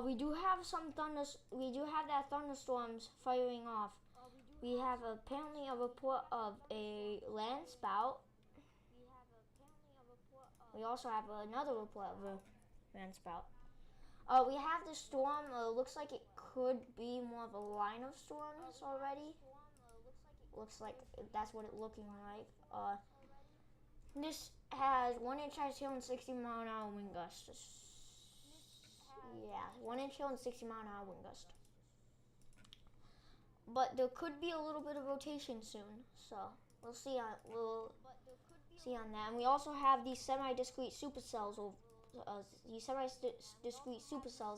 We do have some we do have that thunderstorms firing off. We have apparently a report of a land spout. We also have another report of a land spout. We have the storm. Looks like it could be more of a line of storms already. Looks like that's what it's looking like. This has 1 inch ice hail and 60-mile-an-hour wind gusts. Yeah, 1 inch hail and 60-mile-an-hour wind gust. But there could be a little bit of rotation soon, so we'll see on that. And we also have these semi-discrete supercells,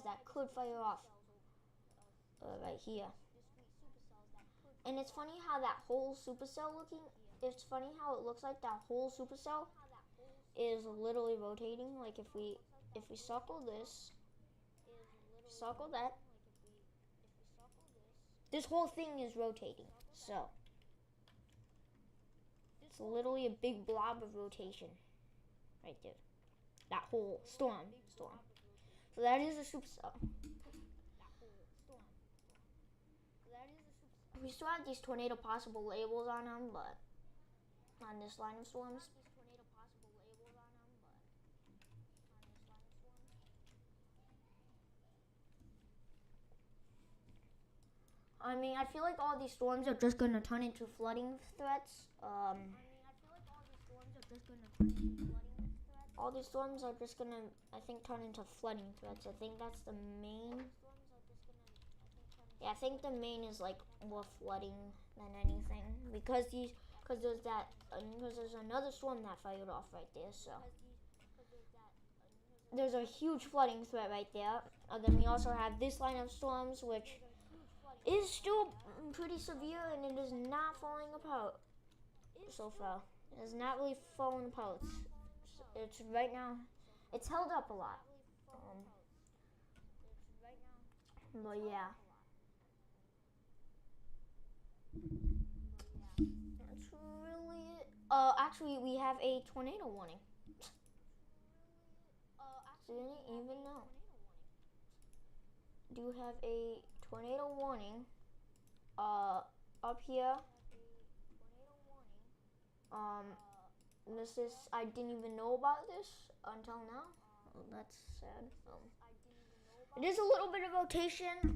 that could fire off right here. And it's funny how that whole supercell it's funny how it looks like that whole supercell is literally rotating. Like if we circle this, circle that, this whole thing is rotating. So it's literally a big blob of rotation right there. That whole storm. So that is a supercell. We still have these tornado possible labels on them, but on this line of storms. I mean, I feel like all these storms are just gonna turn into flooding threats. All these storms are just gonna, I think, turn into flooding threats. I think that's the main. Yeah, I think the main is like more flooding than anything because there's another storm that fired off right there. So there's a huge flooding threat right there. Then we also have this line of storms, which is still pretty severe, and it is not falling apart so far. It is not really falling apart. It's right now, it's held up a lot. But yeah. That's really it. Actually, we have a tornado warning. Didn't even know. Do have a tornado warning. Up here. I didn't even know about this until now. Oh, that's sad. It is a little bit of rotation.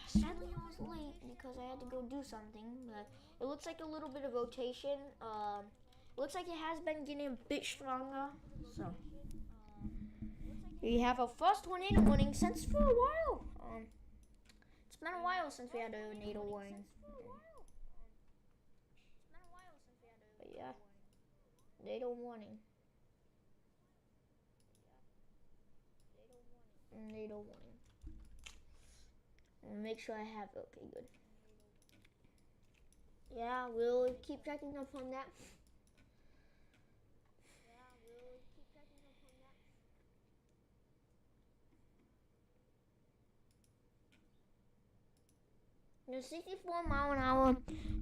Sadly I was late because I had to go do something, but it looks like a little bit of rotation. It looks like it has been getting a bit stronger. So we have a first tornado warning since for a while. It's been a while since we had a tornado warning. But yeah, tornado warning. Tornado warning. Make sure I have it. Okay, good. Yeah, we'll keep checking up on that. There's 64-mile-an-hour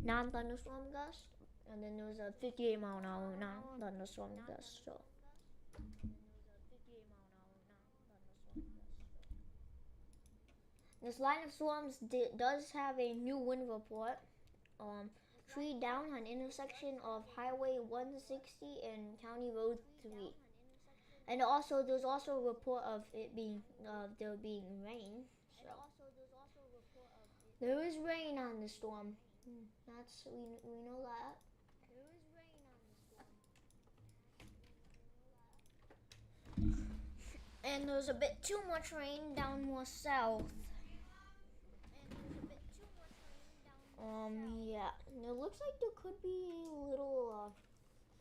non-thunderstorm gust, and then there's a 58-mile-an-hour non-thunderstorm gust. So. This line of storms does have a new wind report. Tree down on intersection of Highway 160 and County Road 3. And also, there's also a report of there being rain. So there is rain on the storm. We know that. And there's a bit too much rain down more south. Yeah. And it looks like there could be a little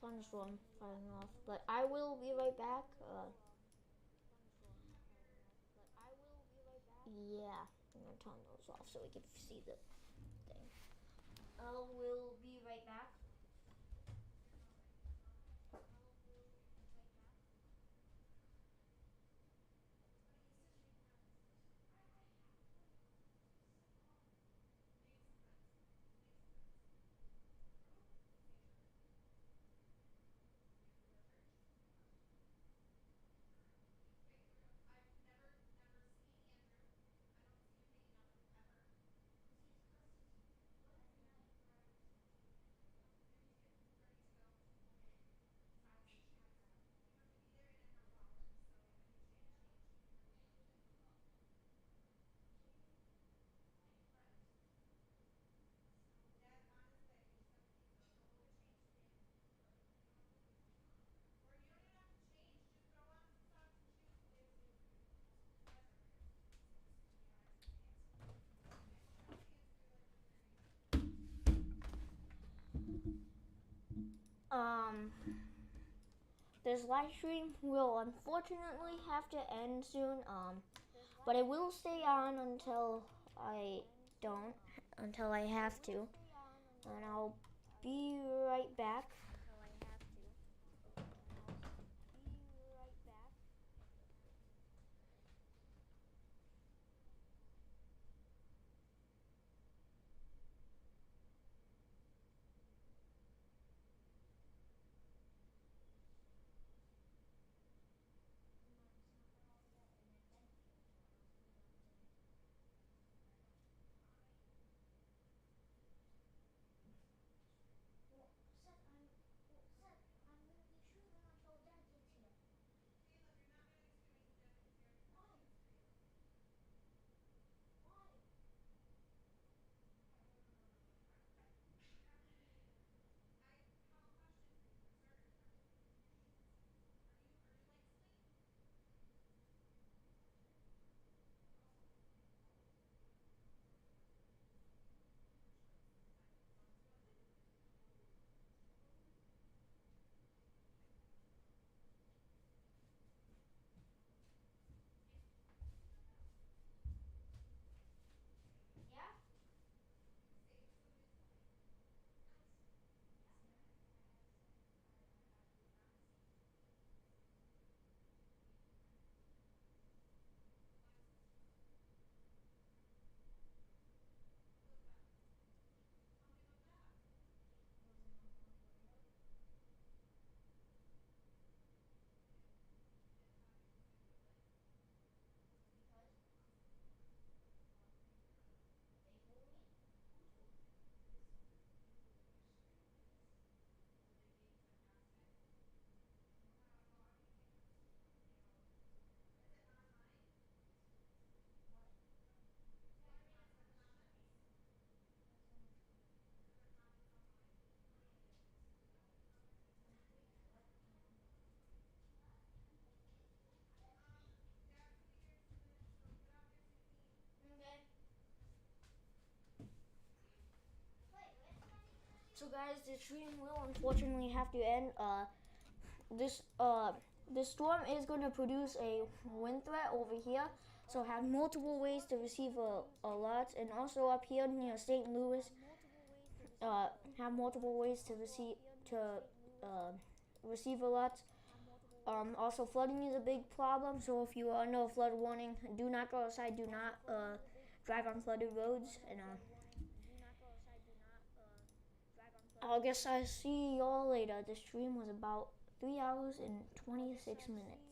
thunderstorm firing off, but I will be right back. Yeah, I'm gonna turn those off so we can see the thing. I will be right back. Um, this live stream will unfortunately have to end soon. But it will stay on until I don't, until I have to, and I'll be right back. So guys, the stream will unfortunately have to end. This storm is going to produce a wind threat over here, so have multiple ways to receive alerts, and also up here near St. Louis, have multiple ways to receive alerts. Also, flooding is a big problem, so if you are under a flood warning, do not go outside. Do not drive on flooded roads, and I guess I see y'all later. The stream was about 3 hours and 26 minutes.